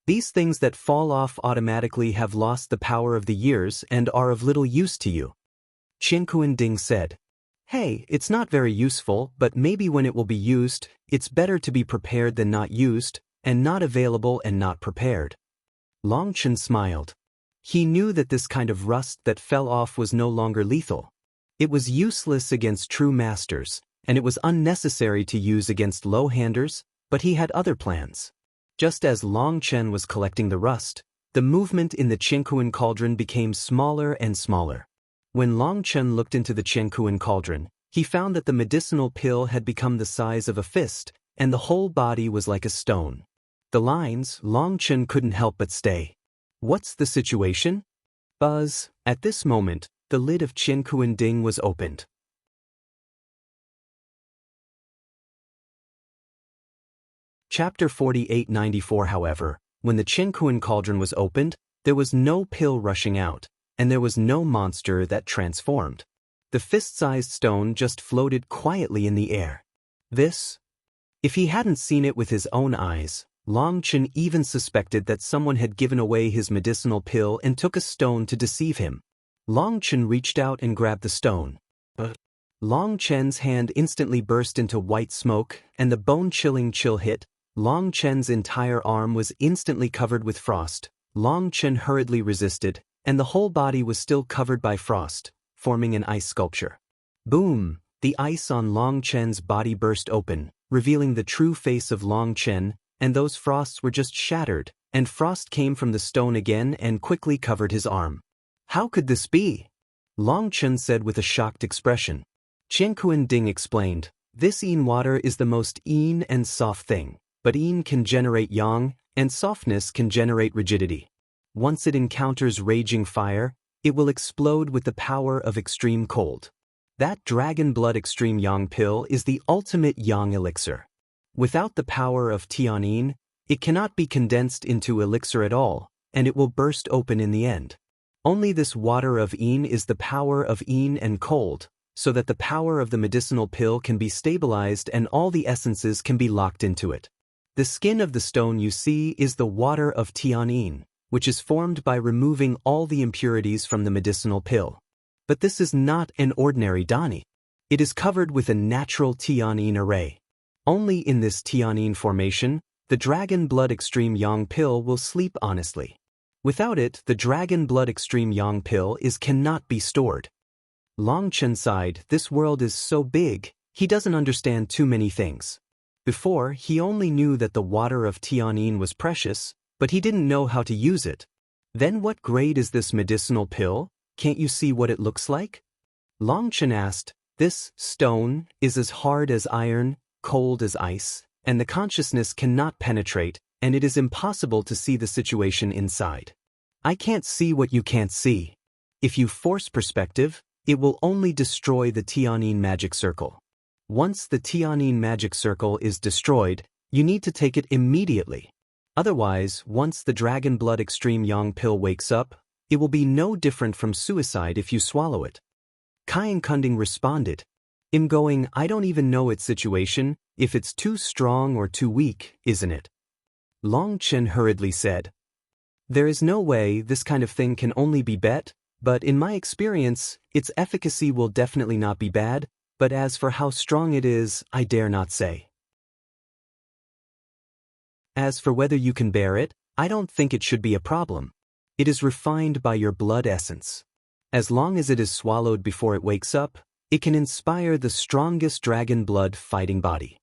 A: These things that fall off automatically have lost the power of the years and are of little use to you. Qiankuan Ding said, "Hey, it's not very useful, but maybe when it will be used, it's better to be prepared than not used, and not available and not prepared." Long Chen smiled. He knew that this kind of rust that fell off was no longer lethal. It was useless against true masters, and it was unnecessary to use against low-handers, but he had other plans. Just as Long Chen was collecting the rust, the movement in the Qiankuan cauldron became smaller and smaller. When Long Chen looked into the Qiankuan cauldron, he found that the medicinal pill had become the size of a fist, and the whole body was like a stone. The lines, Long Chen couldn't help but stay. What's the situation? Buzz, at this moment, the lid of Qiankuan Ding was opened. Chapter 4894. However, when the Qiankuan cauldron was opened, there was no pill rushing out, and there was no monster that transformed. The fist-sized stone just floated quietly in the air. If he hadn't seen it with his own eyes, Long Chen even suspected that someone had given away his medicinal pill and took a stone to deceive him. Long Chen reached out and grabbed the stone. But Long Chen's hand instantly burst into white smoke, and the bone-chilling chill hit. Long Chen's entire arm was instantly covered with frost. Long Chen hurriedly resisted, and the whole body was still covered by frost, forming an ice sculpture. Boom! The ice on Long Chen's body burst open, revealing the true face of Long Chen, and those frosts were just shattered, and frost came from the stone again and quickly covered his arm. How could this be? Long Chen said with a shocked expression. Qiankuan Ding explained, "This Yin water is the most Yin and soft thing, but Yin can generate Yang, and softness can generate rigidity. Once it encounters raging fire, it will explode with the power of extreme cold. That Dragon Blood Extreme Yang pill is the ultimate Yang elixir. Without the power of Tian Yin, It cannot be condensed into elixir at all, and it will burst open in the end. Only this water of Een is the power of Een and cold, so that the power of the medicinal pill can be stabilized and all the essences can be locked into it. The skin of the stone you see is the water of Tian Een, which is formed by removing all the impurities from the medicinal pill. But this is not an ordinary Dani. It is covered with a natural Tian Een array. Only in this Tian Een formation, the Dragon Blood Extreme Yang pill will sleep honestly. Without it, the Dragon Blood Extreme Yang pill cannot be stored. Long Chen sighed, this world is so big, he doesn't understand too many things. Before, he only knew that the water of Tian Een was precious, but he didn't know how to use it. Then what grade is this medicinal pill? Can't you see what it looks like? Long Chen asked, this stone is as hard as iron, cold as ice, and the consciousness cannot penetrate, and it is impossible to see the situation inside. I can't see what you can't see. If you force perspective, it will only destroy the Tian Een magic circle. Once the Tian Een magic circle is destroyed, you need to take it immediately. Otherwise, once the Dragon Blood Extreme Yang pill wakes up, it will be no different from suicide if you swallow it. Kyan Kunding responded, I'm going, I don't even know its situation, if it's too strong or too weak, isn't it? Long Chen hurriedly said, there is no way this kind of thing can only be bet, but in my experience, its efficacy will definitely not be bad, but as for how strong it is, I dare not say. As for whether you can bear it, I don't think it should be a problem. It is refined by your blood essence. As long as it is swallowed before it wakes up, it can inspire the strongest dragon blood fighting body.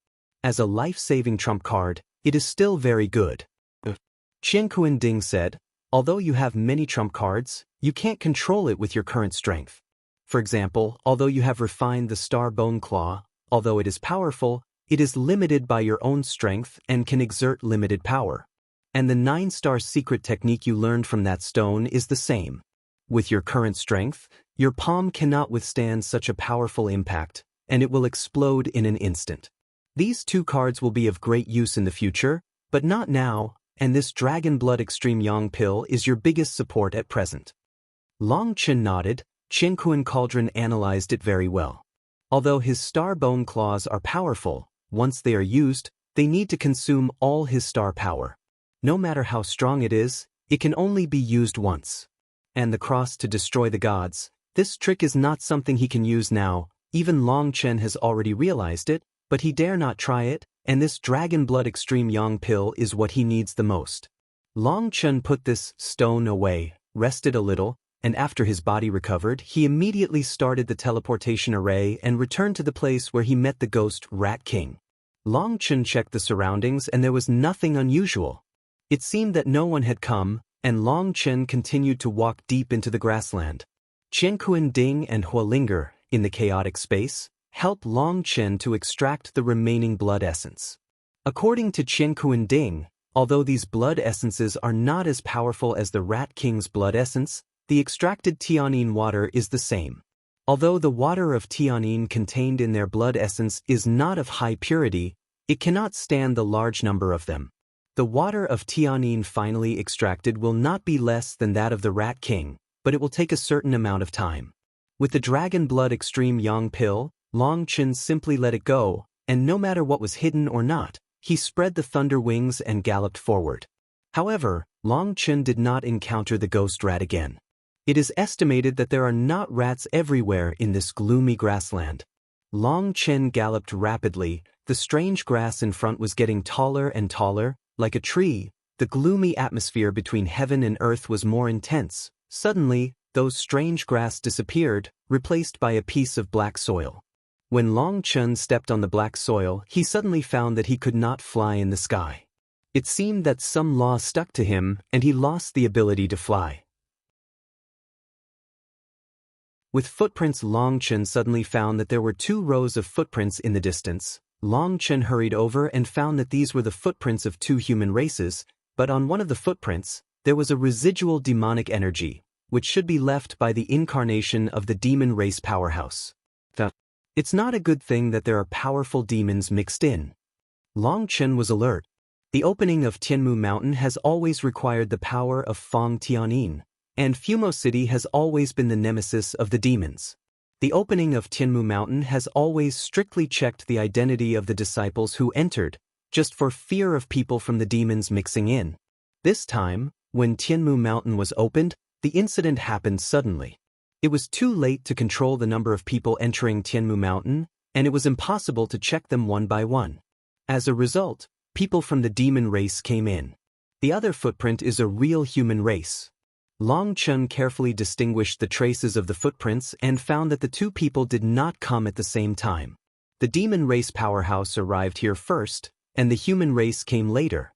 A: As a life-saving trump card, it is still very good. Qian Kuan Ding said, although you have many trump cards, you can't control it with your current strength. For example, although you have refined the Star Bone Claw, although it is powerful, it is limited by your own strength and can exert limited power. And the 9-star secret technique you learned from that stone is the same. With your current strength, your palm cannot withstand such a powerful impact, and it will explode in an instant. These 2 cards will be of great use in the future, but not now, and this Dragon Blood Extreme Yang pill is your biggest support at present. Long Chen nodded. Chen Kuan Cauldron analyzed it very well. Although his star bone claws are powerful, once they are used, they need to consume all his star power. No matter how strong it is, it can only be used once. And the cross to destroy the gods, this trick is not something he can use now, even Long Chen has already realized it, but he dare not try it, and this Dragon Blood Extreme Yang pill is what he needs the most. Long Chen put this stone away, rested a little, and after his body recovered, he immediately started the teleportation array and returned to the place where he met the ghost Rat King. Long Chen checked the surroundings and there was nothing unusual. It seemed that no one had come, and Long Chen continued to walk deep into the grassland. Qian Kuan Ding and Huolinger, in the chaotic space, helped Long Chen to extract the remaining blood essence. According to Qian Kuan Ding, although these blood essences are not as powerful as the Rat King's blood essence, the extracted Tian Een water is the same. Although the water of Tian Een contained in their blood essence is not of high purity, it cannot stand the large number of them. The water of Tian Een finally extracted will not be less than that of the Rat King, but it will take a certain amount of time. With the Dragon Blood Extreme Yang pill, Long Chen simply let it go, and no matter what was hidden or not, he spread the thunder wings and galloped forward. However, Long Chen did not encounter the ghost rat again. It is estimated that there are not rats everywhere in this gloomy grassland. Long Chen galloped rapidly, the strange grass in front was getting taller and taller, like a tree. The gloomy atmosphere between heaven and earth was more intense. Suddenly, those strange grass disappeared, replaced by a piece of black soil. When Long Chen stepped on the black soil, he suddenly found that he could not fly in the sky. It seemed that some law stuck to him, and he lost the ability to fly. With footprints, Long Chen suddenly found that there were 2 rows of footprints in the distance. Long Chen hurried over and found that these were the footprints of 2 human races, but on one of the footprints, there was a residual demonic energy, which should be left by the incarnation of the demon race powerhouse. It's not a good thing that there are powerful demons mixed in. Long Chen was alert. The opening of Tianmu Mountain has always required the power of Feng Tianin, and Fumo City has always been the nemesis of the demons. The opening of Tianmu Mountain has always strictly checked the identity of the disciples who entered, just for fear of people from the demons mixing in. This time, when Tianmu Mountain was opened, the incident happened suddenly. It was too late to control the number of people entering Tianmu Mountain, and it was impossible to check them one by one. As a result, people from the demon race came in. The other footprint is a real human race. Long Chen carefully distinguished the traces of the footprints and found that the two people did not come at the same time. The demon race powerhouse arrived here first, and the human race came later.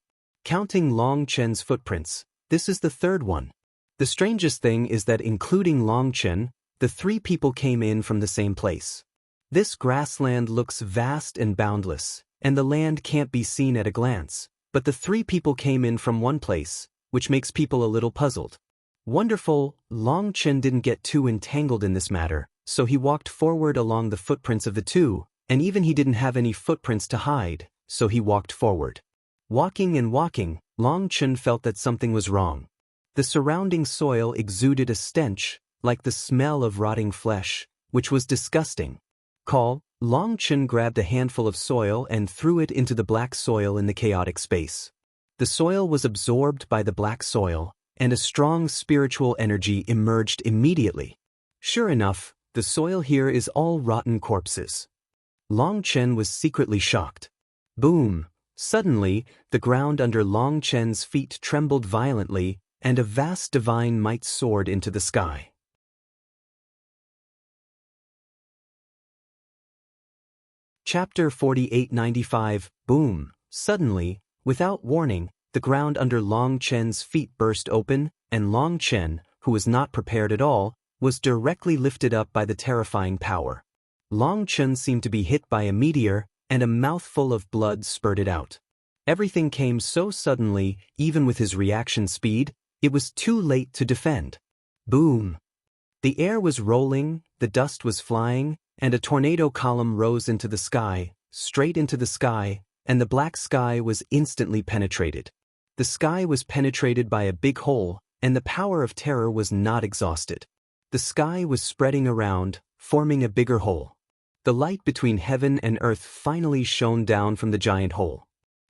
A: Counting Long Chen's footprints, this is the third one. The strangest thing is that including Long Chen, the three people came in from the same place. This grassland looks vast and boundless, and the land can't be seen at a glance, but the three people came in from one place, which makes people a little puzzled. Wonderful, Long Chen didn't get too entangled in this matter, so he walked forward along the footprints of the two, and even he didn't have any footprints to hide, so he walked forward. Walking and walking, Long Chen felt that something was wrong. The surrounding soil exuded a stench, like the smell of rotting flesh, which was disgusting. Long Chen grabbed a handful of soil and threw it into the black soil in the chaotic space. The soil was absorbed by the black soil, and a strong spiritual energy emerged immediately. Sure enough, the soil here is all rotten corpses. Long Chen was secretly shocked. Boom! Suddenly, the ground under Long Chen's feet trembled violently, and a vast divine might soared into the sky. Chapter 4895, Boom! Suddenly, without warning, the ground under Long Chen's feet burst open, and Long Chen, who was not prepared at all, was directly lifted up by the terrifying power. Long Chen seemed to be hit by a meteor, and a mouthful of blood spurted out. Everything came so suddenly, even with his reaction speed, it was too late to defend. Boom! The air was rolling, the dust was flying, and a tornado column rose into the sky, straight into the sky, and the black sky was instantly penetrated. The sky was penetrated by a big hole, and the power of terror was not exhausted. The sky was spreading around, forming a bigger hole. The light between heaven and earth finally shone down from the giant hole.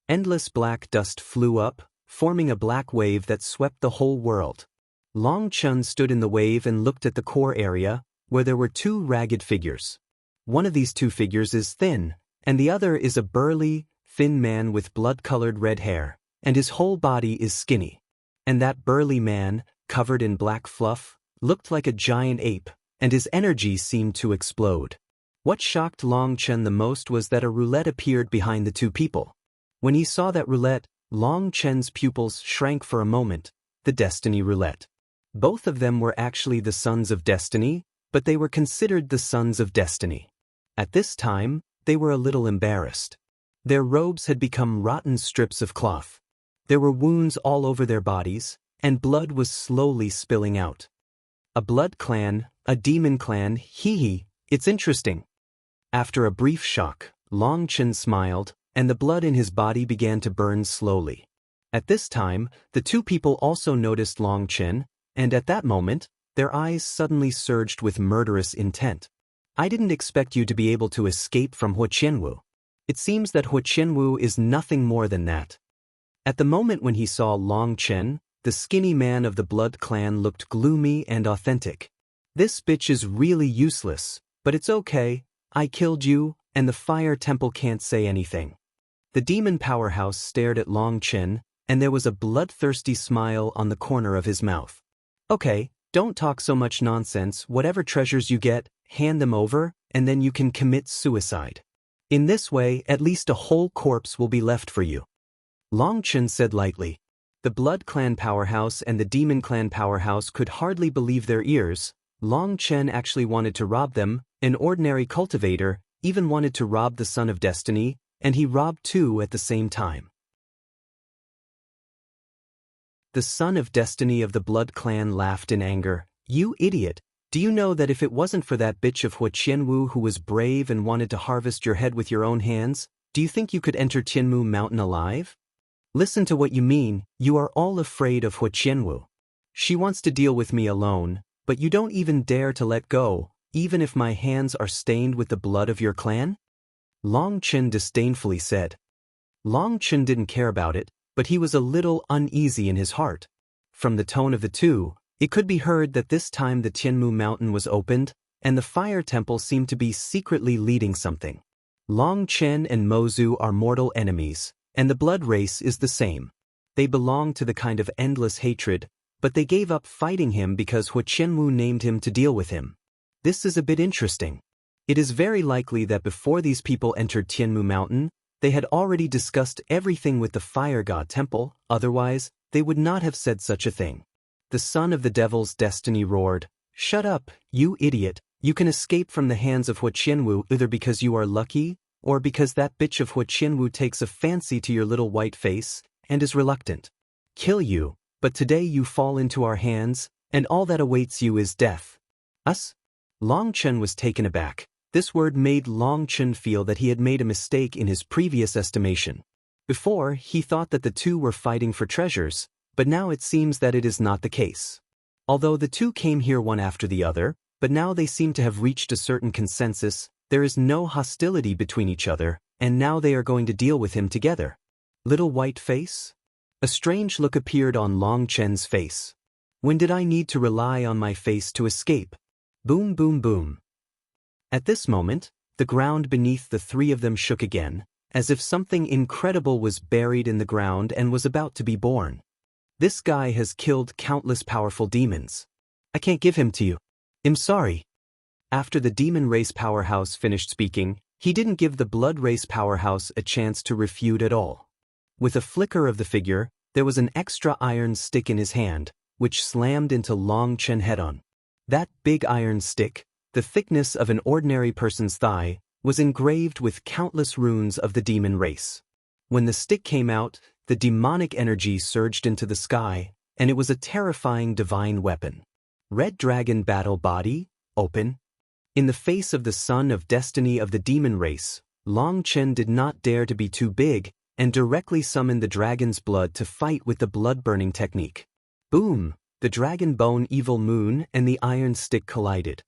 A: Endless black dust flew up, forming a black wave that swept the whole world. Long Chen stood in the wave and looked at the core area, where there were two ragged figures. One of these two figures is thin, and the other is a burly, thin man with blood-colored red hair, and his whole body is skinny. And that burly man, covered in black fluff, looked like a giant ape, and his energy seemed to explode. What shocked Long Chen the most was that a roulette appeared behind the two people. When he saw that roulette, Long Chen's pupils shrank for a moment, the Destiny Roulette. Both of them were actually the sons of Destiny, but they were considered the sons of Destiny. At this time, they were a little embarrassed. Their robes had become rotten strips of cloth. There were wounds all over their bodies, and blood was slowly spilling out. A blood clan, a demon clan, hee, it's interesting. After a brief shock, Long Chen smiled, and the blood in his body began to burn slowly. At this time, the two people also noticed Long Chen, and at that moment, their eyes suddenly surged with murderous intent. I didn't expect you to be able to escape from Huo Qianwu. It seems that Huo Qianwu is nothing more than that. At the moment when he saw Long Chen, the skinny man of the blood clan looked gloomy and authentic. This bitch is really useless, but it's okay, I killed you, and the fire temple can't say anything. The demon powerhouse stared at Long Chen, and there was a bloodthirsty smile on the corner of his mouth. Okay, don't talk so much nonsense, whatever treasures you get, hand them over, and then you can commit suicide. In this way, at least a whole corpse will be left for you. Long Chen said lightly. The blood clan powerhouse and the demon clan powerhouse could hardly believe their ears. Long Chen actually wanted to rob them, an ordinary cultivator, even wanted to rob the Son of Destiny, and he robbed two at the same time. The Son of Destiny of the Blood Clan laughed in anger. You idiot, do you know that if it wasn't for that bitch of Huo Qianwu who was brave and wanted to harvest your head with your own hands, do you think you could enter Tianmu Mountain alive? Listen to what you mean, you are all afraid of Hua Qianwu. She wants to deal with me alone, but you don't even dare to let go, even if my hands are stained with the blood of your clan? Long Chen disdainfully said. Long Chen didn't care about it, but he was a little uneasy in his heart. From the tone of the two, it could be heard that this time the Tianmu mountain was opened, and the fire temple seemed to be secretly leading something. Long Chen and Mozu are mortal enemies, and the blood race is the same. They belong to the kind of endless hatred, but they gave up fighting him because Hua Qianwu named him to deal with him. This is a bit interesting. It is very likely that before these people entered Tianmu Mountain, they had already discussed everything with the Fire God Temple, otherwise, they would not have said such a thing. The son of the devil's destiny roared, "Shut up, you idiot, you can escape from the hands of Hua Qianwu either because you are lucky, or because that bitch of Hua Qianwu takes a fancy to your little white face, and is reluctant. Kill you, but today you fall into our hands, and all that awaits you is death." Us? Long Chen was taken aback. This word made Long Chen feel that he had made a mistake in his previous estimation. Before, he thought that the two were fighting for treasures, but now it seems that it is not the case. Although the two came here one after the other, but now they seem to have reached a certain consensus, there is no hostility between each other, and now they are going to deal with him together. Little white face? A strange look appeared on Long Chen's face. When did I need to rely on my face to escape? Boom, boom, boom. At this moment, the ground beneath the three of them shook again, as if something incredible was buried in the ground and was about to be born. This guy has killed countless powerful demons. I can't give him to you. I'm sorry. After the demon race powerhouse finished speaking, he didn't give the blood race powerhouse a chance to refute at all. With a flicker of the figure, there was an extra iron stick in his hand, which slammed into Long Chen head-on. That big iron stick, the thickness of an ordinary person's thigh, was engraved with countless runes of the demon race. When the stick came out, the demonic energy surged into the sky, and it was a terrifying divine weapon. Red Dragon Battle Body, Open. In the face of the son of destiny of the demon race, Long Chen did not dare to be too big, and directly summoned the dragon's blood to fight with the blood-burning technique. Boom! The dragon bone evil moon and the iron stick collided.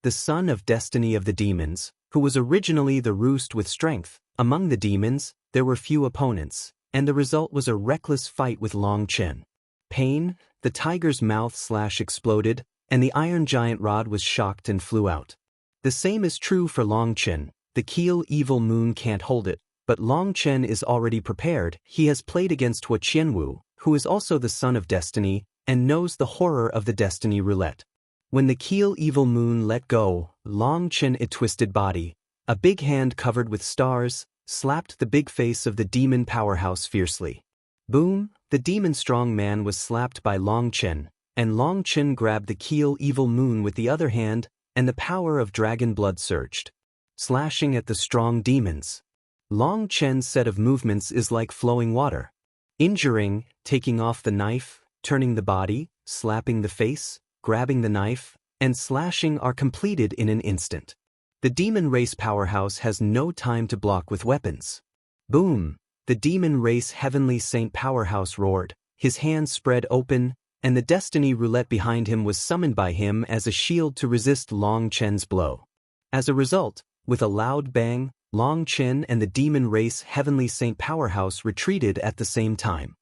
A: The son of destiny of the demons, who was originally the roost with strength, among the demons, there were few opponents, and the result was a reckless fight with Long Chen. Pain, the tiger's mouth exploded, and the iron giant rod was shocked and flew out. The same is true for Long Chen. The Keel evil moon can't hold it, but Long Chen is already prepared. He has played against Hua Qianwu, who is also the son of destiny, and knows the horror of the destiny roulette. When the Keel evil moon let go, Long Chen a twisted body, a big hand covered with stars, slapped the big face of the demon powerhouse fiercely. Boom! The demon strong man was slapped by Long Chen, and Long Chen grabbed the Keel evil moon with the other hand, and the power of dragon blood surged, slashing at the strong demons. Long Chen's set of movements is like flowing water. Injuring, taking off the knife, turning the body, slapping the face, grabbing the knife, and slashing are completed in an instant. The demon race powerhouse has no time to block with weapons. Boom! The demon race heavenly saint powerhouse roared, his hands spread open, and the destiny roulette behind him was summoned by him as a shield to resist Long Chen's blow. As a result, with a loud bang, Long Chen and the demon race heavenly saint powerhouse retreated at the same time.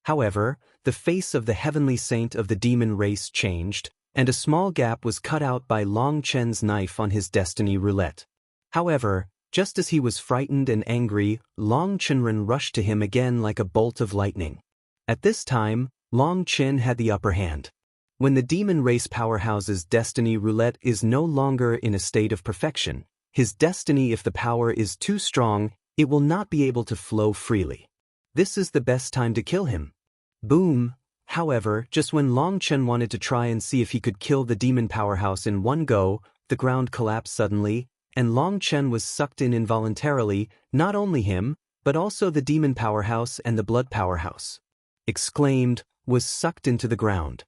A: However, the face of the heavenly saint of the demon race changed, and a small gap was cut out by Long Chen's knife on his destiny roulette. However, just as he was frightened and angry, Long Chenren rushed to him again like a bolt of lightning. At this time, Long Chen had the upper hand. When the demon race powerhouse's destiny roulette is no longer in a state of perfection, his destiny, if the power is too strong, it will not be able to flow freely. This is the best time to kill him. Boom! However, just when Long Chen wanted to try and see if he could kill the demon powerhouse in one go, the ground collapsed suddenly, and Long Chen was sucked in involuntarily, not only him, but also the demon powerhouse and the blood powerhouse. Exclaimed, was sucked into the ground.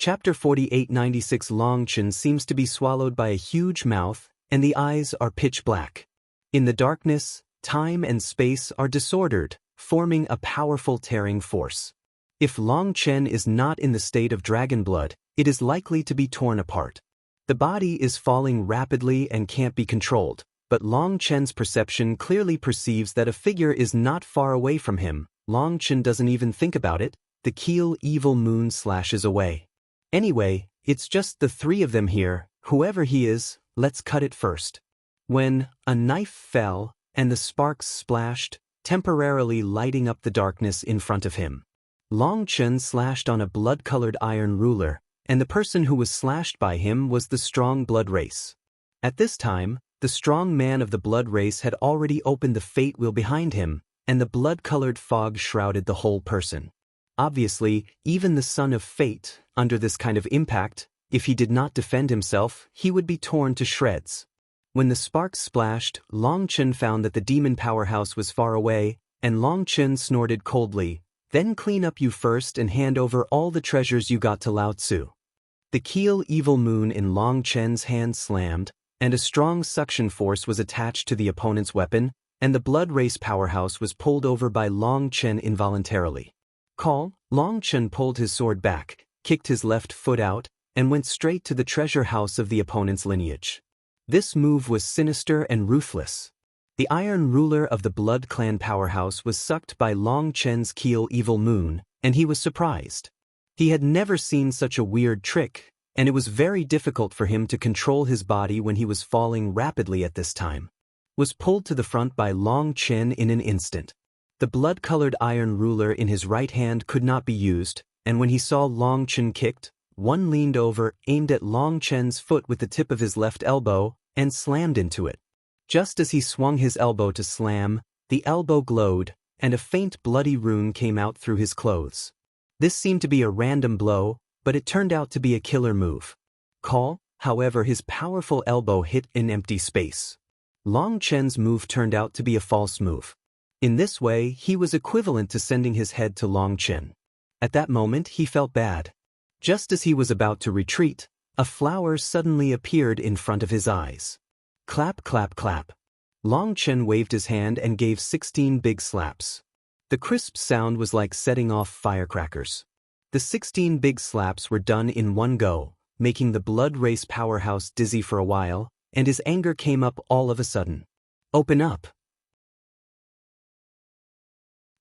A: Chapter 4896 Long Chen seems to be swallowed by a huge mouth, and the eyes are pitch black. In the darkness, time and space are disordered, forming a powerful tearing force. If Long Chen is not in the state of dragon blood, it is likely to be torn apart. The body is falling rapidly and can't be controlled, but Long Chen's perception clearly perceives that a figure is not far away from him. Long Chen doesn't even think about it. The keel evil moon slashes away. Anyway, it's just the three of them here. Whoever he is, let's cut it first. When a knife fell and the sparks splashed, temporarily lighting up the darkness in front of him. Long Chen slashed on a blood-colored iron ruler, and the person who was slashed by him was the strong blood race. At this time, the strong man of the blood race had already opened the fate wheel behind him, and the blood-colored fog shrouded the whole person. Obviously, even the son of fate, under this kind of impact, if he did not defend himself, he would be torn to shreds. When the sparks splashed, Long Chen found that the demon powerhouse was far away, and Long Chen snorted coldly, "Then clean up you first and hand over all the treasures you got to Lao Tzu." The keel evil moon in Long Chen's hand slammed, and a strong suction force was attached to the opponent's weapon, and the blood race powerhouse was pulled over by Long Chen involuntarily. Long Chen pulled his sword back, kicked his left foot out, and went straight to the treasure house of the opponent's lineage. This move was sinister and ruthless. The iron ruler of the Blood Clan powerhouse was sucked by Long Chen's keel evil moon, and he was surprised. He had never seen such a weird trick, and it was very difficult for him to control his body when he was falling rapidly at this time. Was pulled to the front by Long Chen in an instant. The blood-colored iron ruler in his right hand could not be used, and when he saw Long Chen kicked, one leaned over, aimed at Long Chen's foot with the tip of his left elbow, and slammed into it. Just as he swung his elbow to slam, the elbow glowed, and a faint bloody rune came out through his clothes. This seemed to be a random blow, but it turned out to be a killer move. However, his powerful elbow hit in empty space. Long Chen's move turned out to be a false move. In this way, he was equivalent to sending his head to Long Chen. At that moment, he felt bad. Just as he was about to retreat, a flower suddenly appeared in front of his eyes. Clap, clap, clap. Long Chen waved his hand and gave 16 big slaps. The crisp sound was like setting off firecrackers. The 16 big slaps were done in one go, making the blood race powerhouse dizzy for a while, and his anger came up all of a sudden. Open up.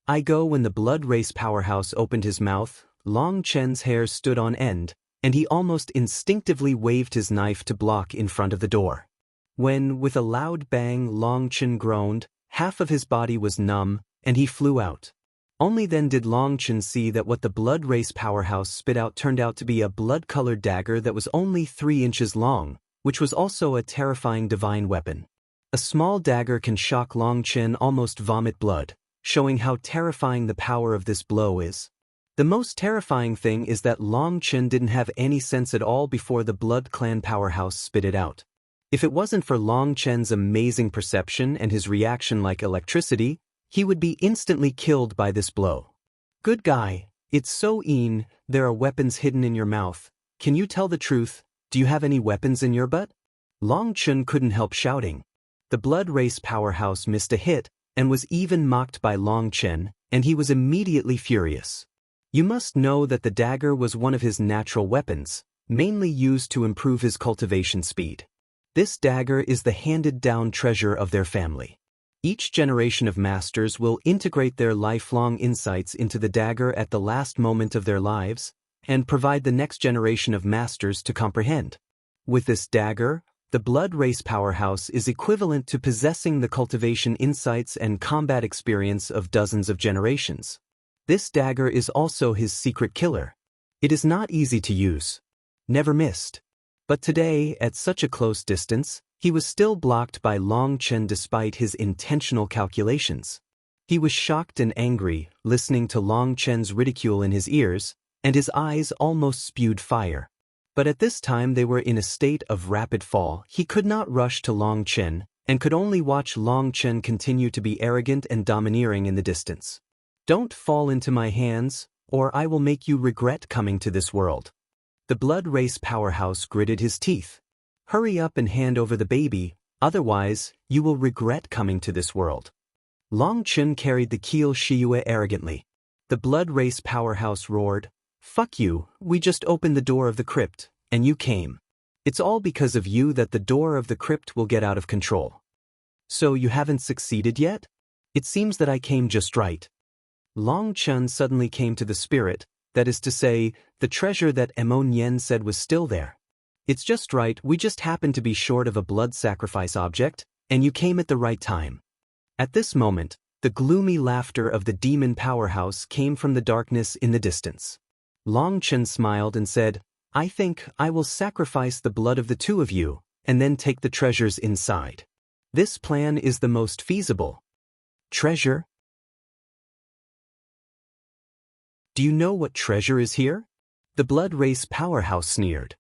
A: I go when the blood race powerhouse opened his mouth, Long Chen's hair stood on end, and he almost instinctively waved his knife to block in front of the door. When, with a loud bang, Long Chen groaned, half of his body was numb, and he flew out. Only then did Long Chen see that what the blood race powerhouse spit out turned out to be a blood-colored dagger that was only 3 inches long, which was also a terrifying divine weapon. A small dagger can shock Long Chen almost vomit blood, showing how terrifying the power of this blow is. The most terrifying thing is that Long Chen didn't have any sense at all before the Blood Clan powerhouse spit it out. If it wasn't for Long Chen's amazing perception and his reaction like electricity, he would be instantly killed by this blow. Good guy, it's so there are weapons hidden in your mouth. Can you tell the truth? Do you have any weapons in your butt? Long Chen couldn't help shouting. The blood race powerhouse missed a hit, and was even mocked by Long Chen, and he was immediately furious. You must know that the dagger was one of his natural weapons, mainly used to improve his cultivation speed. This dagger is the handed-down treasure of their family. Each generation of masters will integrate their lifelong insights into the dagger at the last moment of their lives, and provide the next generation of masters to comprehend. With this dagger, the blood race powerhouse is equivalent to possessing the cultivation insights and combat experience of dozens of generations. This dagger is also his secret killer. It is not easy to use. Never missed. But today, at such a close distance, he was still blocked by Long Chen despite his intentional calculations. He was shocked and angry, listening to Long Chen's ridicule in his ears, and his eyes almost spewed fire. But at this time they were in a state of rapid fall. He could not rush to Long Chen, and could only watch Long Chen continue to be arrogant and domineering in the distance. Don't fall into my hands, or I will make you regret coming to this world. The blood race powerhouse gritted his teeth. Hurry up and hand over the baby, otherwise, you will regret coming to this world. Long Chen carried the Kiel Shiyue arrogantly. The blood race powerhouse roared, "Fuck you, we just opened the door of the crypt, and you came. It's all because of you that the door of the crypt will get out of control. So you haven't succeeded yet? It seems that I came just right." Long Chen suddenly came to the spirit, that is to say, the treasure that Emon Yen said was still there. "It's just right, we just happened to be short of a blood sacrifice object, and you came at the right time." At this moment, the gloomy laughter of the demon powerhouse came from the darkness in the distance. Long Chen smiled and said, "I think I will sacrifice the blood of the two of you, and then take the treasures inside. This plan is the most feasible." Treasure? Do you know what treasure is here? The blood race powerhouse sneered.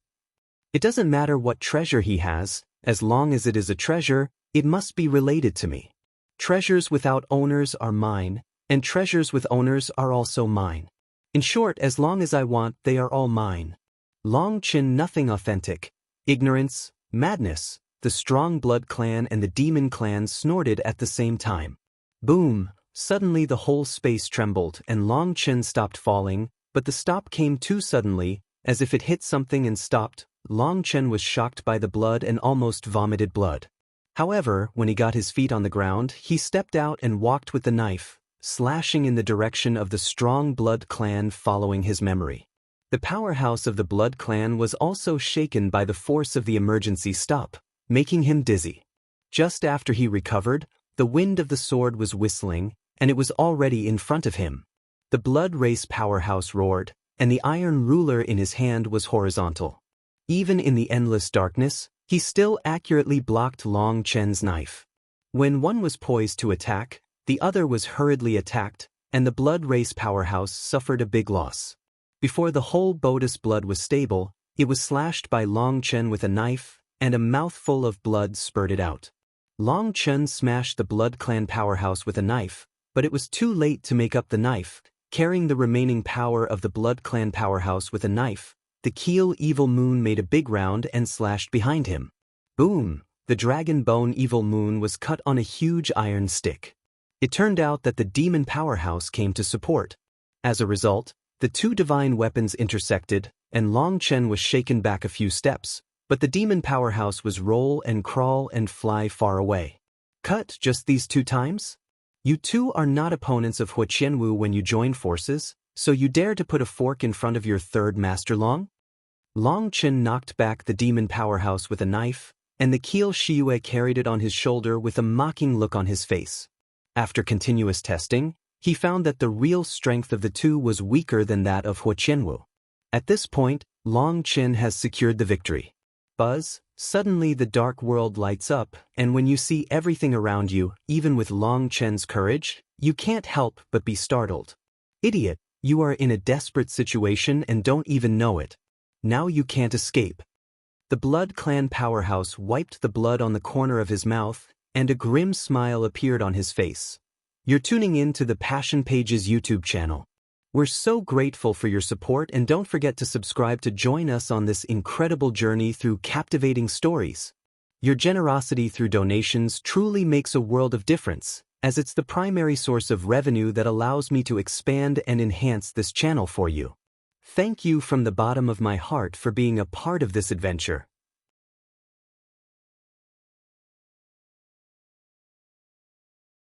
A: "It doesn't matter what treasure he has, as long as it is a treasure, it must be related to me. Treasures without owners are mine, and treasures with owners are also mine. In short, as long as I want, they are all mine." Long Chen nothing authentic. Ignorance, madness, the strong blood clan and the demon clan snorted at the same time. Boom! Suddenly the whole space trembled and Long Chen stopped falling, but the stop came too suddenly, as if it hit something and stopped. Long Chen was shocked by the blood and almost vomited blood. However, when he got his feet on the ground, he stepped out and walked with the knife, slashing in the direction of the strong blood clan following his memory. The powerhouse of the blood clan was also shaken by the force of the emergency stop, making him dizzy. Just after he recovered, the wind of the sword was whistling, and it was already in front of him. The blood race powerhouse roared, and the iron ruler in his hand was horizontal. Even in the endless darkness, he still accurately blocked Long Chen's knife. When one was poised to attack, the other was hurriedly attacked, and the blood race powerhouse suffered a big loss. Before the whole bolus blood was stable, it was slashed by Long Chen with a knife, and a mouthful of blood spurted out. Long Chen smashed the blood clan powerhouse with a knife, but it was too late to make up the knife. Carrying the remaining power of the blood clan powerhouse with a knife, the Kiel Evil Moon made a big round and slashed behind him. Boom! The dragon bone Evil Moon was cut on a huge iron stick. It turned out that the demon powerhouse came to support. As a result, the two divine weapons intersected, and Long Chen was shaken back a few steps, but the demon powerhouse was roll and crawl and fly far away. Cut just these 2 times? You two are not opponents of Hua Qianwu when you join forces, so you dare to put a fork in front of your third master Long? Long Chen knocked back the demon powerhouse with a knife, and the Kiel Shiyue carried it on his shoulder with a mocking look on his face. After continuous testing, he found that the real strength of the two was weaker than that of Hua Qianwu. At this point, Long Chen has secured the victory. Buzz, suddenly the dark world lights up, and when you see everything around you, even with Long Chen's courage, you can't help but be startled. Idiot, you are in a desperate situation and don't even know it. Now you can't escape. The blood clan powerhouse wiped the blood on the corner of his mouth, and a grim smile appeared on his face. You're tuning in to the Passion Pages YouTube channel. We're so grateful for your support, and don't forget to subscribe to join us on this incredible journey through captivating stories. Your generosity through donations truly makes a world of difference, as it's the primary source of revenue that allows me to expand and enhance this channel for you. Thank you from the bottom of my heart for being a part of this adventure.